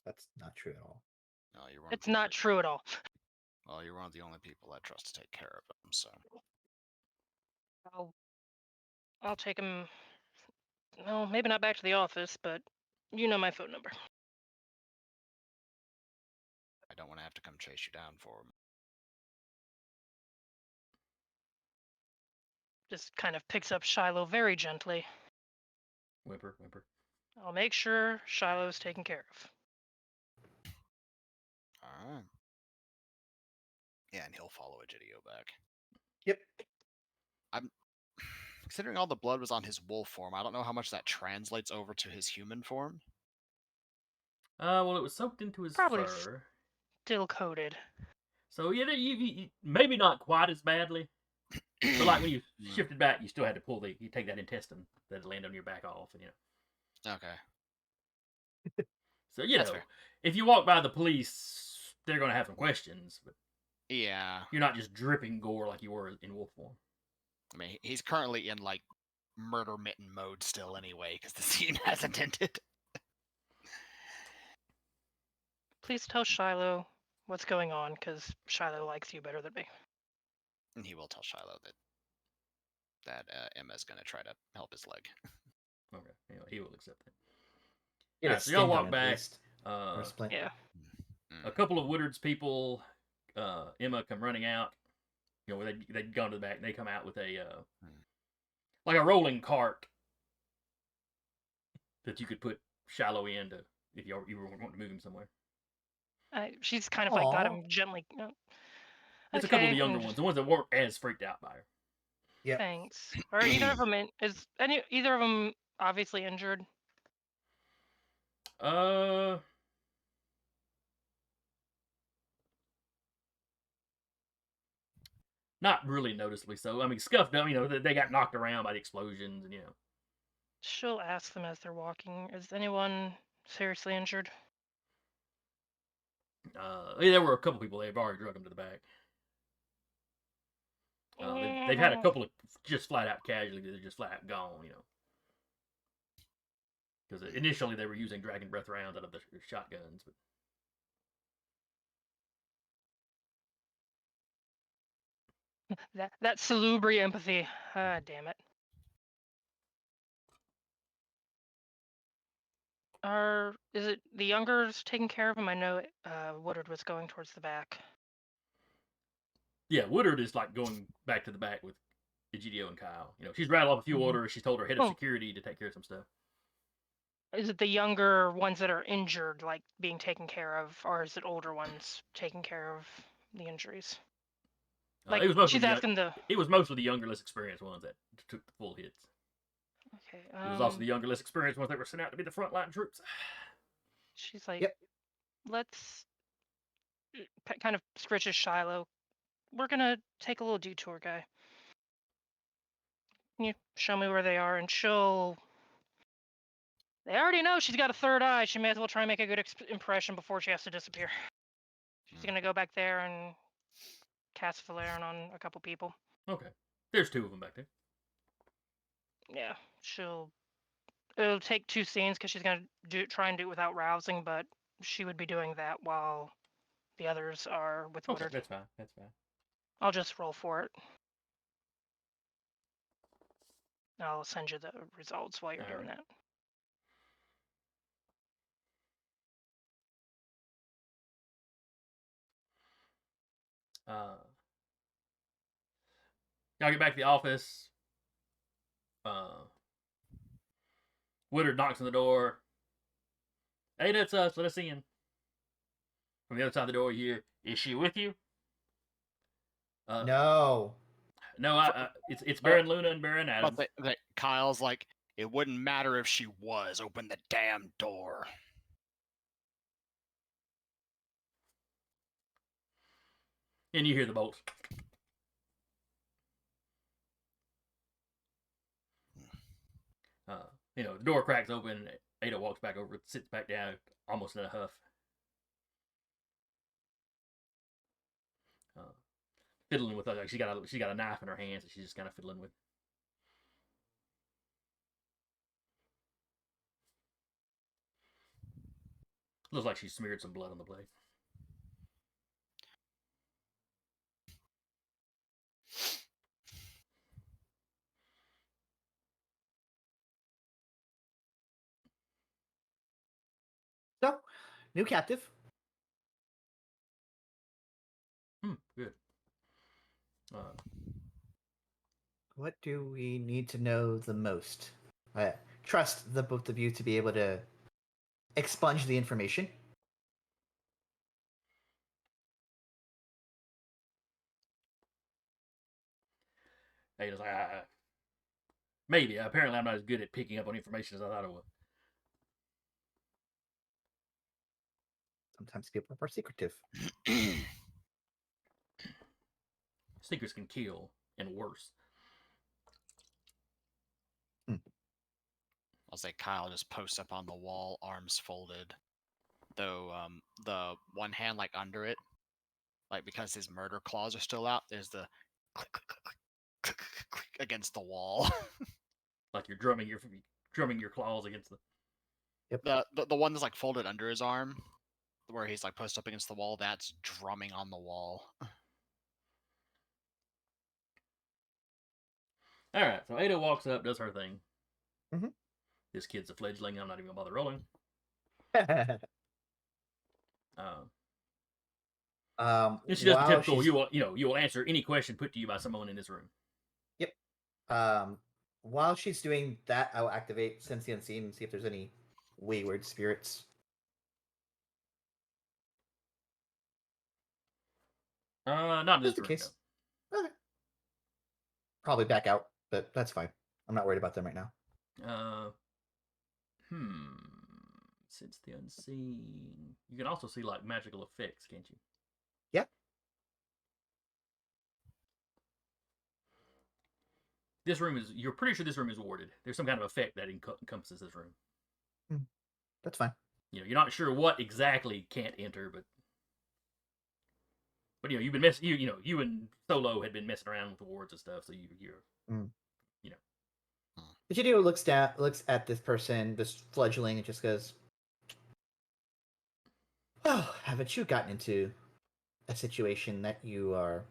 [SPEAKER 4] That's not true at all.
[SPEAKER 2] No, you're one.
[SPEAKER 3] It's not true at all.
[SPEAKER 2] Well, you're one of the only people I trust to take care of him. So
[SPEAKER 3] I'll take him. No, maybe not back to the office, but you know my phone number.
[SPEAKER 2] I don't want to have to come chase you down for him.
[SPEAKER 3] Just kind of picks up Shiloh very gently.
[SPEAKER 1] Whimper, whimper.
[SPEAKER 3] I'll make sure Shiloh's taken care of.
[SPEAKER 2] All right. Yeah, and he'll follow Egidio back.
[SPEAKER 4] Yep.
[SPEAKER 2] Considering all the blood was on his wolf form, I don't know how much that translates over to his human form.
[SPEAKER 1] Well, it was soaked into his
[SPEAKER 3] Probably
[SPEAKER 1] fur.
[SPEAKER 3] Still coated.
[SPEAKER 1] So, you maybe not quite as badly. But like when you shifted back, you still had to you take that intestine that landed on your back off,
[SPEAKER 2] Okay.
[SPEAKER 1] So,
[SPEAKER 2] That's fair.
[SPEAKER 1] if you walk by the police, they're going to have some questions. But
[SPEAKER 2] Yeah.
[SPEAKER 1] you're not just dripping gore like you were in wolf form.
[SPEAKER 2] I mean, he's currently in like murder mitten mode still anyway, because the scene hasn't ended.
[SPEAKER 3] Please tell Shiloh what's going on, because Shiloh likes you better than me.
[SPEAKER 2] And he will tell Shiloh that Emma's gonna try to help his leg.
[SPEAKER 1] Okay, he will accept that.
[SPEAKER 4] Get
[SPEAKER 1] Alright, so y'all
[SPEAKER 4] skin
[SPEAKER 1] walk
[SPEAKER 4] done at
[SPEAKER 1] back.
[SPEAKER 4] least. Or a splint.
[SPEAKER 3] Yeah.
[SPEAKER 1] A couple of Woodard's people, Emma, come running out. They'd gone to the back, and they come out with like a rolling cart that you could put Shiloh in if you were wanting to move him somewhere.
[SPEAKER 3] She's kind of like got
[SPEAKER 4] Aw.
[SPEAKER 3] him gently.
[SPEAKER 1] It's a couple of
[SPEAKER 3] Okay,
[SPEAKER 1] the younger
[SPEAKER 3] and
[SPEAKER 1] ones, the ones that weren't as freaked out by her.
[SPEAKER 4] Yep.
[SPEAKER 3] Thanks. Are either of them either of them obviously injured?
[SPEAKER 1] Not really noticeably so. I mean, scuffed up. They got knocked around by the explosions, and
[SPEAKER 3] She'll ask them as they're walking. Is anyone seriously injured?
[SPEAKER 1] there were a couple people. They've already drug them to the back. They've had a couple of just flat out casualties. They're just flat out gone. Because initially they were using dragon breath rounds out of the shotguns, but.
[SPEAKER 3] That salubri empathy. Ah, damn it. Is it the youngers taking care of him? I know Woodard was going towards the back.
[SPEAKER 1] Yeah, Woodard is like going back to the back with Egidio and Kyle. She's rattled off a few orders. She's told her head of security to take care of some stuff.
[SPEAKER 3] Is it the younger ones that are injured, like being taken care of, or is it older ones taking care of the injuries? Like
[SPEAKER 1] it was mostly
[SPEAKER 3] she's asking
[SPEAKER 1] It was mostly the younger, less experienced ones that took the full hits.
[SPEAKER 3] Okay.
[SPEAKER 1] It was also the younger, less experienced ones that were sent out to be the frontline troops.
[SPEAKER 3] She's like,
[SPEAKER 4] Yep.
[SPEAKER 3] let's kind of scritches Shiloh. We're gonna take a little detour, guy. Can you show me where they are? And they already know she's got a third eye. She may as well try and make a good impression before she has to disappear. She's gonna go back there and cast Valerian on a couple people.
[SPEAKER 1] Okay. There's two of them back there.
[SPEAKER 3] Yeah, it'll take 2 scenes because she's gonna try and do it without rousing, but she would be doing that while the others are with
[SPEAKER 1] Okay,
[SPEAKER 3] Woodard.
[SPEAKER 1] that's fine.
[SPEAKER 3] I'll just roll for it. I'll send you the results while you're doing that.
[SPEAKER 1] Y'all get back to the office. Woodard knocks on the door. Hey, that's us. Let us in. From the other side of the door, you hear, "Is she with you?"
[SPEAKER 4] No.
[SPEAKER 1] No, it's Baron Luna and Baron Adams.
[SPEAKER 2] But Kyle's like, it wouldn't matter if she was. Open the damn door.
[SPEAKER 1] And you hear the bolts. The door cracks open. Ada walks back over, sits back down, almost in a huff. Fiddling with she got a knife in her hands that she's just kind of fiddling with. Looks like she smeared some blood on the blade.
[SPEAKER 4] So, new captive.
[SPEAKER 1] Good.
[SPEAKER 4] What do we need to know the most? I trust the both of you to be able to expunge the information.
[SPEAKER 1] Ada's like, maybe. Apparently, I'm not as good at picking up on information as I thought I was.
[SPEAKER 4] Sometimes people are more secretive.
[SPEAKER 1] Secrets can kill, and worse.
[SPEAKER 2] I'll say Kyle just posts up on the wall, arms folded. Though the one hand like under it, like because his murder claws are still out, there's the click click click click click, click against the wall.
[SPEAKER 1] Like you're drumming your claws against the.
[SPEAKER 4] Yep.
[SPEAKER 2] The one that's like folded under his arm, where he's like posted up against the wall, that's drumming on the wall.
[SPEAKER 1] All right, so Ada walks up, does her thing.
[SPEAKER 4] Mm-hmm.
[SPEAKER 1] This kid's a fledgling. I'm not even gonna bother rolling. And she does the typical. You will answer any question put to you by someone in this room.
[SPEAKER 4] Yep. While she's doing that, I will activate Sense the Unseen and see if there's any wayward spirits.
[SPEAKER 1] Not in this
[SPEAKER 4] Just in
[SPEAKER 1] room.
[SPEAKER 4] case. Okay. probably back out, but that's fine. I'm not worried about them right now.
[SPEAKER 1] Since the unseen, you can also see like magical effects, can't you?
[SPEAKER 4] Yeah.
[SPEAKER 1] This room is. You're pretty sure this room is warded. There's some kind of effect that encompasses this room.
[SPEAKER 4] That's fine.
[SPEAKER 1] You know, you're not sure what exactly can't enter, but you know, you've been messing. You and Solo had been messing around with the wards and stuff, so you're. You know.
[SPEAKER 4] Vegito looks at this person, this fledgling, and just goes, "Oh, haven't you gotten into a situation that you are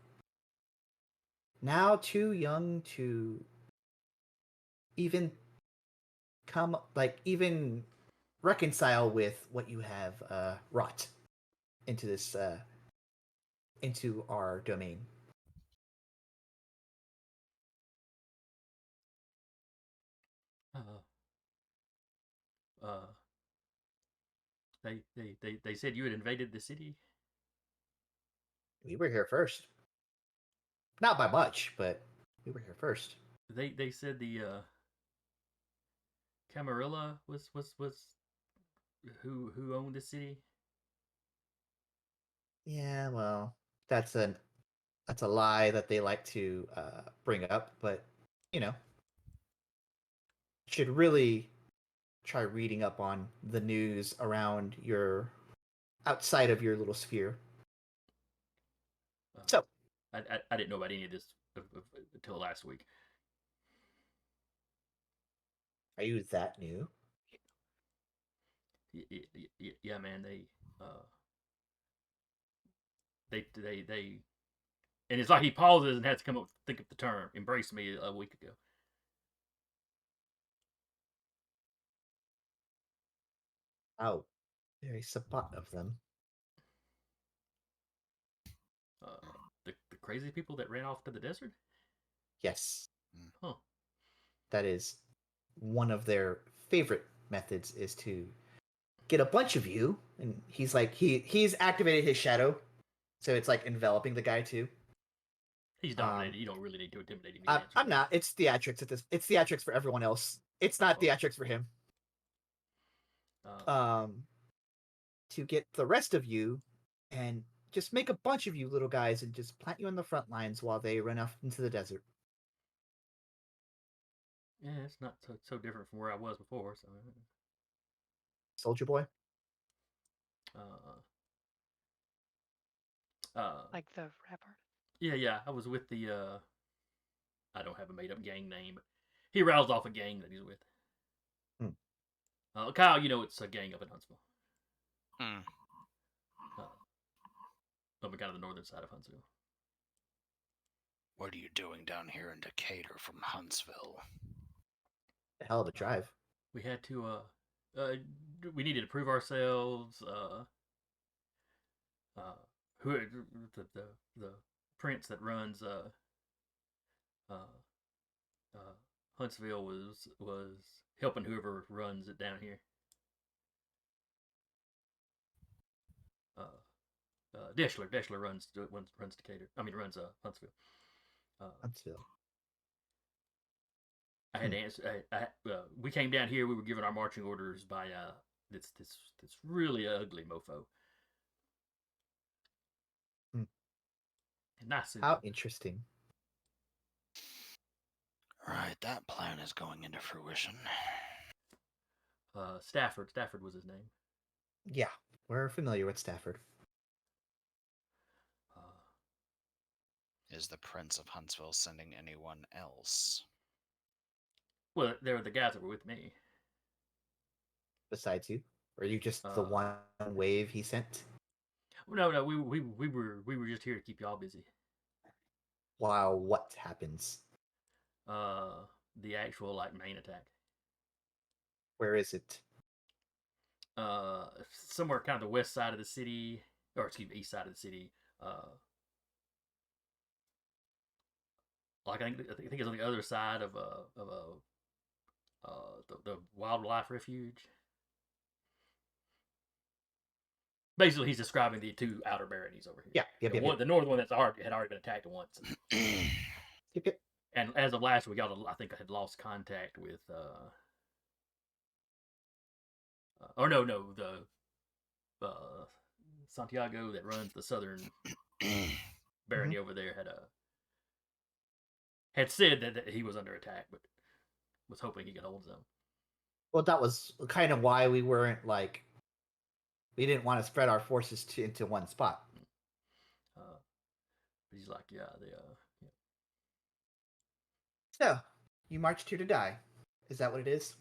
[SPEAKER 4] now too young to even even reconcile with what you have wrought into this into our domain?"
[SPEAKER 1] They said you had invaded the city.
[SPEAKER 4] We were here first. Not by much, but we were here first.
[SPEAKER 1] They said the Camarilla was who owned the city.
[SPEAKER 4] Yeah, well, that's a lie that they like to bring up, but you know, should really try reading up on the news around your outside of your little sphere. So
[SPEAKER 1] I didn't know about any of this until last week.
[SPEAKER 4] Are you that new?
[SPEAKER 1] Yeah, man. They, and it's like he pauses and has to come up think of the term. Embrace me a week ago.
[SPEAKER 4] Oh, very spot of them.
[SPEAKER 1] The crazy people that ran off to the desert.
[SPEAKER 4] Yes.
[SPEAKER 1] Huh.
[SPEAKER 4] That is one of their favorite methods, is to get a bunch of you, and he's like he's activated his shadow, so it's like enveloping the guy too.
[SPEAKER 1] He's dominated. You don't really need to intimidate him.
[SPEAKER 4] I'm not. It's theatrics at this. It's theatrics for everyone else. It's not theatrics for him. To get the rest of you, and just make a bunch of you little guys, and just plant you on the front lines while they run off into the desert.
[SPEAKER 1] Yeah, it's not so different from where I was before. So,
[SPEAKER 4] Soldier Boy.
[SPEAKER 3] Like the rap art.
[SPEAKER 1] Yeah. I was with the. I don't have a made up gang name, but he roused off a gang that he's with. Kyle, you know it's a gang up in Huntsville. Up in kind of the northern side of Huntsville.
[SPEAKER 2] What are you doing down here in Decatur from Huntsville?
[SPEAKER 4] A hell of a drive.
[SPEAKER 1] We had to. We needed to prove ourselves. Who the prince that runs Huntsville was helping whoever runs it down here. Deschler runs Decatur. I mean runs Huntsville.
[SPEAKER 4] Huntsville.
[SPEAKER 1] I had to answer. We came down here. We were given our marching orders by this really ugly mofo. Nice.
[SPEAKER 4] How interesting.
[SPEAKER 2] Right, that plan is going into fruition.
[SPEAKER 1] Stafford was his name.
[SPEAKER 4] Yeah, we're familiar with Stafford.
[SPEAKER 2] Is the Prince of Huntsville sending anyone else?
[SPEAKER 1] Well, they were the guys that were with me.
[SPEAKER 4] Besides you, or are you just the one wave he sent?
[SPEAKER 1] No, we were just here to keep y'all busy.
[SPEAKER 4] Wow, what happens?
[SPEAKER 1] The actual main attack.
[SPEAKER 4] Where is it?
[SPEAKER 1] Somewhere kind of the west side of the city, or excuse me, east side of the city. I think it's on the other side of the wildlife refuge. Basically, he's describing the two outer baronies over here.
[SPEAKER 4] Yeah.
[SPEAKER 1] The northern one had already been attacked once.
[SPEAKER 4] Yep.
[SPEAKER 1] And as of last week, I think I had lost contact with. Or no, the Santiago that runs the southern barony over there had said that he was under attack, but was hoping he could hold his own.
[SPEAKER 4] Well, that was kind of why we weren't we didn't want to spread our forces into one spot.
[SPEAKER 1] He's like, yeah, yeah.
[SPEAKER 4] So, you marched here to die. Is that what it is?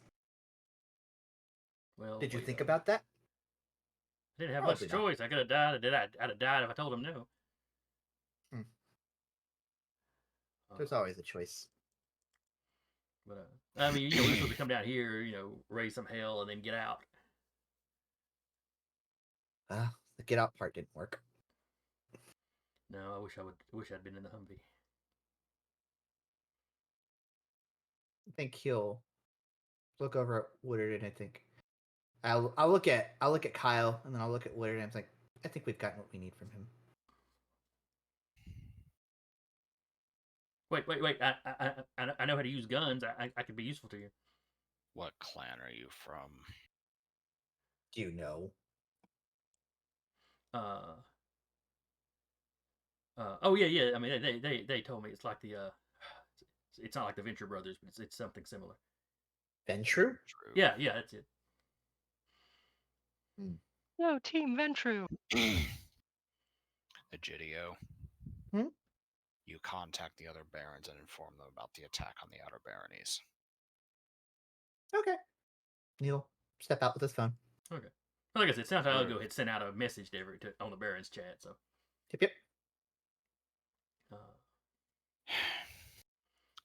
[SPEAKER 1] Well,
[SPEAKER 4] did you think about that?
[SPEAKER 1] I didn't have
[SPEAKER 4] Probably
[SPEAKER 1] much
[SPEAKER 4] not.
[SPEAKER 1] choice. I could have died. I'd have died if I told him no.
[SPEAKER 4] There's always a choice.
[SPEAKER 1] But I mean, we're supposed to come down here, raise some hell, and then get out.
[SPEAKER 4] The get out part didn't work.
[SPEAKER 1] No, I wish I'd been in the Humvee.
[SPEAKER 4] I think he'll look over at Woodard, and I think I'll look at Kyle, and then I'll look at Woodard, and I'm like, I think we've gotten what we need from him.
[SPEAKER 1] Wait! I know how to use guns. I could be useful to you.
[SPEAKER 2] What clan are you from?
[SPEAKER 4] Do you know?
[SPEAKER 1] Oh yeah. I mean, they told me it's like the it's not like the Venture Brothers, but it's something similar.
[SPEAKER 4] Venture?
[SPEAKER 2] True.
[SPEAKER 1] Yeah, that's it.
[SPEAKER 3] No, Team Ventru.
[SPEAKER 2] Egidio.
[SPEAKER 4] Hmm?
[SPEAKER 2] You contact the other barons and inform them about the attack on the outer baronies.
[SPEAKER 4] Okay. Neil, step out with his phone.
[SPEAKER 1] Okay. Like I said, Santiago had sent out a message on the Baron's chat, so.
[SPEAKER 4] Yep.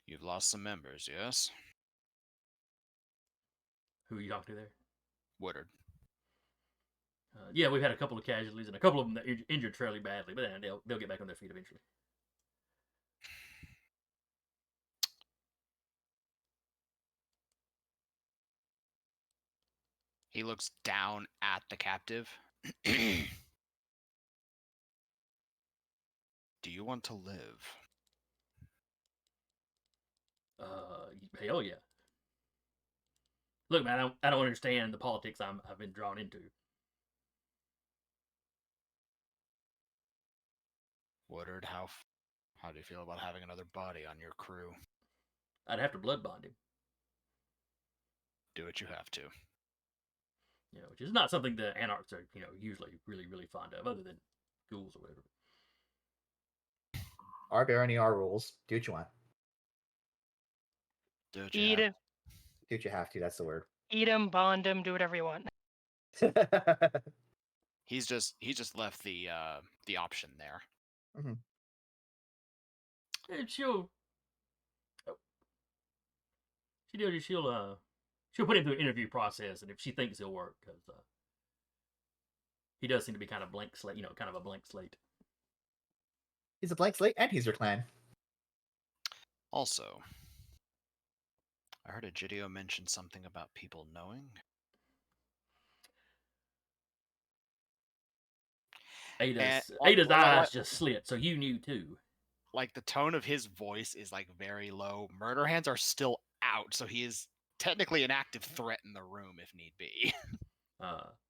[SPEAKER 2] You've lost some members, yes?
[SPEAKER 1] Who are you talking to there?
[SPEAKER 2] Woodard.
[SPEAKER 1] Yeah, we've had a couple of casualties and a couple of them that injured fairly badly, but then they'll get back on their feet eventually.
[SPEAKER 2] He looks down at the captive. Do you want to live?
[SPEAKER 1] Hell yeah. Look, man, I don't understand the politics I've been drawn into.
[SPEAKER 2] Woodard, how do you feel about having another body on your crew?
[SPEAKER 1] I'd have to blood bond him.
[SPEAKER 2] Do what you have to.
[SPEAKER 1] Which is not something the Anarchs are, usually really, really fond of, other than ghouls or whatever.
[SPEAKER 4] Our barony, our rules. Do what you want.
[SPEAKER 2] Do what you have.
[SPEAKER 4] Do what you have to. That's the word.
[SPEAKER 3] Eat him, bond him, do whatever you want.
[SPEAKER 2] He's just left the option there.
[SPEAKER 4] Mm-hmm.
[SPEAKER 1] And she'll put him through an interview process, and if she thinks he'll work, because he does seem to be kind of blank slate, kind of a blank slate.
[SPEAKER 4] He's a blank slate, and he's your clan.
[SPEAKER 2] Also, I heard Egidio mention something about people knowing.
[SPEAKER 1] Ada's eyes just slit, so you knew too.
[SPEAKER 2] Like, the tone of his voice is like very low. Murder hands are still out, so he is technically an active threat in the room if need be.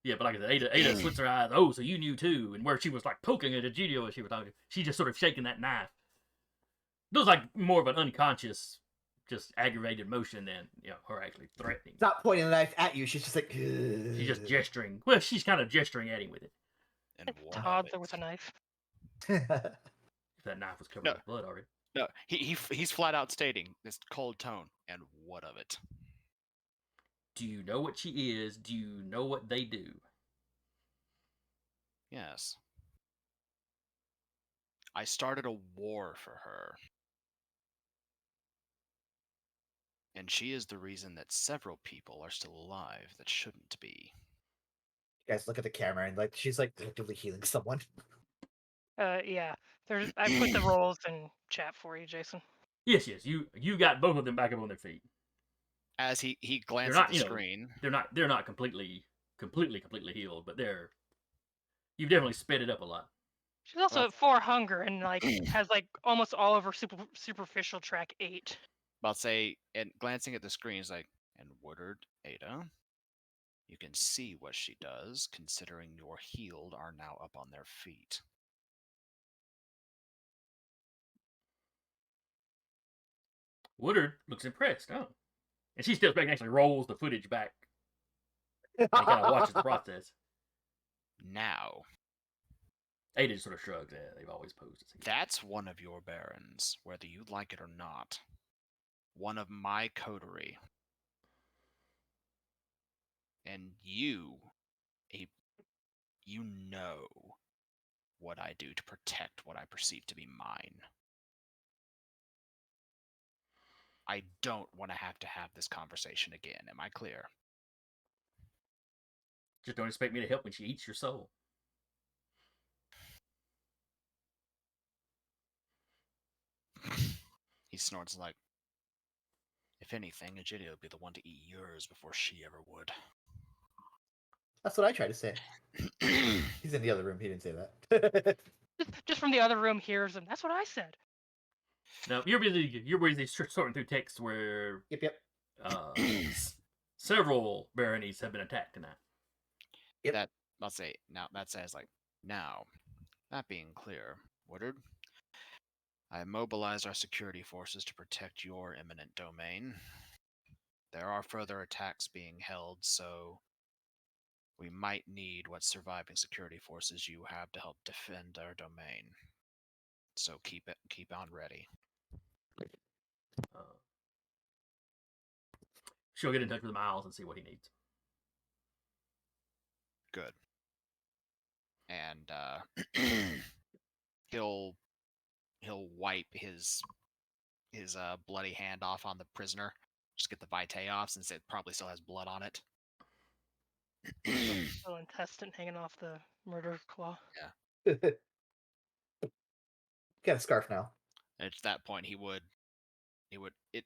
[SPEAKER 1] Yeah, but like I said, Ada slits her eyes. Oh, so you knew too, and where she was like poking at Egidio as she was talking, she just sort of shaking that knife. It was like more of an unconscious, just aggravated motion than her actually threatening.
[SPEAKER 4] She's not pointing the knife at you. She's just like. Ugh.
[SPEAKER 1] She's just gesturing. Well, she's kind of gesturing at him with it.
[SPEAKER 2] And
[SPEAKER 3] It's toddler with a knife.
[SPEAKER 1] If that knife was covered with blood already.
[SPEAKER 2] No, he's flat out stating this cold tone. And what of it?
[SPEAKER 1] Do you know what she is? Do you know what they do?
[SPEAKER 2] Yes. I started a war for her. And she is the reason that several people are still alive that shouldn't be.
[SPEAKER 4] You guys look at the camera and she's actively healing someone.
[SPEAKER 3] Yeah. I put the rolls in chat for you, Jason.
[SPEAKER 1] Yes. You got both of them back up on their feet.
[SPEAKER 2] As he glanced at the screen.
[SPEAKER 1] They're not completely healed, but you've definitely sped it up a lot.
[SPEAKER 3] She's also
[SPEAKER 2] Well-
[SPEAKER 3] at 4 hunger and like has like almost all of her superficial track 8.
[SPEAKER 2] I'll say, and glancing at the screen, is like, and Woodard, Ada, you can see what she does, considering your healed are now up on their feet.
[SPEAKER 1] Woodard looks impressed. Oh, and she steps back and actually rolls the footage back and kind of watches the process.
[SPEAKER 2] Now,
[SPEAKER 1] Ada just sort of shrugs. Yeah, they've always posed as healers.
[SPEAKER 2] that's one of your barons, whether you like it or not. One of my coterie. And you know what I do to protect what I perceive to be mine. I don't want to have this conversation again. Am I clear?
[SPEAKER 1] Just don't expect me to help when she eats your soul.
[SPEAKER 2] He snorts like, if anything, Egidio would be the one to eat yours before she ever would.
[SPEAKER 4] That's what I tried to say. He's in the other room. He didn't say that.
[SPEAKER 3] Just from the other room hears him. That's what I said.
[SPEAKER 1] Now you're busy sorting through texts where
[SPEAKER 4] Yep.
[SPEAKER 1] several baronies have been attacked tonight.
[SPEAKER 4] Yep.
[SPEAKER 2] I'll say, now, that says, like, now, that being clear, Woodard, I mobilized our security forces to protect your eminent domain. There are further attacks being held, so we might need what surviving security forces you have to help defend our domain. So keep on ready.
[SPEAKER 1] She'll get in touch with Miles and see what he needs.
[SPEAKER 2] Good. And he'll wipe his bloody hand off on the prisoner. Just get the vitae off since it probably still has blood on it.
[SPEAKER 3] Little intestine hanging off the murder claw.
[SPEAKER 4] Got a scarf now.
[SPEAKER 2] And at that point,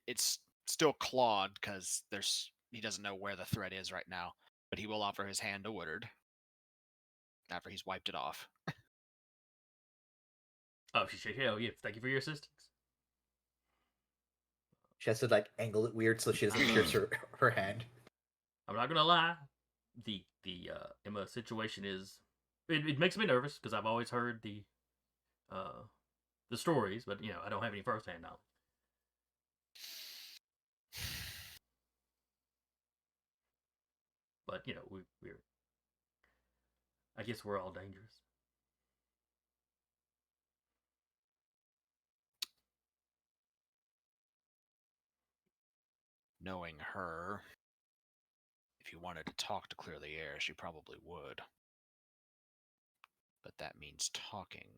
[SPEAKER 2] it's still clawed because he doesn't know where the thread is right now, but he will offer his hand to Woodard after he's wiped it off.
[SPEAKER 1] Oh, she said, "Hell yeah, thank you for your assistance."
[SPEAKER 4] She has to like angle it weird so she doesn't pierce her hand.
[SPEAKER 1] I'm not gonna lie, the Emma situation is it makes me nervous because I've always heard the stories, but I don't have any firsthand knowledge. But we're I guess we're all dangerous.
[SPEAKER 2] Knowing her, if you wanted to talk to clear the air, she probably would. But that means talking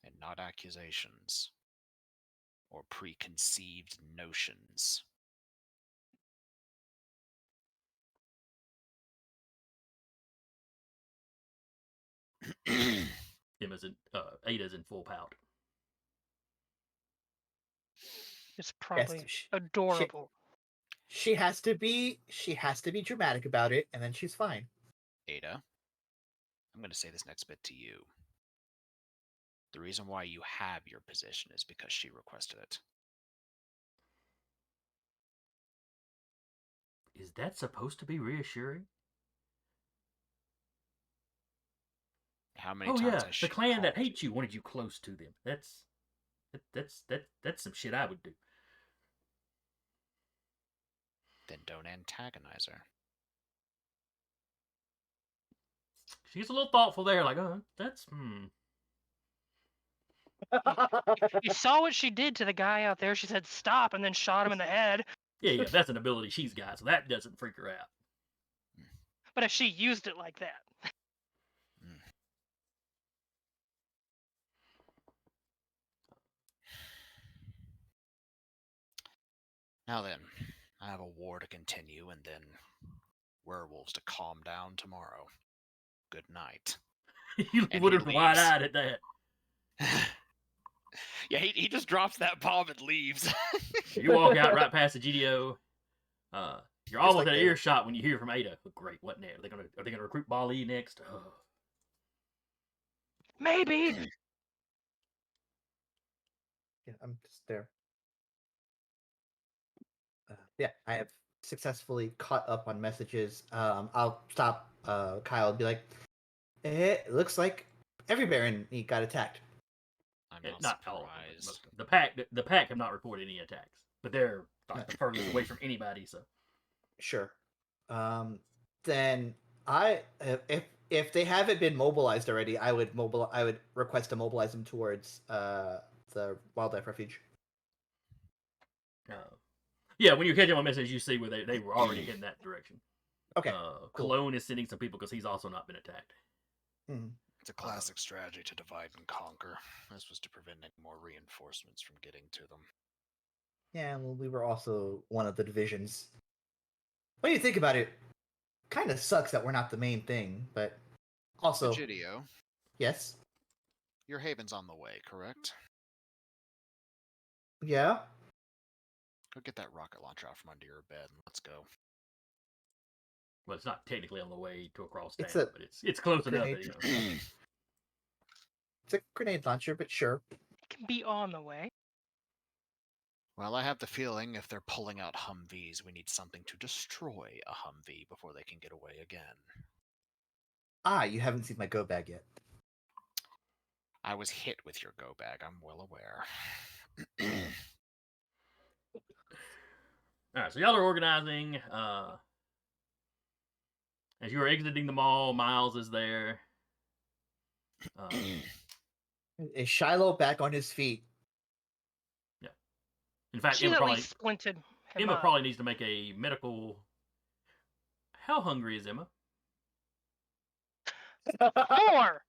[SPEAKER 2] and not accusations or preconceived notions.
[SPEAKER 1] Ada's in full pout.
[SPEAKER 3] It's probably
[SPEAKER 4] Yes,
[SPEAKER 3] adorable.
[SPEAKER 4] She has to be dramatic about it, and then she's fine.
[SPEAKER 2] Ada, I'm going to say this next bit to you. The reason why you have your position is because she requested it.
[SPEAKER 1] Is that supposed to be reassuring?
[SPEAKER 2] How many times has she
[SPEAKER 1] the clan that
[SPEAKER 2] called
[SPEAKER 1] hates you wanted you close to them. That's some shit I would do.
[SPEAKER 2] Then don't antagonize her.
[SPEAKER 1] She's a little thoughtful there, like, that's
[SPEAKER 3] You saw what she did to the guy out there. She said stop and then shot him in the head.
[SPEAKER 1] Yeah, that's an ability she's got, so that doesn't freak her out.
[SPEAKER 3] But if she used it like that.
[SPEAKER 2] Now then, I have a war to continue and then werewolves to calm down tomorrow. Good night.
[SPEAKER 1] You
[SPEAKER 2] And
[SPEAKER 1] would
[SPEAKER 2] he
[SPEAKER 1] have wide-eyed at that.
[SPEAKER 2] Yeah, he just drops that bomb and leaves.
[SPEAKER 1] You walk out right past the GDO. You're almost
[SPEAKER 4] like
[SPEAKER 1] at
[SPEAKER 4] that.
[SPEAKER 1] earshot when you hear from Ada. Oh, great, what next? Are they gonna recruit Bali next? Oh.
[SPEAKER 3] Maybe.
[SPEAKER 4] Yeah, I'm just there. Yeah, I have successfully caught up on messages. I'll stop Kyle and be like, it looks like every Baron got attacked.
[SPEAKER 2] I'm
[SPEAKER 1] Yeah,
[SPEAKER 2] not
[SPEAKER 1] not all of them, but
[SPEAKER 2] surprised.
[SPEAKER 1] most of them. The pack have not reported any attacks, but they're
[SPEAKER 4] No.
[SPEAKER 1] like the furthest away from anybody. So
[SPEAKER 4] Sure. Then I if they haven't been mobilized already, I would request to mobilize them towards the wildlife refuge.
[SPEAKER 1] uh, yeah, when you're catching my message, you see where they were already heading that direction.
[SPEAKER 4] Okay. Cool.
[SPEAKER 1] Cologne is sending some people because he's also not been attacked.
[SPEAKER 4] Mhm.
[SPEAKER 2] It's a classic strategy to divide and conquer. This was to prevent any more reinforcements from getting to them.
[SPEAKER 4] Yeah, well, we were also one of the divisions. When you think about it, kind of sucks that we're not the main thing, but also
[SPEAKER 2] Egidio,
[SPEAKER 4] yes,
[SPEAKER 2] your haven's on the way, correct?
[SPEAKER 4] yeah.
[SPEAKER 2] Go get that rocket launcher out from under your bed and let's go.
[SPEAKER 1] Well, it's not technically on the way to across town,
[SPEAKER 4] It's a
[SPEAKER 1] but it's close enough
[SPEAKER 4] grenade.
[SPEAKER 1] that you know.
[SPEAKER 4] It's a grenade launcher, but sure.
[SPEAKER 3] It can be on the way.
[SPEAKER 2] Well, I have the feeling if they're pulling out Humvees, we need something to destroy a Humvee before they can get away again.
[SPEAKER 4] You haven't seen my go bag yet.
[SPEAKER 2] I was hit with your go bag, I'm well aware.
[SPEAKER 1] All right, so y'all are organizing. As you are exiting the mall, Miles is there.
[SPEAKER 4] Is Shiloh back on his feet?
[SPEAKER 1] Yeah. In fact,
[SPEAKER 3] She's at least splinted him
[SPEAKER 1] Emma
[SPEAKER 3] up.
[SPEAKER 1] probably needs to make a medical. How hungry is Emma?
[SPEAKER 3] 4!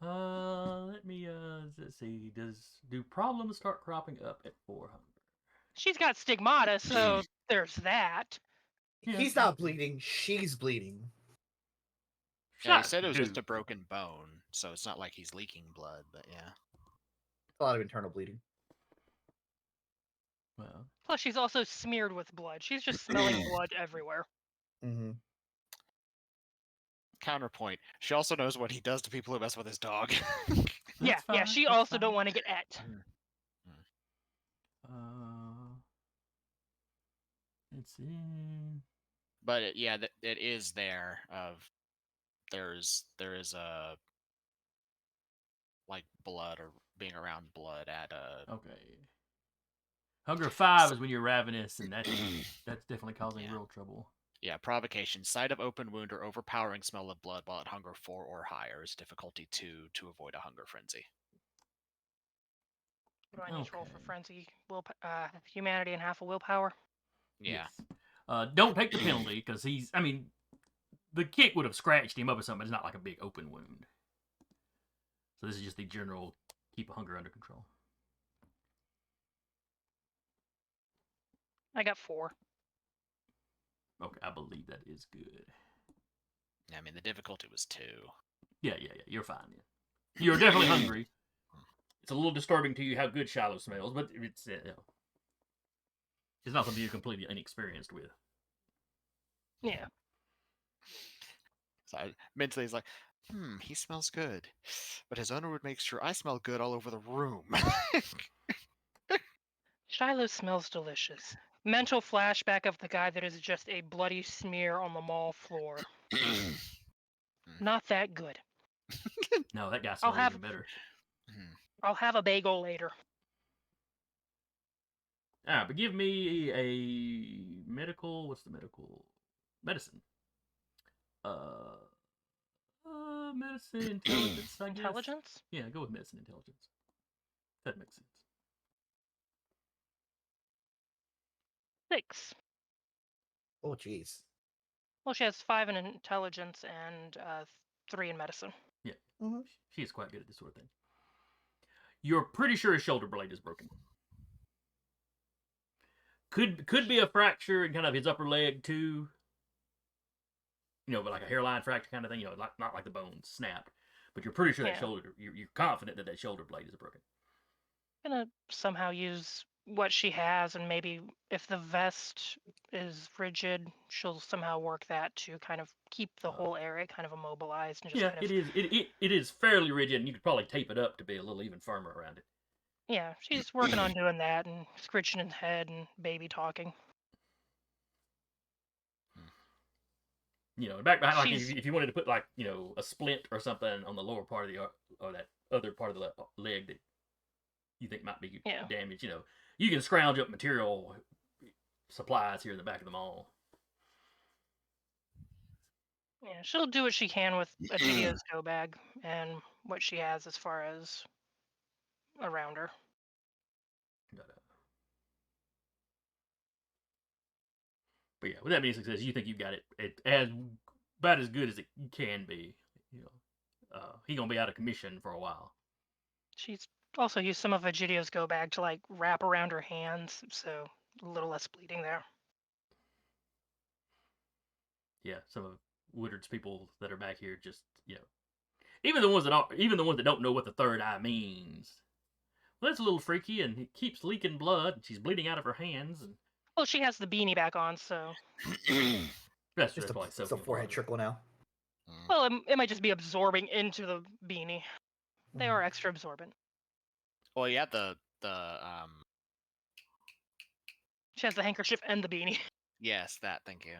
[SPEAKER 1] Let me let's see. Do problems start cropping up at 400?
[SPEAKER 3] She's got stigmata, so there's that.
[SPEAKER 1] Yeah.
[SPEAKER 4] He's not bleeding. She's bleeding.
[SPEAKER 2] Yeah, he said it was just a broken bone, so it's not like he's leaking blood, but yeah.
[SPEAKER 4] A lot of internal bleeding.
[SPEAKER 1] Well,
[SPEAKER 3] Plus, she's also smeared with blood. She's just smelling blood everywhere.
[SPEAKER 4] Mm-hmm.
[SPEAKER 2] Counterpoint, she also knows what he does to people who mess with his dog.
[SPEAKER 3] Yeah, she also don't want to get et.
[SPEAKER 1] Let's see.
[SPEAKER 2] But it is there. There is a like blood or being around blood at a.
[SPEAKER 1] Okay. Hunger 5 is when you're ravenous, and that's definitely causing real trouble.
[SPEAKER 2] Yeah, provocation. Sight of open wound or overpowering smell of blood while at hunger 4 or higher is difficulty 2 to avoid a hunger frenzy.
[SPEAKER 3] Do I need to roll for frenzy? Humanity and half a willpower?
[SPEAKER 2] Yeah.
[SPEAKER 1] Yes. Don't take the penalty, because the kick would have scratched him up or something, but it's not like a big open wound. So this is just the general keep hunger under control.
[SPEAKER 3] I got 4.
[SPEAKER 1] Okay, I believe that is good.
[SPEAKER 2] I mean, the difficulty was 2.
[SPEAKER 1] Yeah, you're fine. Yeah. You're definitely hungry. It's a little disturbing to you how good Shiloh smells, but it's not something you're completely inexperienced with.
[SPEAKER 3] Yeah.
[SPEAKER 2] So mentally, he's like, he smells good. But his owner would make sure I smell good all over the room.
[SPEAKER 3] Shiloh smells delicious. Mental flashback of the guy that is just a bloody smear on the mall floor. Not that good.
[SPEAKER 1] No, that guy smells even better.
[SPEAKER 3] I'll have a bagel later.
[SPEAKER 1] Alright, but give me a medical. What's the medical? Medicine. Medicine intelligence. I guess.
[SPEAKER 3] Intelligence?
[SPEAKER 1] Yeah, go with medicine intelligence. That makes sense.
[SPEAKER 3] 6.
[SPEAKER 4] Oh, jeez.
[SPEAKER 3] Well, she has 5 in intelligence and 3 in medicine.
[SPEAKER 1] Yeah, she is quite good at this sort of thing. You're pretty sure his shoulder blade is broken. Could be a fracture in kind of his upper leg too. But like a hairline fracture kind of thing. Not like the bone snapped, but you're pretty sure that shoulder. You're confident that shoulder blade is broken.
[SPEAKER 3] I'm gonna somehow use what she has, and maybe if the vest is rigid, she'll somehow work that to kind of keep the whole area kind of immobilized and just
[SPEAKER 1] it is fairly rigid, and you could probably tape it up to be a little even firmer around it.
[SPEAKER 3] Yeah, she's working on doing that and scritching his head and baby talking.
[SPEAKER 1] Back behind, like
[SPEAKER 3] She's
[SPEAKER 1] if you wanted to put like a splint or something on the lower part of the or that other part of the leg that you think might be
[SPEAKER 3] yeah.
[SPEAKER 1] damaged, you can scrounge up material supplies here in the back of the mall.
[SPEAKER 3] Yeah, she'll do what she can with Egidia's go bag and what she has as far as around her.
[SPEAKER 1] But yeah, with that being success, you think you got it as about as good as it can be. He gonna be out of commission for a while.
[SPEAKER 3] She's also used some of Egidia's go bag to like wrap around her hands, so a little less bleeding there.
[SPEAKER 1] Yeah, some of Woodard's people that are back here just even the ones that don't know what the third eye means. Well, that's a little freaky, and it keeps leaking blood, and she's bleeding out of her hands, and
[SPEAKER 3] Well, she has the beanie back on, so.
[SPEAKER 1] that's
[SPEAKER 4] Just
[SPEAKER 1] why
[SPEAKER 4] a
[SPEAKER 1] soaking
[SPEAKER 4] forehead
[SPEAKER 1] blood.
[SPEAKER 4] trickle now.
[SPEAKER 3] Well, it might just be absorbing into the beanie. They are extra absorbent.
[SPEAKER 2] Well, yeah,
[SPEAKER 3] She has the handkerchief and the beanie.
[SPEAKER 2] yes, that. Thank you.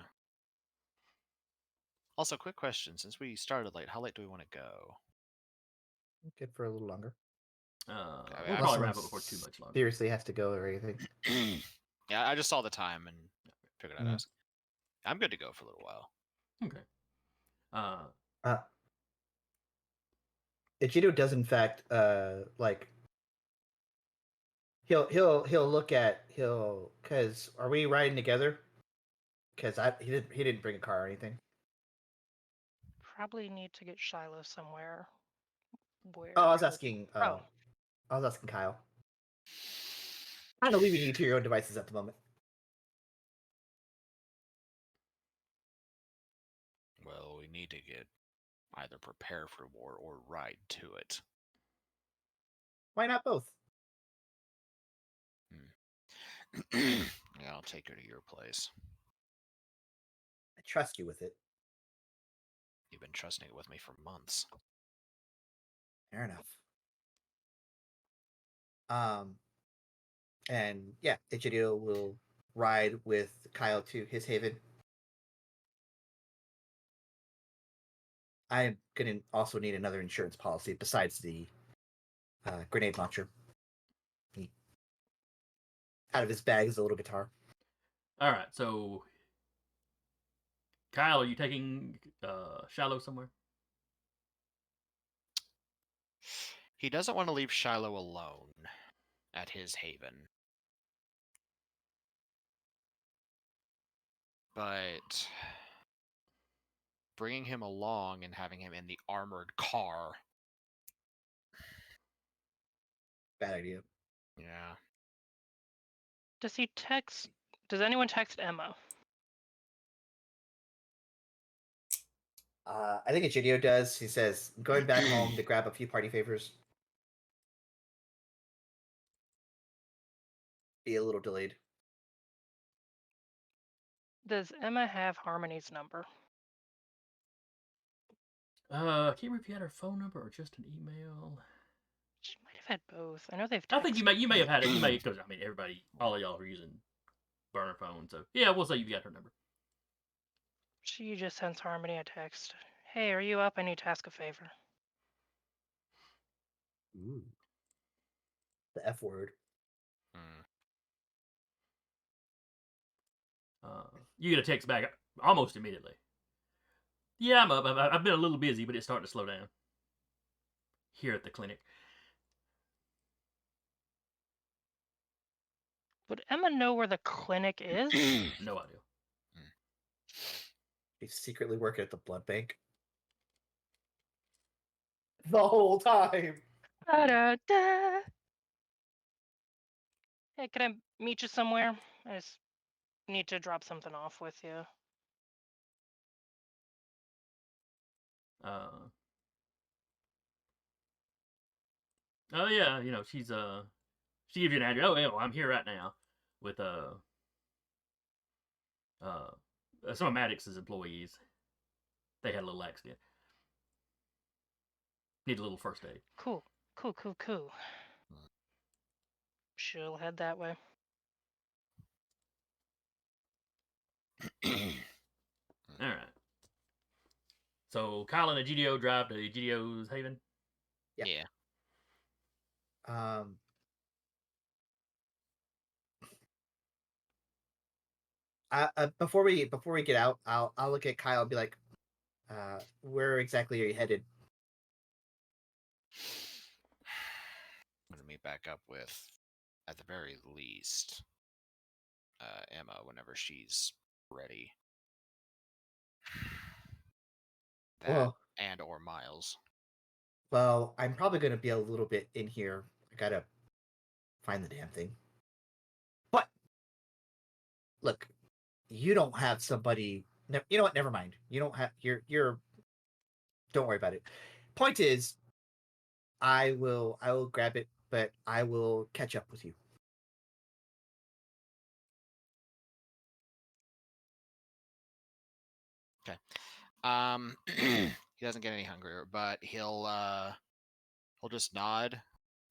[SPEAKER 2] Also, quick question: since we started late, how late do we want to go?
[SPEAKER 4] Good for a little longer.
[SPEAKER 1] We'll probably wrap up before too much longer.
[SPEAKER 4] Seriously, has to go or anything.
[SPEAKER 2] Yeah, I just saw the time and figured I'd ask. I'm good to go for a little while.
[SPEAKER 1] Okay.
[SPEAKER 4] Egidio does in fact like he'll look at because are we riding together? Because he didn't bring a car or anything.
[SPEAKER 3] Probably need to get Shiloh somewhere. Where?
[SPEAKER 4] Oh, I was asking. I was asking Kyle. I'm leaving you to your own devices at the moment.
[SPEAKER 2] Well, we need to get either prepare for war or ride to it.
[SPEAKER 4] Why not both?
[SPEAKER 2] Yeah, I'll take her to your place.
[SPEAKER 4] I trust you with it.
[SPEAKER 2] You've been trusting it with me for months.
[SPEAKER 4] Fair enough. And yeah, Egidio will ride with Kyle to his haven. I'm gonna also need another insurance policy besides the grenade launcher. Out of his bag is a little guitar.
[SPEAKER 1] All right, so Kyle, are you taking Shiloh somewhere?
[SPEAKER 2] He doesn't want to leave Shiloh alone at his haven. But bringing him along and having him in the armored car.
[SPEAKER 4] Bad idea.
[SPEAKER 2] Yeah.
[SPEAKER 3] Does anyone text Emma?
[SPEAKER 4] I think Egidio does. He says, I'm going back home to grab a few party favors. Be a little delayed.
[SPEAKER 3] Does Emma have Harmony's number?
[SPEAKER 1] I can't remember if you had her phone number or just an email.
[SPEAKER 3] She might have had both. I know they've texted.
[SPEAKER 1] I think you may have had it. You may, because all of y'all are using burner phones. So yeah, we'll say you got her number.
[SPEAKER 3] She just sends Harmony a text. Hey, are you up? I need to ask a favor.
[SPEAKER 4] Ooh. The F word.
[SPEAKER 1] You get a text back almost immediately. Yeah, I'm up. I've been a little busy, but it's starting to slow down here at the clinic.
[SPEAKER 3] Would Emma know where the clinic is?
[SPEAKER 1] No idea.
[SPEAKER 4] He's secretly working at the blood bank. The whole time.
[SPEAKER 3] Da-da-da. Hey, can I meet you somewhere? I just need to drop something off with you.
[SPEAKER 1] Oh yeah, she gives you an address. Oh yeah, well, I'm here right now with some of Maddox's employees. They had a little accident. Need a little first aid.
[SPEAKER 3] Cool. She'll head that way.
[SPEAKER 1] All right. So Kyle and the GDO drive to GDO's Haven.
[SPEAKER 4] Yeah.
[SPEAKER 2] Yeah.
[SPEAKER 4] Before we get out, I'll look at Kyle and be like, where exactly are you headed?
[SPEAKER 2] I'm gonna meet back up with, at the very least, Emma whenever she's ready. That
[SPEAKER 4] Well,
[SPEAKER 2] and or Miles.
[SPEAKER 4] well, I'm probably gonna be a little bit in here. I gotta find the damn thing. But look, you don't have somebody. You know what? Never mind. You don't have. You're. Don't worry about it. Point is, I will grab it, but I will catch up with you.
[SPEAKER 2] He doesn't get any hungrier, but he'll just nod,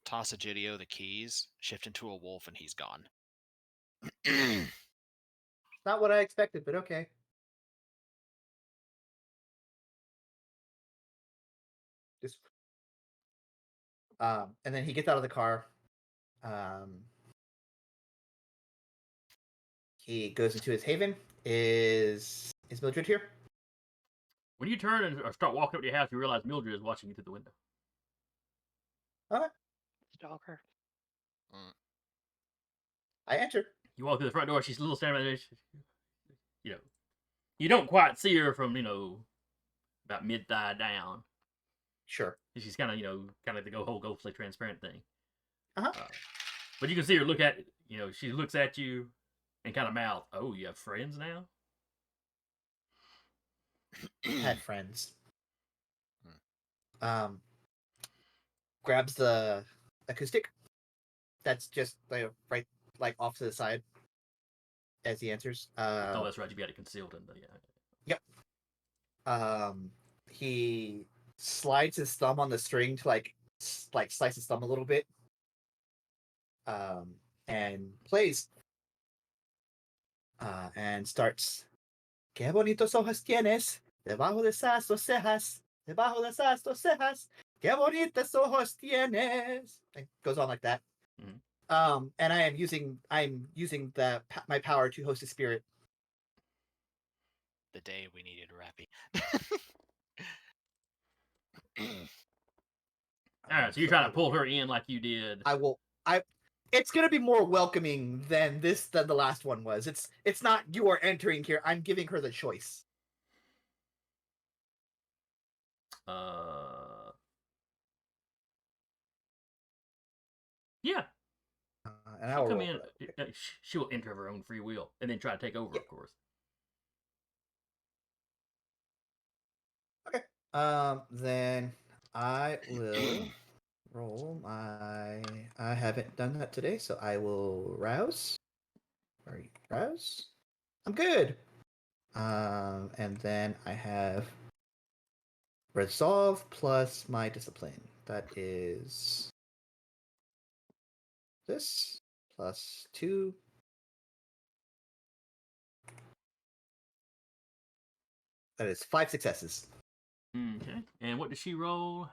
[SPEAKER 2] toss Egidio the keys, shift into a wolf, and he's gone.
[SPEAKER 4] Not what I expected, but okay. Just and then he gets out of the car. He goes into his haven. Is Mildred here?
[SPEAKER 1] When you turn and or start walking up to your house, you realize Mildred is watching you through the window.
[SPEAKER 3] Stalker.
[SPEAKER 4] I enter.
[SPEAKER 1] You walk through the front door. She's a little standing there. You know, you don't quite see her from about mid thigh down.
[SPEAKER 4] Sure.
[SPEAKER 1] She's kind of the whole ghostly transparent thing.
[SPEAKER 4] Uh-huh.
[SPEAKER 1] But you can see her look at she looks at you and kind of mouth, "Oh, you have friends now?"
[SPEAKER 4] Had friends. Grabs the acoustic. That's just right off to the side as he answers.
[SPEAKER 1] Oh, that's right. You got it concealed in the.
[SPEAKER 4] Yep. He slides his thumb on the string to slice his thumb a little bit. And plays. And starts. Qué bonitos ojos tienes, debajo de esas dos cejas, debajo de esas dos cejas. Qué bonitos ojos tienes. It goes on like that.
[SPEAKER 1] Mm-hmm.
[SPEAKER 4] And I'm using my power to host a spirit.
[SPEAKER 2] The day we needed Rappy.
[SPEAKER 1] All right, so you're trying to pull her in like you did.
[SPEAKER 4] It's gonna be more welcoming than the last one was. It's not you are entering here. I'm giving her the choice.
[SPEAKER 1] Yeah.
[SPEAKER 4] And
[SPEAKER 1] She'll come in. She will enter of her own free will and then try to take over,
[SPEAKER 4] yeah.
[SPEAKER 1] Of course.
[SPEAKER 4] Okay. Then I will roll my. I haven't done that today, so I will rouse. Rouse. I'm good. And then I have resolve plus my discipline. That is this plus 2. That is 5 successes.
[SPEAKER 1] Okay. And what does she roll?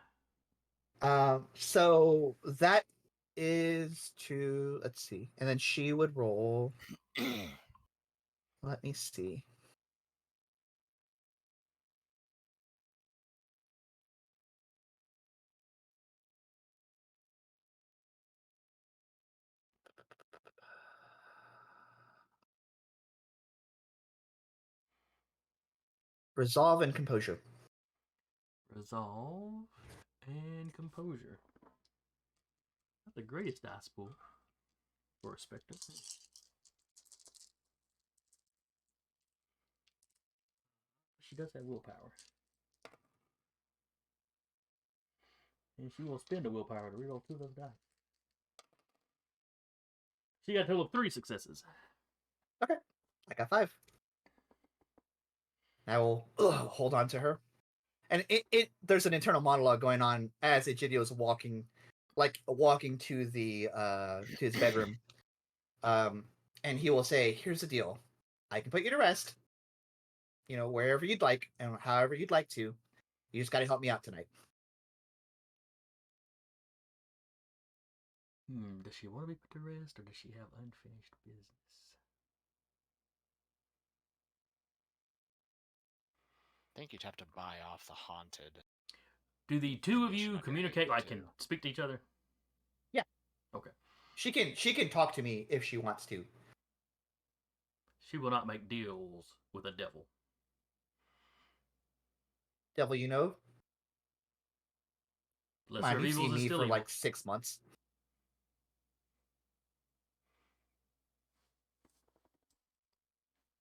[SPEAKER 4] So that is to, let's see, and then she would roll. Let me see. Resolve and composure.
[SPEAKER 1] Resolve and composure. Not the greatest dice pool for a spectre. She does have willpower. And she will spend a willpower to reroll 2 of those dice. She got a total of 3 successes.
[SPEAKER 4] Okay. I got 5. I will hold on to her. And there's an internal monologue going on as Egidio is walking like walking to his bedroom. And he will say, "Here's the deal. I can put you to rest, wherever you'd like and however you'd like to. You just got to help me out tonight."
[SPEAKER 1] Does she want to be put to rest, or does she have unfinished business?
[SPEAKER 2] I think you'd have to buy off the haunted.
[SPEAKER 1] Do the two of
[SPEAKER 2] condition
[SPEAKER 1] you
[SPEAKER 2] of your
[SPEAKER 1] communicate,
[SPEAKER 2] HP
[SPEAKER 1] like,
[SPEAKER 2] too.
[SPEAKER 1] can speak to each other?
[SPEAKER 4] Yeah.
[SPEAKER 1] Okay.
[SPEAKER 4] She can talk to me if she wants to.
[SPEAKER 1] She will not make deals with a devil.
[SPEAKER 4] Devil,
[SPEAKER 1] Lesser
[SPEAKER 4] man,
[SPEAKER 1] of
[SPEAKER 4] you've
[SPEAKER 1] evils
[SPEAKER 4] seen
[SPEAKER 1] is
[SPEAKER 4] me
[SPEAKER 1] still
[SPEAKER 4] for
[SPEAKER 1] evil.
[SPEAKER 4] like 6 months.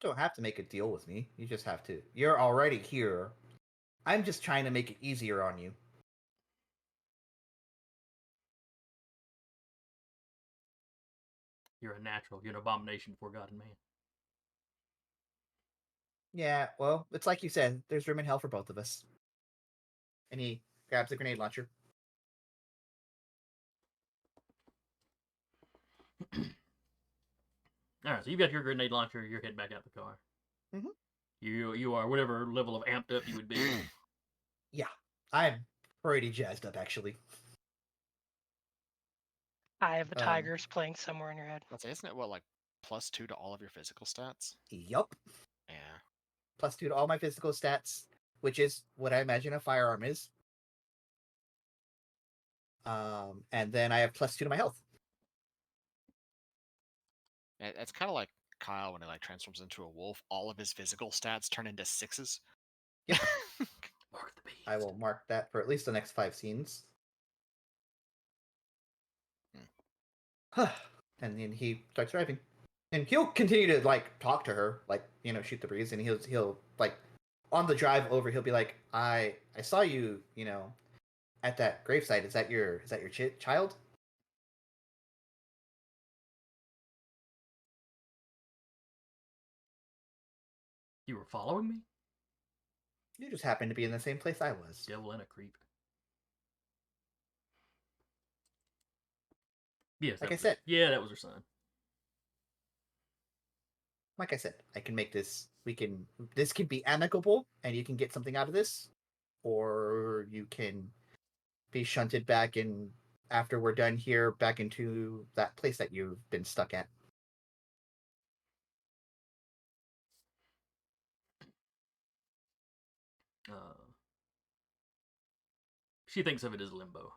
[SPEAKER 4] Don't have to make a deal with me. You just have to. You're already here. I'm just trying to make it easier on you.
[SPEAKER 1] You're a natural. You're an abomination before God and man.
[SPEAKER 4] Yeah, well, it's like you said. There's room in hell for both of us. And he grabs a grenade launcher.
[SPEAKER 1] All right, so you've got your grenade launcher. You're heading back out the car.
[SPEAKER 4] Mhm.
[SPEAKER 1] You are whatever level of amped up you would be.
[SPEAKER 4] Yeah, I'm pretty jazzed up, actually.
[SPEAKER 3] Eye of the
[SPEAKER 4] Um,
[SPEAKER 3] Tigers playing somewhere in your head.
[SPEAKER 2] Let's say, isn't it what, like +2 to all of your physical stats?
[SPEAKER 4] Yup.
[SPEAKER 2] Yeah.
[SPEAKER 4] +2 to all my physical stats, which is what I imagine a firearm is. And then I have +2 to my health.
[SPEAKER 2] It's kind of like Kyle when he like transforms into a wolf. All of his physical stats turn into 6s.
[SPEAKER 4] Yep.
[SPEAKER 1] Mark the beast.
[SPEAKER 4] I will mark that for at least the next 5 scenes. And then he starts driving, and he'll continue to like talk to her, like shoot the breeze, and he'll like on the drive over, he'll be like, I saw you, at that gravesite. Is that your child?
[SPEAKER 1] You were following me?
[SPEAKER 4] You just happened to be in the same place I was.
[SPEAKER 1] Devil and a creep. Yes,
[SPEAKER 4] Like I said.
[SPEAKER 1] Yeah, that was her son.
[SPEAKER 4] Like I said, I can make this. This can be amicable, and you can get something out of this, or you can be shunted back in after we're done here, back into that place that you've been stuck at.
[SPEAKER 1] She thinks of it as limbo.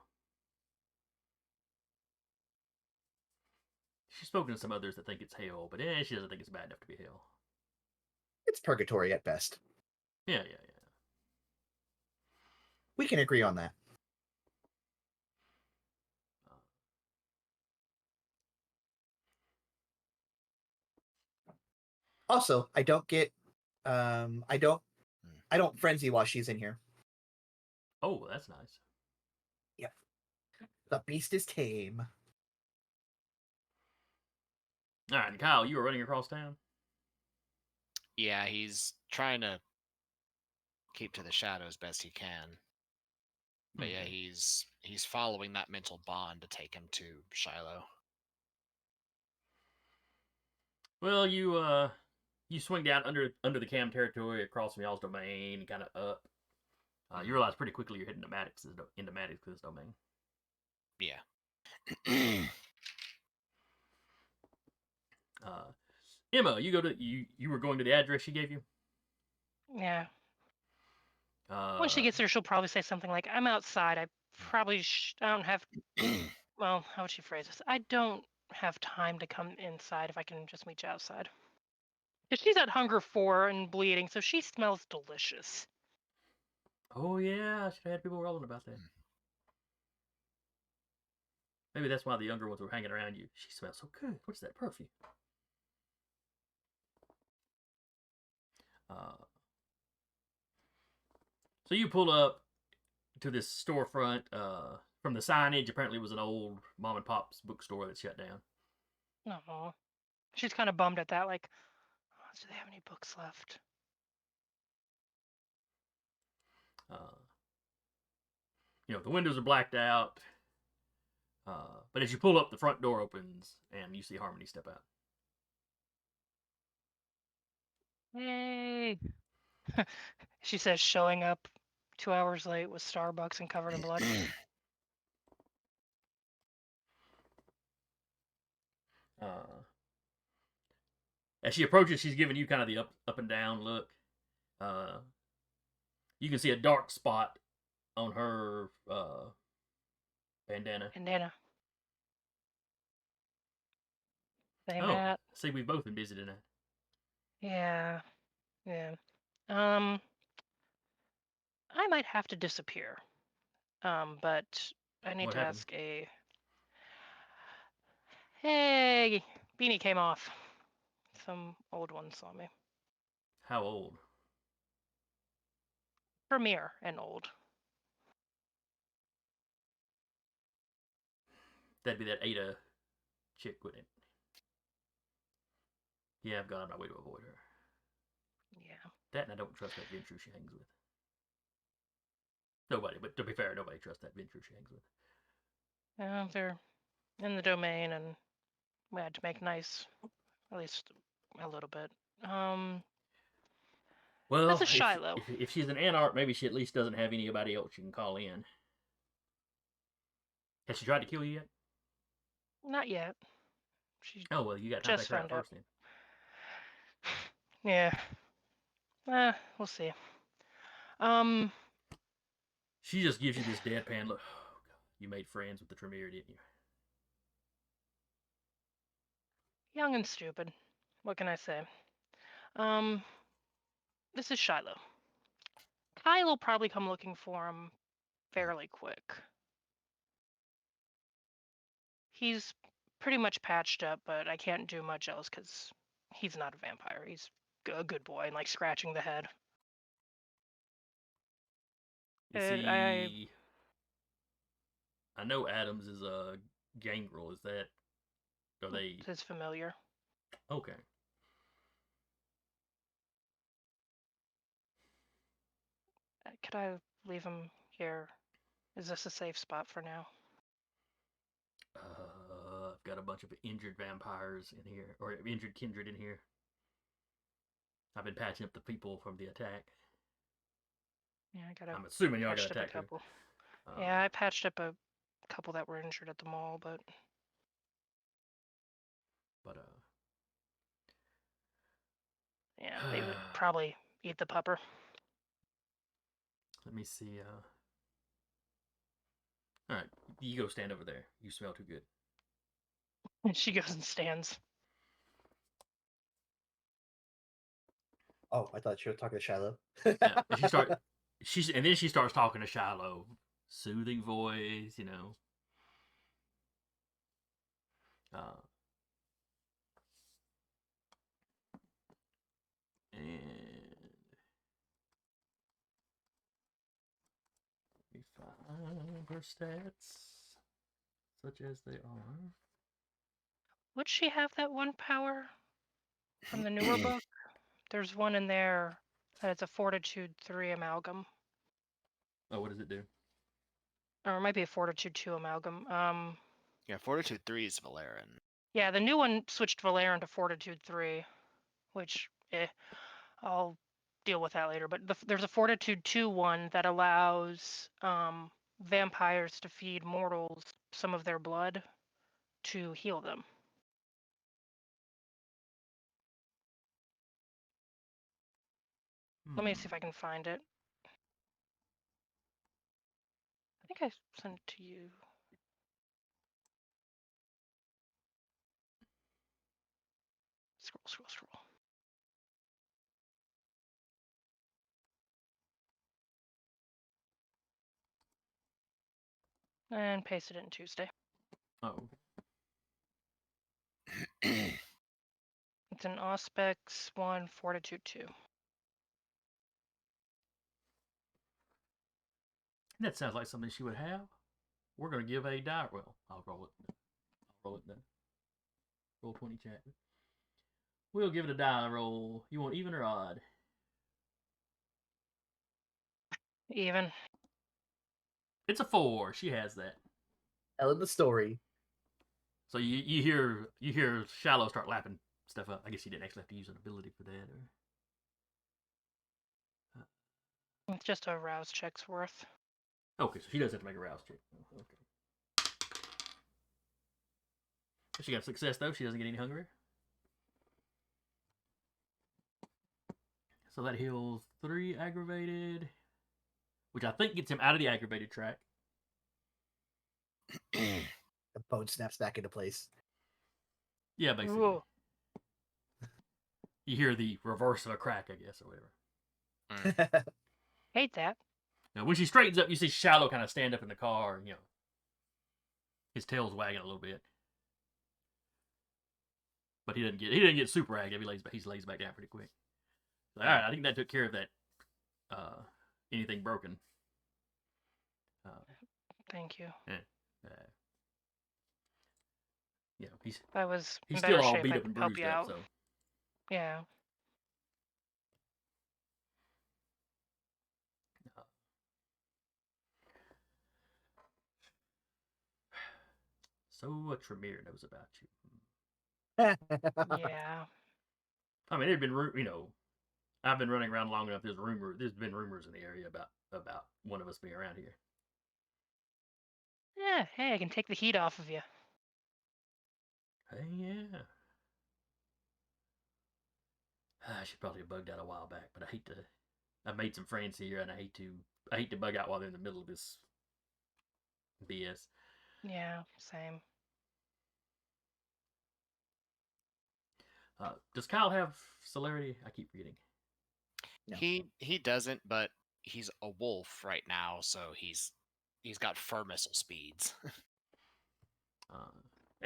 [SPEAKER 1] She's spoken to some others that think it's hell, but she doesn't think it's bad enough to be hell.
[SPEAKER 4] It's purgatory at best.
[SPEAKER 1] Yeah.
[SPEAKER 4] We can agree on that. Also, I don't get I don't frenzy while she's in here.
[SPEAKER 1] Oh, that's nice.
[SPEAKER 4] Yep. The beast is tame.
[SPEAKER 1] All right, and Kyle, you were running across town?
[SPEAKER 2] Yeah, he's trying to keep to the shadows best he can. But yeah, he's following that mental bond to take him to Shiloh.
[SPEAKER 1] Well, you swing down under the cam territory across from y'all's domain and kind of up. You realize pretty quickly you're hitting into Maddox's domain.
[SPEAKER 2] Yeah.
[SPEAKER 1] Emma, you were going to the address she gave you?
[SPEAKER 3] Yeah. When she gets there, she'll probably say something like, "I'm outside. I probably I don't have. Well, how would she phrase this? I don't have time to come inside if I can just meet you outside." Because she's at hunger 4 and bleeding, so she smells delicious.
[SPEAKER 1] Oh yeah, I should have had people rolling about that. Maybe that's why the younger ones were hanging around you. She smells so good. What's that perfume? So you pull up to this storefront. From the signage, apparently it was an old mom and pop's bookstore that shut down.
[SPEAKER 3] No. She's kind of bummed at that, like, oh, do they have any books left?
[SPEAKER 1] The windows are blacked out. But as you pull up, the front door opens, and you see Harmony step out.
[SPEAKER 3] Yay! She says, showing up 2 hours late with Starbucks and covered in blood.
[SPEAKER 1] As she approaches, she's giving you kind of the up and down look. You can see a dark spot on her bandana.
[SPEAKER 3] Bandana. Same
[SPEAKER 1] Oh,
[SPEAKER 3] hat.
[SPEAKER 1] see, we've both been busy tonight.
[SPEAKER 3] Yeah. Yeah. I might have to disappear. But I need
[SPEAKER 1] What
[SPEAKER 3] to
[SPEAKER 1] happened?
[SPEAKER 3] ask a. Hey, beanie came off. Some old one saw me.
[SPEAKER 1] How old?
[SPEAKER 3] Premier and old.
[SPEAKER 1] That'd be that Ada chick, wouldn't it? Yeah, I've gone on my way to avoid her.
[SPEAKER 3] Yeah.
[SPEAKER 1] That, and I don't trust that Ventrue she hangs with. Nobody, but to be fair, nobody trusts that Ventrue she hangs with.
[SPEAKER 3] They're in the domain, and we had to make nice, at least a little bit.
[SPEAKER 1] Well,
[SPEAKER 3] This is Shiloh.
[SPEAKER 1] if she's an Anarch, maybe she at least doesn't have anybody else she can call in. Has she tried to kill you yet?
[SPEAKER 3] Not yet. She
[SPEAKER 1] Oh, well, you got to
[SPEAKER 3] just
[SPEAKER 1] contact her out
[SPEAKER 3] found out.
[SPEAKER 1] first then.
[SPEAKER 3] Yeah. We'll see.
[SPEAKER 1] She just gives you this deadpan look. Oh, God. You made friends with the Tremere, didn't you?
[SPEAKER 3] Young and stupid. What can I say? This is Shiloh. Kyle will probably come looking for him fairly quick. He's pretty much patched up, but I can't do much else because he's not a vampire. He's a good boy and like scratching the head.
[SPEAKER 1] You see, I know Adams is a gangrel. Is that? Are they?
[SPEAKER 3] It's familiar.
[SPEAKER 1] Okay.
[SPEAKER 3] Could I leave him here? Is this a safe spot for now?
[SPEAKER 1] I've got a bunch of injured vampires in here, or injured kindred in here. I've been patching up the people from the attack.
[SPEAKER 3] Yeah, I gotta.
[SPEAKER 1] I'm assuming y'all got
[SPEAKER 3] patched up a
[SPEAKER 1] attacked.
[SPEAKER 3] couple. Yeah, I patched up a couple that were injured at the mall, but yeah, they would probably eat the pupper.
[SPEAKER 1] Let me see. All right, you go stand over there. You smell too good.
[SPEAKER 3] And she goes and stands.
[SPEAKER 4] Oh, I thought you were talking to Shiloh.
[SPEAKER 1] Yeah, and then she starts talking to Shiloh, soothing voice, you know. And let me find her stats, such as they are.
[SPEAKER 3] Would she have that one power from the newer book? There's one in there that it's a Fortitude 3 amalgam.
[SPEAKER 1] Oh, what does it do?
[SPEAKER 3] Or it might be a Fortitude 2 amalgam.
[SPEAKER 2] Yeah, Fortitude 3 is Valeran.
[SPEAKER 3] Yeah, the new one switched Valeran to Fortitude 3, which, I'll deal with that later. But there's a Fortitude 2 one that allows vampires to feed mortals some of their blood to heal them. Let me see if I can find it. I think I sent it to you. Scroll. And paste it in Tuesday.
[SPEAKER 1] Oh.
[SPEAKER 3] It's an Auspex 1 Fortitude 2.
[SPEAKER 1] That sounds like something she would have. We're going to give a die. Well, I'll roll it. I'll roll it then. Roll 20 chat. We'll give it a die roll. You want even or odd?
[SPEAKER 3] Even.
[SPEAKER 1] It's a 4. She has that.
[SPEAKER 4] Telling the story.
[SPEAKER 1] So you hear Shallow start lapping stuff up. I guess he didn't actually have to use an ability for that.
[SPEAKER 3] It's just a rouse check's worth.
[SPEAKER 1] Okay, so she does have to make a rouse check. Okay. She got success though. She doesn't get any hungrier. So that heals 3 aggravated, which I think gets him out of the aggravated track.
[SPEAKER 4] The bone snaps back into place.
[SPEAKER 1] Yeah, basically.
[SPEAKER 3] Whoa.
[SPEAKER 1] You hear the reverse of a crack, I guess, or whatever.
[SPEAKER 3] Hate that.
[SPEAKER 1] Now, when she straightens up, you see Shallow kind of stand up in the car, and his tail's wagging a little bit. But he doesn't get super active. He lays back down pretty quick. All right, I think that took care of that. Anything broken?
[SPEAKER 3] Thank you.
[SPEAKER 1] He's
[SPEAKER 3] I was
[SPEAKER 1] he's
[SPEAKER 3] in better
[SPEAKER 1] still all
[SPEAKER 3] shape,
[SPEAKER 1] beat
[SPEAKER 3] I
[SPEAKER 1] up and
[SPEAKER 3] could help
[SPEAKER 1] bruised
[SPEAKER 3] you
[SPEAKER 1] up.
[SPEAKER 3] out.
[SPEAKER 1] So
[SPEAKER 3] Yeah.
[SPEAKER 1] what Tremere knows about you?
[SPEAKER 3] Yeah.
[SPEAKER 1] I mean, there'd been I've been running around long enough. There's been rumors in the area about one of us being around here.
[SPEAKER 3] Yeah. Hey, I can take the heat off of you.
[SPEAKER 1] Hey, yeah. I should probably have bugged out a while back, but I made some friends here, and I hate to bug out while they're in the middle of this BS.
[SPEAKER 3] Yeah, same.
[SPEAKER 1] Does Kyle have celerity? I keep forgetting.
[SPEAKER 4] No.
[SPEAKER 2] He doesn't, but he's a wolf right now, so he's got fur missile speeds.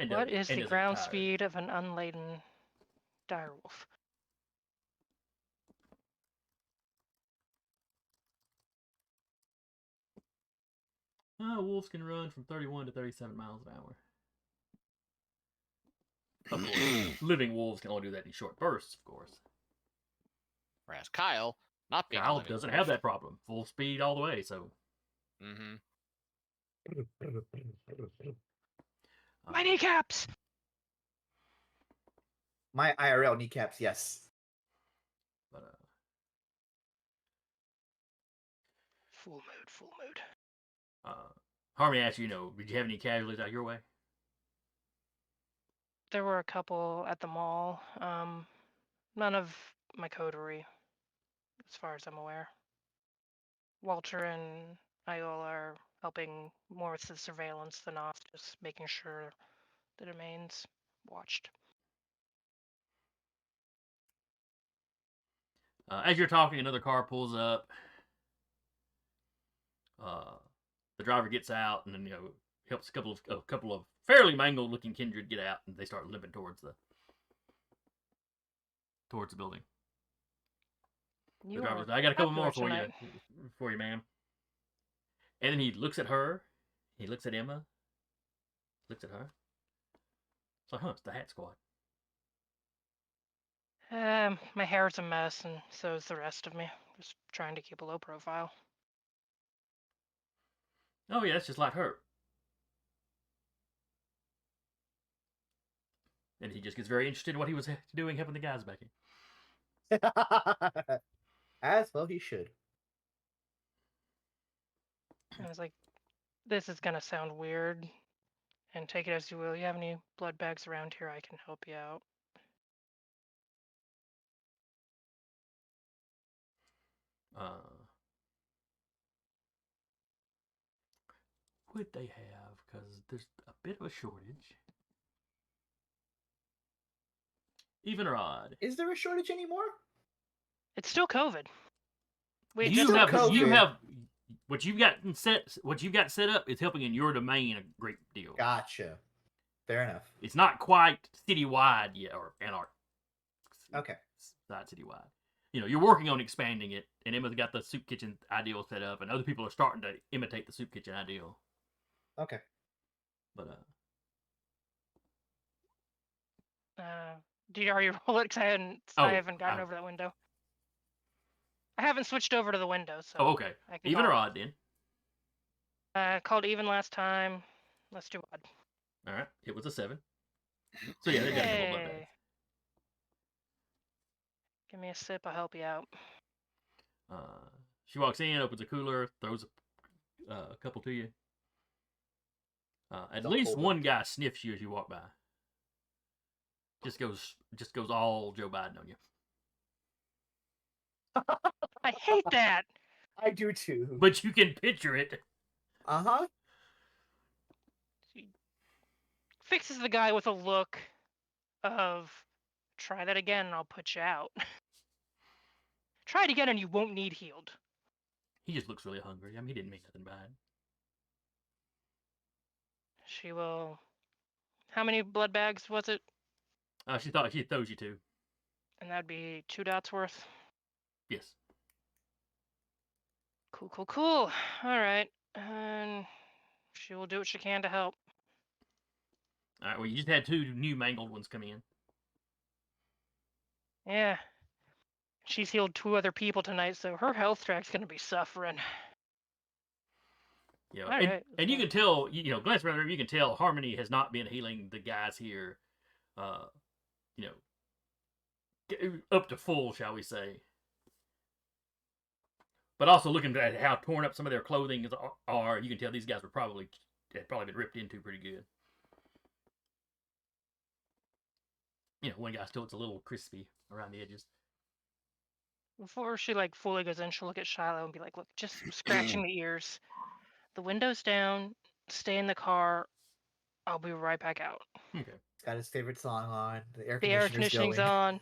[SPEAKER 3] What is the
[SPEAKER 1] doesn't
[SPEAKER 3] ground
[SPEAKER 1] tired.
[SPEAKER 3] speed of an unladen direwolf?
[SPEAKER 1] Wolves can run from 31 to 37 miles an hour. Of course, living wolves can only do that in short bursts, of course.
[SPEAKER 2] Whereas Kyle, not being a
[SPEAKER 1] Kyle
[SPEAKER 2] living
[SPEAKER 1] doesn't
[SPEAKER 2] wolf,
[SPEAKER 1] have that problem. Full speed all the way, so.
[SPEAKER 2] Mm-hmm.
[SPEAKER 3] My kneecaps!
[SPEAKER 4] My IRL kneecaps, yes.
[SPEAKER 1] But
[SPEAKER 3] Full mood.
[SPEAKER 1] Harmony asked you, did you have any casualties out your way?
[SPEAKER 3] There were a couple at the mall. None of my coterie, as far as I'm aware. Walter and Iola are helping more with the surveillance than us, just making sure the domain's watched.
[SPEAKER 1] As you're talking, another car pulls up. The driver gets out, and then helps a couple of fairly mangled-looking kindred get out, and they start limping towards the building. The driver's like, I got a couple more for you, ma'am. And then he looks at her. He looks at Emma. Looks at her. It's like, it's the Hat Squad.
[SPEAKER 3] My hair's a mess, and so is the rest of me. Just trying to keep a low profile.
[SPEAKER 1] Oh yeah, that's just like her. And he just gets very interested in what he was doing, helping the guys back in.
[SPEAKER 4] As well he should.
[SPEAKER 3] I was like, this is gonna sound weird, and take it as you will. You have any blood bags around here? I can help you out.
[SPEAKER 1] Would they have? Because there's a bit of a shortage. Even or odd?
[SPEAKER 4] Is there a shortage anymore?
[SPEAKER 3] It's still COVID.
[SPEAKER 1] You have what you've got set up is helping in your domain a great deal.
[SPEAKER 4] Gotcha. Fair enough.
[SPEAKER 1] It's not quite citywide yet, or Anarch.
[SPEAKER 4] Okay.
[SPEAKER 1] It's not citywide. You're working on expanding it, and Emma's got the soup kitchen ideal set up, and other people are starting to imitate the soup kitchen ideal.
[SPEAKER 4] Okay.
[SPEAKER 1] But
[SPEAKER 3] do you already roll it? Because I haven't gotten over that window. I haven't switched over to the window, so.
[SPEAKER 1] okay. Even or odd then?
[SPEAKER 3] Called even last time. That's too odd.
[SPEAKER 1] All right, it was a 7. So yeah, they've got a couple blood
[SPEAKER 3] Hey.
[SPEAKER 1] bags.
[SPEAKER 3] Give me a sip. I'll help you out.
[SPEAKER 1] She walks in, opens a cooler, throws a couple to you. At
[SPEAKER 4] Don't
[SPEAKER 1] least
[SPEAKER 4] hold
[SPEAKER 1] one
[SPEAKER 4] it.
[SPEAKER 1] guy sniffs you as you walk by. Just goes all Joe Biden on you.
[SPEAKER 3] I hate that.
[SPEAKER 4] I do too.
[SPEAKER 1] But you can picture it.
[SPEAKER 4] Uh-huh.
[SPEAKER 3] Fixes the guy with a look of, try that again and I'll put you out. Try it again and you won't need healed.
[SPEAKER 1] He just looks really hungry. I mean, he didn't mean nothing by it.
[SPEAKER 3] She will. How many blood bags was it?
[SPEAKER 1] She thought she throws you 2.
[SPEAKER 3] And that'd be 2 dots worth.
[SPEAKER 1] Yes.
[SPEAKER 3] Cool. All right. And she will do what she can to help.
[SPEAKER 1] All right. Well, you just had 2 new mangled ones come in.
[SPEAKER 3] Yeah. She's healed 2 other people tonight, so her health track's gonna be suffering.
[SPEAKER 1] Yeah.
[SPEAKER 3] All
[SPEAKER 1] And,
[SPEAKER 3] right.
[SPEAKER 1] and you can tell, glance around, you can tell Harmony has not been healing the guys here, up to full, shall we say. But also looking at how torn up some of their clothing are, you can tell these guys had probably been ripped into pretty good. One guy still looks a little crispy around the edges.
[SPEAKER 3] Before she fully goes in, she'll look at Shiloh and be like, "Look, just scratching the ears. The window's down. Stay in the car. I'll be right back out.
[SPEAKER 1] Okay.
[SPEAKER 4] He's got his favorite song on. The air
[SPEAKER 3] The air
[SPEAKER 4] conditioner's
[SPEAKER 3] conditioning's
[SPEAKER 4] going.
[SPEAKER 3] on.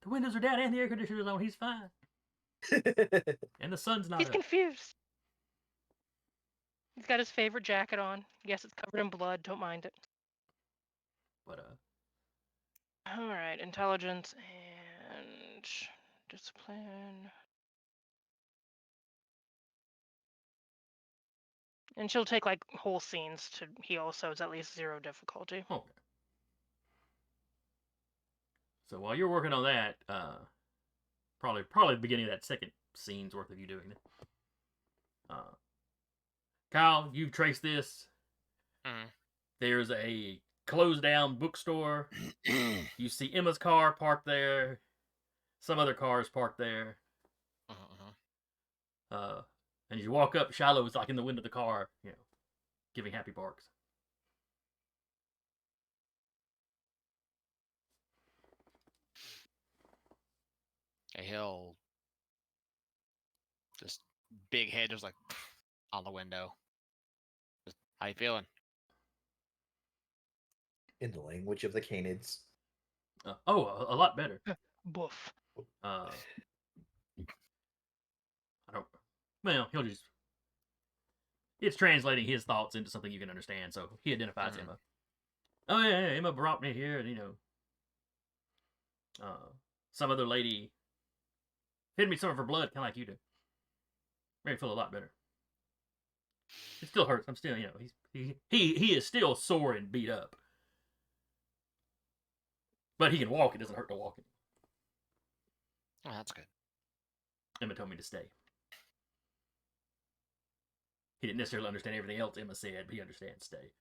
[SPEAKER 1] The windows are down and the air conditioner's on. He's fine. And the sun's not
[SPEAKER 3] He's
[SPEAKER 1] up.
[SPEAKER 3] confused. He's got his favorite jacket on. Yes, it's covered in blood. Don't mind it.
[SPEAKER 1] But
[SPEAKER 3] All right, intelligence and discipline. And she'll take whole scenes to heal, so it's at least 0 difficulty.
[SPEAKER 1] okay. So while you're working on that, probably the beginning of that second scene's worth of you doing it. Kyle, you've traced this.
[SPEAKER 2] Mhm.
[SPEAKER 1] There's a closed down bookstore. You see Emma's car parked there. Some other cars parked there. And as you walk up, Shiloh's in the window of the car, giving happy barks.
[SPEAKER 2] And he'll just big head just on the window. Just, how you feeling?
[SPEAKER 4] In the language of the Canids.
[SPEAKER 1] A lot better.
[SPEAKER 3] Boof.
[SPEAKER 1] I don't. Well, he'll just. It's translating his thoughts into something you can understand, so he identifies Emma. Oh yeah, Emma brought me here, and some other lady hid me some of her blood, kind of like you do. Made me feel a lot better. It still hurts. I'm still, he is still sore and beat up, but he can walk. It doesn't hurt to walk.
[SPEAKER 2] Oh, that's good.
[SPEAKER 1] Emma told me to stay. He didn't necessarily understand everything else Emma said, but he understands stay.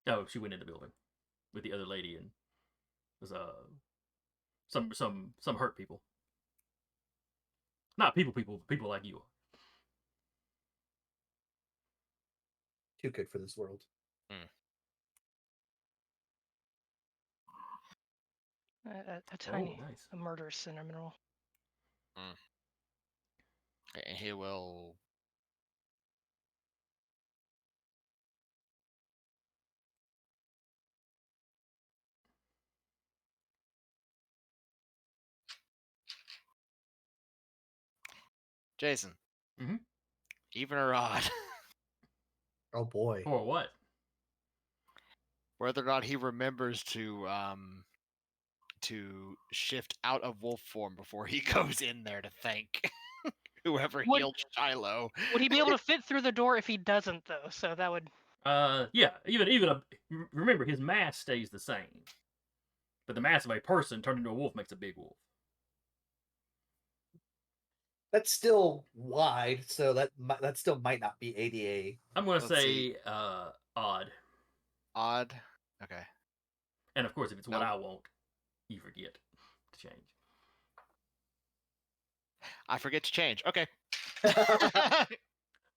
[SPEAKER 1] Oh, she went in the building with the other lady and was some hurt people. Not people like you are.
[SPEAKER 4] Too good for this world.
[SPEAKER 3] A tiny,
[SPEAKER 1] nice.
[SPEAKER 3] a murderous cinnamon roll.
[SPEAKER 2] And he will. Jason.
[SPEAKER 1] Mm-hmm.
[SPEAKER 2] Even or odd.
[SPEAKER 4] Oh boy.
[SPEAKER 1] For what?
[SPEAKER 2] Whether or not he remembers to shift out of wolf form before he goes in there to thank whoever healed Shiloh.
[SPEAKER 3] Would he be able to fit through the door if he doesn't, though? So that would.
[SPEAKER 1] Yeah. Remember, his mass stays the same, but the mass of a person turned into a wolf makes a big wolf.
[SPEAKER 4] That's still wide, so that still might not be ADA.
[SPEAKER 1] I'm going to
[SPEAKER 2] Let's see.
[SPEAKER 1] say odd.
[SPEAKER 2] Odd. Okay.
[SPEAKER 1] And of course, if it's what
[SPEAKER 2] No.
[SPEAKER 1] I want, you forget to change.
[SPEAKER 2] I forget to change. Okay.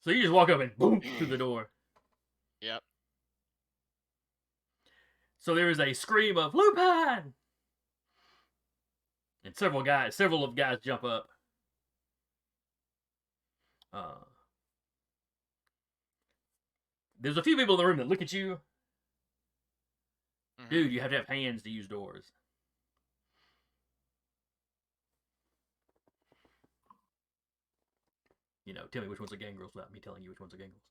[SPEAKER 1] So you just walk up and boom through the door.
[SPEAKER 2] Yep.
[SPEAKER 1] So there is a scream of Lupin, and several of guys jump up. There's a few people in the room that look at you.
[SPEAKER 2] Mhm.
[SPEAKER 1] Dude, you have to have hands to use doors. Tell me which one's a gangrels without me telling you which one's a gangrels.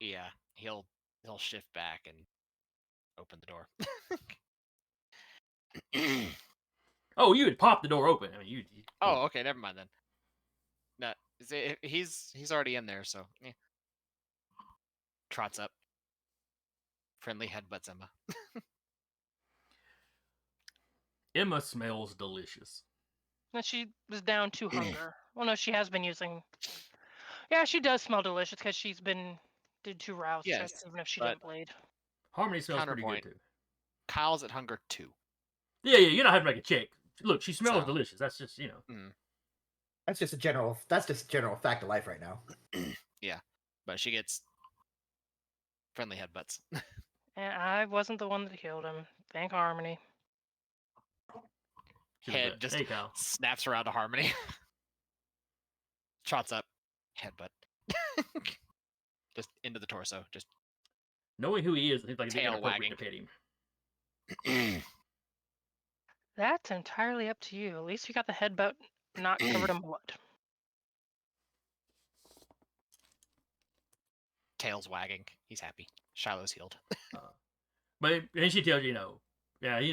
[SPEAKER 2] Yeah. He'll shift back and open the door.
[SPEAKER 1] Oh, you had popped the door open. I mean, you
[SPEAKER 2] Oh, okay. Never mind then. No, he's already in there, so trots up. Friendly headbutts Emma.
[SPEAKER 1] Emma smells delicious.
[SPEAKER 3] And she was down to hunger. Well, no, she has been using. Yeah, she does smell delicious because did 2 rouse
[SPEAKER 2] Yes,
[SPEAKER 3] checks even if she
[SPEAKER 2] but-
[SPEAKER 3] didn't bleed.
[SPEAKER 1] Harmony smells pretty good
[SPEAKER 2] Counterpoint.
[SPEAKER 1] too.
[SPEAKER 2] Kyle's at hunger 2.
[SPEAKER 1] Yeah, you don't have to make a check. Look, she smells
[SPEAKER 2] So-
[SPEAKER 1] delicious. That's just
[SPEAKER 4] That's just a general fact of life right now.
[SPEAKER 2] But she gets friendly headbutts.
[SPEAKER 3] And I wasn't the one that killed him. Thank Harmony.
[SPEAKER 1] she does
[SPEAKER 2] Head
[SPEAKER 1] that.
[SPEAKER 2] just
[SPEAKER 1] Hey, Kyle.
[SPEAKER 2] snaps around to Harmony. Trots up. Headbutt. Just into the torso. Just
[SPEAKER 1] Knowing who he is, it's like it's
[SPEAKER 2] Tail
[SPEAKER 1] inappropriate to
[SPEAKER 2] wagging.
[SPEAKER 1] pet him.
[SPEAKER 3] That's entirely up to you. At least you got the headbutt not covered in blood.
[SPEAKER 2] tails wagging. He's happy. Shiloh's healed.
[SPEAKER 1] But and she tells you,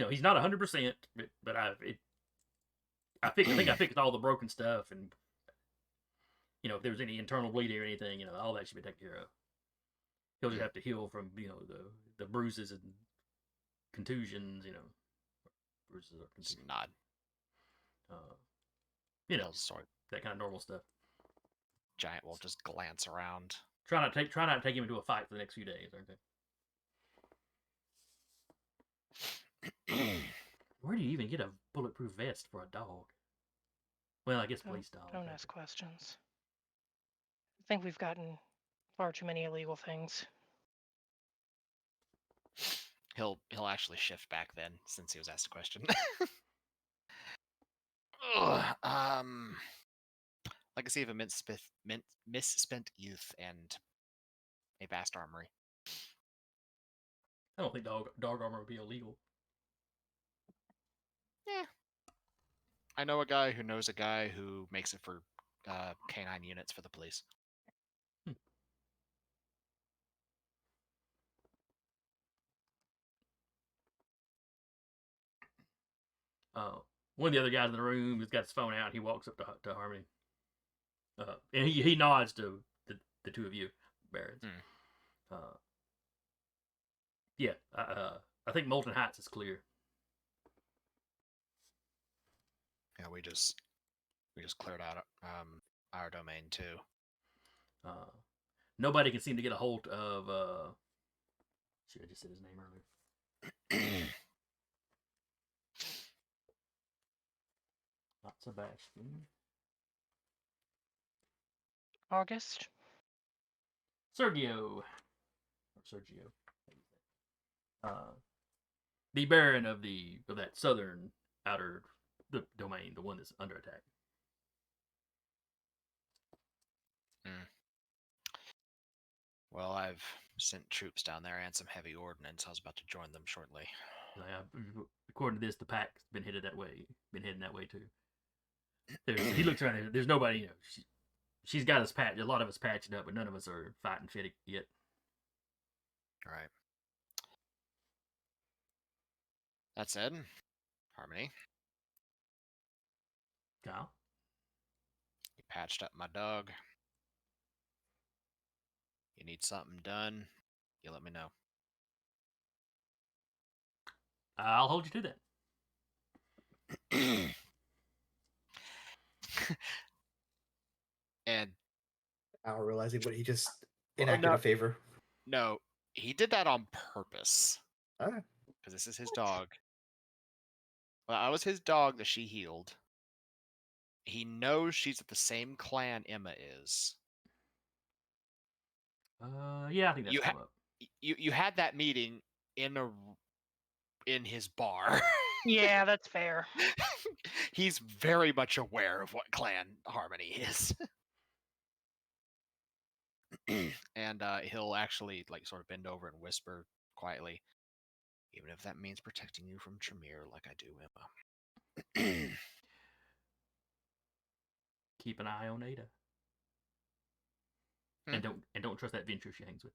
[SPEAKER 1] he's not 100%, but I think I fixed all the broken stuff, and if there was any internal bleeding or anything, all that should be taken care of. He'll just have to heal from the bruises and contusions, bruises or
[SPEAKER 2] Just
[SPEAKER 1] contusions.
[SPEAKER 2] nod. Tells the story.
[SPEAKER 1] That kind of normal stuff.
[SPEAKER 2] Giant will just glance around.
[SPEAKER 1] Try not to take him into a fight for the next few days, aren't they? Where do you even get a bulletproof vest for a dog? Well, I guess police dogs.
[SPEAKER 3] Don't ask questions. I think we've gotten far too many illegal things.
[SPEAKER 2] He'll actually shift back then, since he was asked a question. Legacy of a misspent youth and a vast armory.
[SPEAKER 1] I don't think dog armor would be illegal.
[SPEAKER 2] Yeah. I know a guy who knows a guy who makes it for canine units for the police.
[SPEAKER 1] One of the other guys in the room has got his phone out. He walks up to Harmony, and he nods to the two of you, Barons. Yeah, I think Molten Heights is clear.
[SPEAKER 2] Yeah, we just cleared out our domain too.
[SPEAKER 1] Nobody can seem to get a hold of. Should I just said his name earlier? Not Sebastian.
[SPEAKER 3] August?
[SPEAKER 1] Sergio. The Baron of that southern outer domain, the one that's under attack.
[SPEAKER 2] Well, I've sent troops down there and some heavy ordnance. I was about to join them shortly.
[SPEAKER 1] According to this, the pack's been heading that way too. He looks around. There's nobody. She's got us patched. A lot of us patched up, but none of us are fighting fit yet.
[SPEAKER 2] All right. That said, Harmony,
[SPEAKER 1] Kyle,
[SPEAKER 2] you patched up my dog. You need something done, you let me know.
[SPEAKER 1] I'll hold you to that.
[SPEAKER 4] Now realizing what he just
[SPEAKER 2] Well,
[SPEAKER 4] enacted a favor.
[SPEAKER 2] No, he did that on purpose.
[SPEAKER 4] Okay.
[SPEAKER 2] Because this is his dog. Well, I was his dog that she healed. He knows she's at the same clan Emma is.
[SPEAKER 1] Yeah, I think that's
[SPEAKER 2] You
[SPEAKER 1] come up.
[SPEAKER 2] You had that meeting in his bar.
[SPEAKER 3] Yeah, that's fair.
[SPEAKER 2] He's very much aware of what clan Harmony is. And he'll actually like sort of bend over and whisper quietly, even if that means protecting you from Tremere like I do Emma.
[SPEAKER 1] Keep an eye on Ada. And don't trust that venture she hangs with.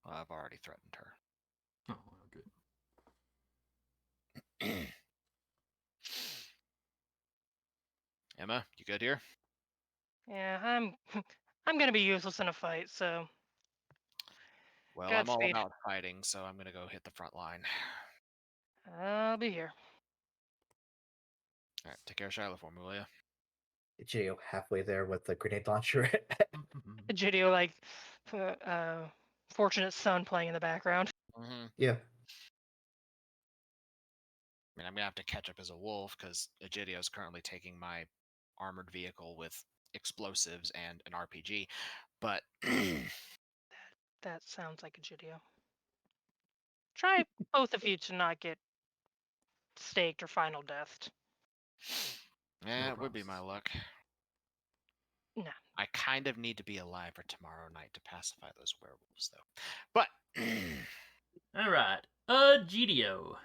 [SPEAKER 2] I've already threatened her.
[SPEAKER 1] Oh, well, good.
[SPEAKER 2] Emma, you good here?
[SPEAKER 3] Yeah, I'm gonna be useless in a fight, so
[SPEAKER 2] Well, I'm all
[SPEAKER 3] Godspeed.
[SPEAKER 2] about fighting, so I'm gonna go hit the front line.
[SPEAKER 3] I'll be here.
[SPEAKER 2] All right, take care of Shiloh for me, will you?
[SPEAKER 4] Geo halfway there with the grenade launcher.
[SPEAKER 3] Egidio, like, fortunate son playing in the background.
[SPEAKER 2] Mm-hmm.
[SPEAKER 4] Yeah.
[SPEAKER 2] I mean, I'm gonna have to catch up as a wolf because Egidio is currently taking my armored vehicle with explosives and an RPG. But
[SPEAKER 3] That sounds like Egidio. Try both of you to not get staked or final deathed.
[SPEAKER 2] yeah, it would be my luck.
[SPEAKER 3] Nah.
[SPEAKER 2] I kind of need to be alive for tomorrow night to pacify those werewolves, though. But
[SPEAKER 1] All right. GDO.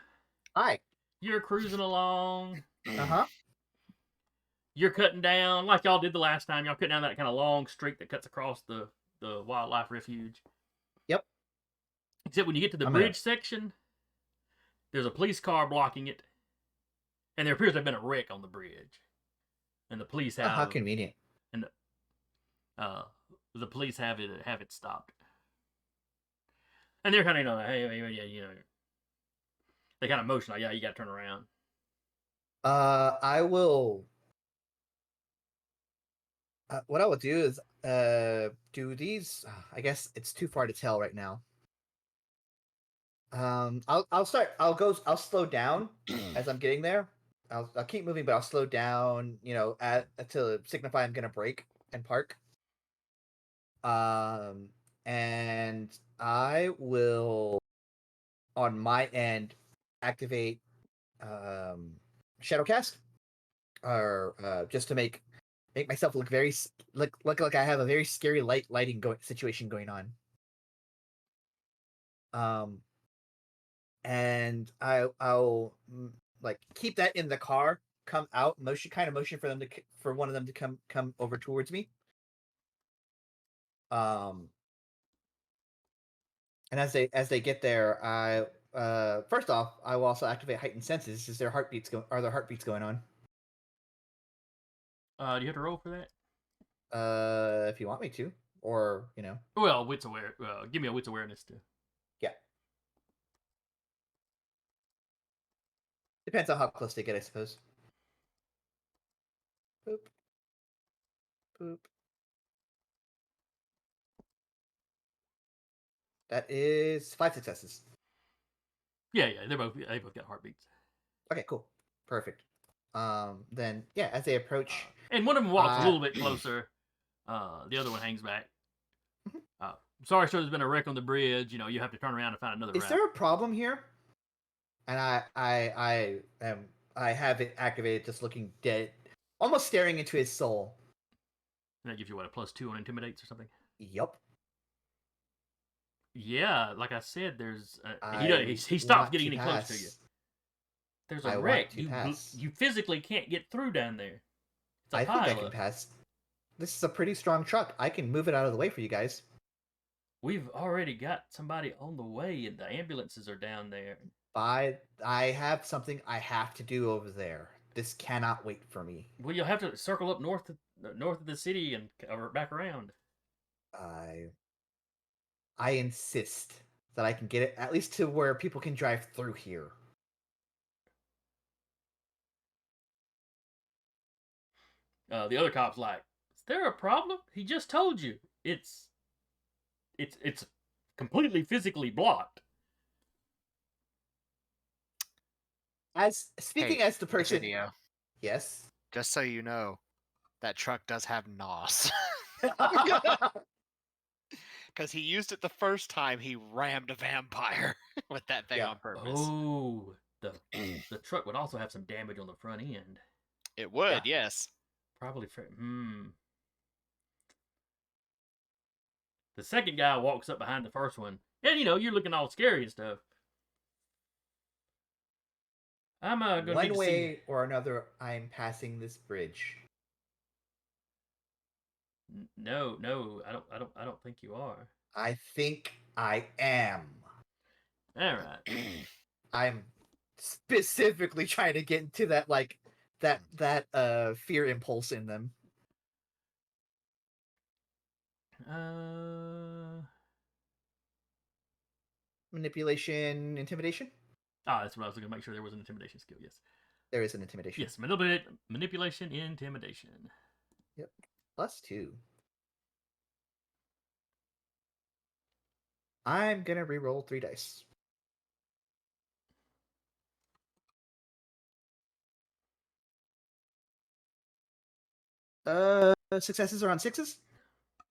[SPEAKER 4] Hi.
[SPEAKER 1] You're cruising along.
[SPEAKER 4] Uh-huh.
[SPEAKER 1] You're cutting down, like y'all did the last time. Y'all cut down that kind of long streak that cuts across the wildlife refuge.
[SPEAKER 4] Yep.
[SPEAKER 1] Except when you get to the bridge section, there's a police car blocking it. And there appears to have been a wreck on the bridge. And the police have...
[SPEAKER 4] how convenient.
[SPEAKER 1] And the police have it stopped. And they're kind of, hey, they kind of motion like, yeah, you got to turn around.
[SPEAKER 4] I will... what I will do is do these... I guess it's too far to tell right now. I'll slow down as I'm getting there. I'll keep moving, but I'll slow down, to signify I'm gonna brake and park. And I will, on my end, activate Shadowcast, or just to make myself look look like I have a very scary lighting situation going on. And I'll like keep that in the car, come out, motion for one of them to come over towards me. And as they get there, I first off, I will also activate heightened senses. Are there heartbeats going on?
[SPEAKER 1] Do you have to roll for that?
[SPEAKER 4] If you want me to, or
[SPEAKER 1] Well, wits aware. Give me a wits awareness too.
[SPEAKER 4] Yeah. Depends on how close they get, I suppose. Boop. Boop. That is 5 successes.
[SPEAKER 1] Yeah, they both got heartbeats.
[SPEAKER 4] Okay, cool, perfect. Then yeah, as they approach,
[SPEAKER 1] and one of them walks a little bit closer. The other one hangs back. Sorry, sir. There's been a wreck on the bridge. You have to turn around and find another route.
[SPEAKER 4] Is there a problem here? And I have it activated, just looking dead, almost staring into his soul.
[SPEAKER 1] And that gives you what, a +2 on intimidates or something?
[SPEAKER 4] Yep.
[SPEAKER 1] Yeah, like I said, there's he stops getting any close to you. There's a wreck. You physically can't get through down there.
[SPEAKER 4] I think I can pass. This is a pretty strong truck. I can move it out of the way for you guys.
[SPEAKER 1] We've already got somebody on the way, and the ambulances are down there.
[SPEAKER 4] I have something I have to do over there. This cannot wait for me.
[SPEAKER 1] Well, you'll have to circle up north of the city and back around.
[SPEAKER 4] I insist that I can get it at least to where people can drive through here.
[SPEAKER 1] The other cop's like, there a problem? He just told you. It's completely physically blocked.
[SPEAKER 4] As speaking
[SPEAKER 2] Hey,
[SPEAKER 4] as the person,
[SPEAKER 2] Video.
[SPEAKER 4] yes.
[SPEAKER 2] Just so you know, that truck does have NOS. Because he used it the first time he rammed a vampire with that thing
[SPEAKER 4] Yeah.
[SPEAKER 2] on purpose.
[SPEAKER 1] Oh, the truck would also have some damage on the front end.
[SPEAKER 2] It would, yes.
[SPEAKER 1] Probably The second guy walks up behind the first one, and you're looking all scary and stuff. I'm gonna
[SPEAKER 4] One
[SPEAKER 1] need to
[SPEAKER 4] way
[SPEAKER 1] see.
[SPEAKER 4] or another, I'm passing this bridge.
[SPEAKER 1] No, I don't think you are.
[SPEAKER 4] I think I am.
[SPEAKER 1] All right.
[SPEAKER 4] I'm specifically trying to get into that fear impulse in them. Manipulation, intimidation?
[SPEAKER 1] That's what I was going to make sure there was an intimidation skill. Yes.
[SPEAKER 4] There is an intimidation.
[SPEAKER 1] Yes, manipulation, intimidation.
[SPEAKER 4] Yep. +2. I'm gonna re-roll 3 dice. Successes are on 6s?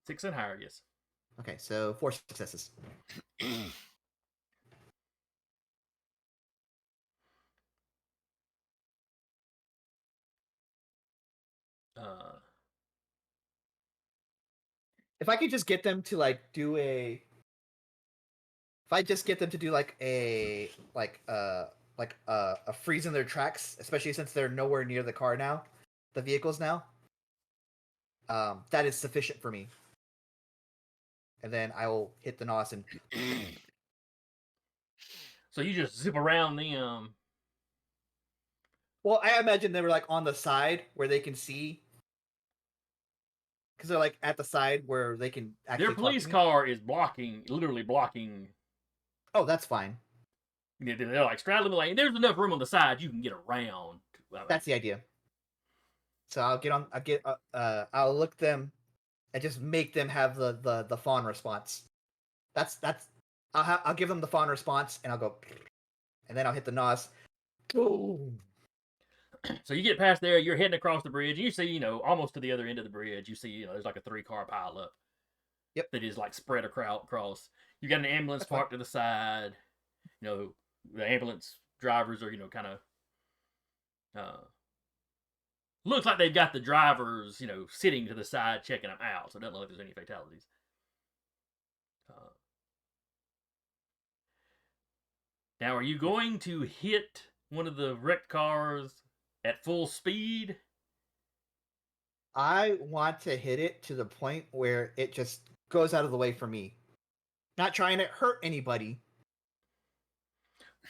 [SPEAKER 1] 6 and higher, yes.
[SPEAKER 4] Okay, so 4 successes. If I could just get them to do a, if I just get them to do a freeze in their tracks, especially since they're nowhere near the car now, the vehicles now, that is sufficient for me. And then I will hit the NOS and.
[SPEAKER 1] So you just zip around them.
[SPEAKER 4] Well, I imagine they were on the side where they can see. Because they're at the side where they can actually.
[SPEAKER 1] Their police car is literally blocking.
[SPEAKER 4] Oh, that's fine.
[SPEAKER 1] They're straddling the lane. There's enough room on the side you can get around.
[SPEAKER 4] That's the idea. So I'll look them and just make them have the fawn response. I'll give them the fawn response and I'll go, and then I'll hit the NOS. Boom.
[SPEAKER 1] So you get past there, you're heading across the bridge, and you see, almost to the other end of the bridge, you see, there's a 3-car pile up.
[SPEAKER 4] Yep.
[SPEAKER 1] That is spread across. You got an ambulance parked to the side. The ambulance drivers are, kind of, looks like they've got the drivers, sitting to the side checking them out. So it doesn't look like there's any fatalities. Now, are you going to hit one of the wrecked cars at full speed?
[SPEAKER 4] I want to hit it to the point where it just goes out of the way for me. Not trying to hurt anybody.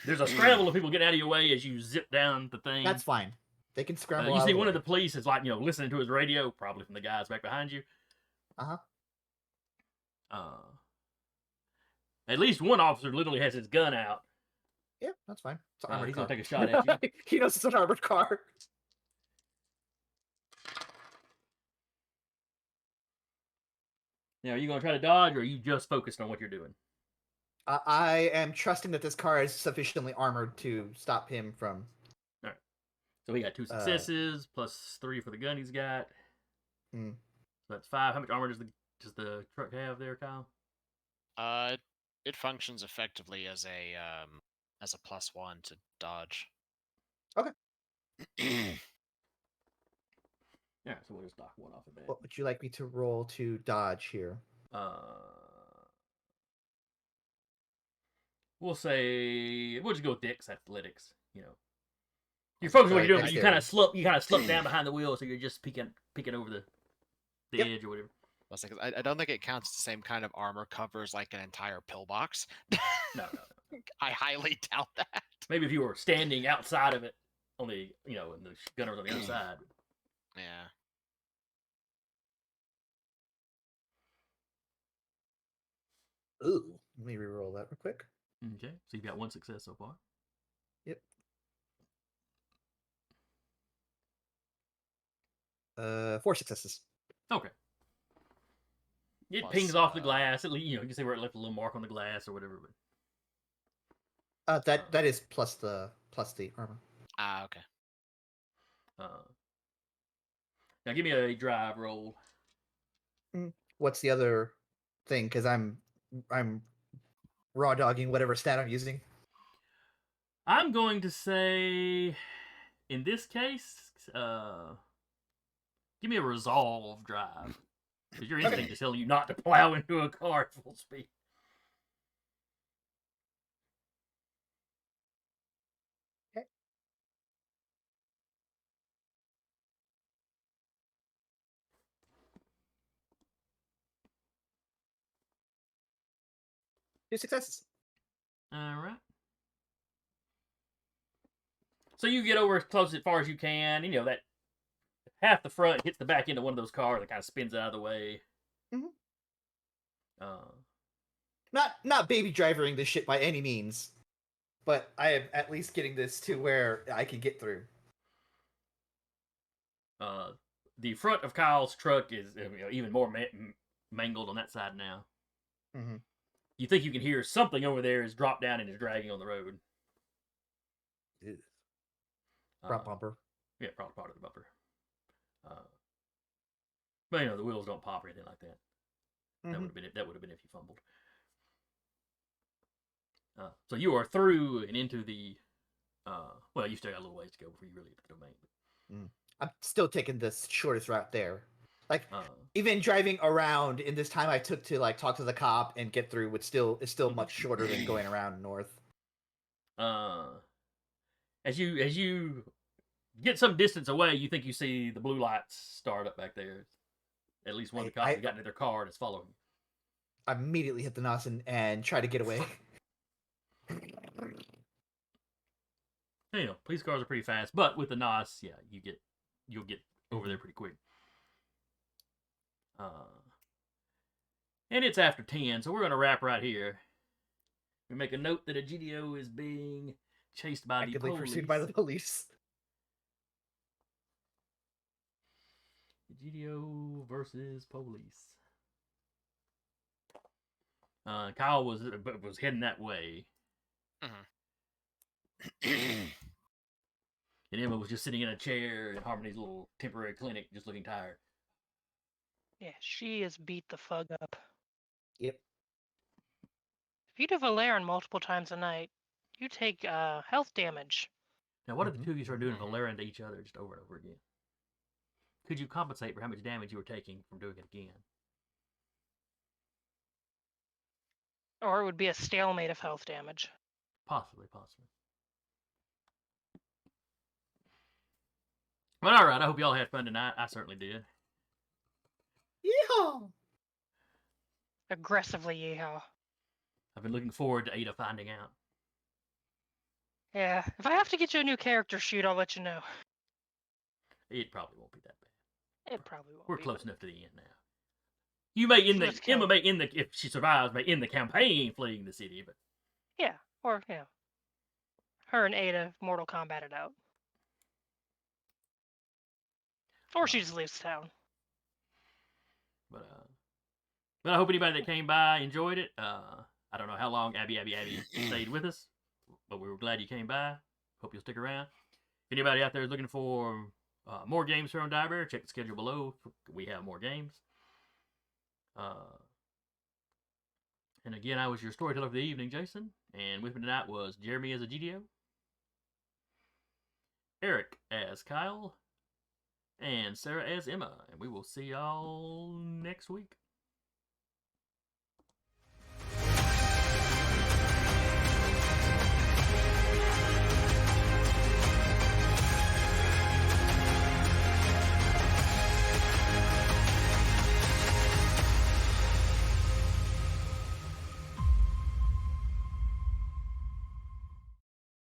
[SPEAKER 1] There's a scramble of people getting out of your way as you zip down the thing.
[SPEAKER 4] That's fine. They can scramble.
[SPEAKER 1] You see one of the police is listening to his radio, probably from the guys back behind you. At least one officer literally has his gun out.
[SPEAKER 4] Yeah, that's fine. It's an armored
[SPEAKER 1] He's
[SPEAKER 4] car.
[SPEAKER 1] gonna take a shot at you.
[SPEAKER 4] He knows it's an armored car.
[SPEAKER 1] Now, are you gonna try to dodge, or are you just focused on what you're doing?
[SPEAKER 4] I am trusting that this car is sufficiently armored to stop him from.
[SPEAKER 1] All right. So he got 2 successes plus 3 for the gun he's got. So that's 5. How much armor does the truck have there, Kyle?
[SPEAKER 2] It functions effectively as a +1 to dodge.
[SPEAKER 4] Okay.
[SPEAKER 1] Yeah, so we'll just knock 1 off of that.
[SPEAKER 4] What would you like me to roll to dodge here?
[SPEAKER 1] We'll just go with Dex Athletics. You're focused on what you're doing, but you kind of slump down behind the wheel, so you're just peeking over the edge or whatever.
[SPEAKER 2] I don't think it counts the same kind of armor covers like an entire pillbox.
[SPEAKER 1] No.
[SPEAKER 2] I highly doubt that.
[SPEAKER 1] Maybe if you were standing outside of it, on the and the gunner's on the other side.
[SPEAKER 2] Yeah.
[SPEAKER 4] Ooh, let me re-roll that real quick.
[SPEAKER 1] Okay, so you've got 1 success so far.
[SPEAKER 4] Yep. 4 successes.
[SPEAKER 1] Okay. It
[SPEAKER 2] Plus,
[SPEAKER 1] pings off the glass. You can see where it left a little mark on the glass or whatever. But
[SPEAKER 4] That is plus the armor.
[SPEAKER 2] Okay.
[SPEAKER 1] Now give me a drive roll.
[SPEAKER 4] What's the other thing? Because I'm raw dogging whatever stat I'm using.
[SPEAKER 1] I'm going to say, in this case, give me a resolve drive. Because your instinct is telling you not to plow into a car at full speed.
[SPEAKER 4] Okay. Two successes.
[SPEAKER 1] All right. So you get over as close as far as you can. That half the front hits the back end of one of those cars and kind of spins out of the way.
[SPEAKER 4] Not baby driving this shit by any means, but I am at least getting this to where I can get through.
[SPEAKER 1] The front of Kyle's truck is even more mangled on that side now.
[SPEAKER 4] Mm-hmm.
[SPEAKER 1] You think you can hear something over there is dropped down and is dragging on the road.
[SPEAKER 4] Front bumper.
[SPEAKER 1] Yeah, probably part of the bumper. But the wheels don't pop or anything like that. That would have been it. That would have been if you fumbled. So you are through and into the. Well, you still got a little ways to go before you really hit the domain.
[SPEAKER 4] I'm still taking the shortest route there. Like even driving around in this time I took to like talk to the cop and get through is still much shorter than going around north.
[SPEAKER 1] As you get some distance away, you think you see the blue lights start up back there. At least one of the cops has gotten into their car and is following you.
[SPEAKER 4] I immediately hit the NOS and try to get away.
[SPEAKER 1] Police cars are pretty fast, but with the NOS, yeah, you'll get over there pretty quick. And it's after 10, so we're going to wrap right here. We make a note that a GDO is being chased by the police.
[SPEAKER 4] Pursued by the police.
[SPEAKER 1] GDO versus police. Kyle was heading that way. And Emma was just sitting in a chair in Harmony's little temporary clinic, just looking tired.
[SPEAKER 3] Yeah, she is beat the fuck up.
[SPEAKER 4] Yep.
[SPEAKER 3] If you do Valerian multiple times a night, you take health damage.
[SPEAKER 1] Now, what if the two of you start doing Valerian to each other just over and over again? Could you compensate for how much damage you were taking from doing it again?
[SPEAKER 3] Or it would be a stalemate of health damage.
[SPEAKER 1] Possibly. Well, all right. I hope y'all had fun tonight. I certainly did.
[SPEAKER 4] Yeehaw!
[SPEAKER 3] Aggressively yeehaw.
[SPEAKER 1] I've been looking forward to Ada finding out.
[SPEAKER 3] Yeah, if I have to get you a new character sheet, I'll let you know.
[SPEAKER 1] It probably won't be that bad.
[SPEAKER 3] It probably won't.
[SPEAKER 1] We're close enough to the end now. You may Emma may if she survives, may end the campaign fleeing the city, but
[SPEAKER 3] yeah, or her and Ada Mortal Kombat it out, or she just leaves town.
[SPEAKER 1] But I hope anybody that came by enjoyed it. I don't know how long Abby stayed with us, but we were glad you came by. Hope you'll stick around. If anybody out there is looking for more games from Diver, check the schedule below. We have more games. And again, I was your storyteller for the evening, Jason. And with me tonight was Jeremy as a GDO, Eric as Kyle, and Sarah as Emma. And we will see y'all next week.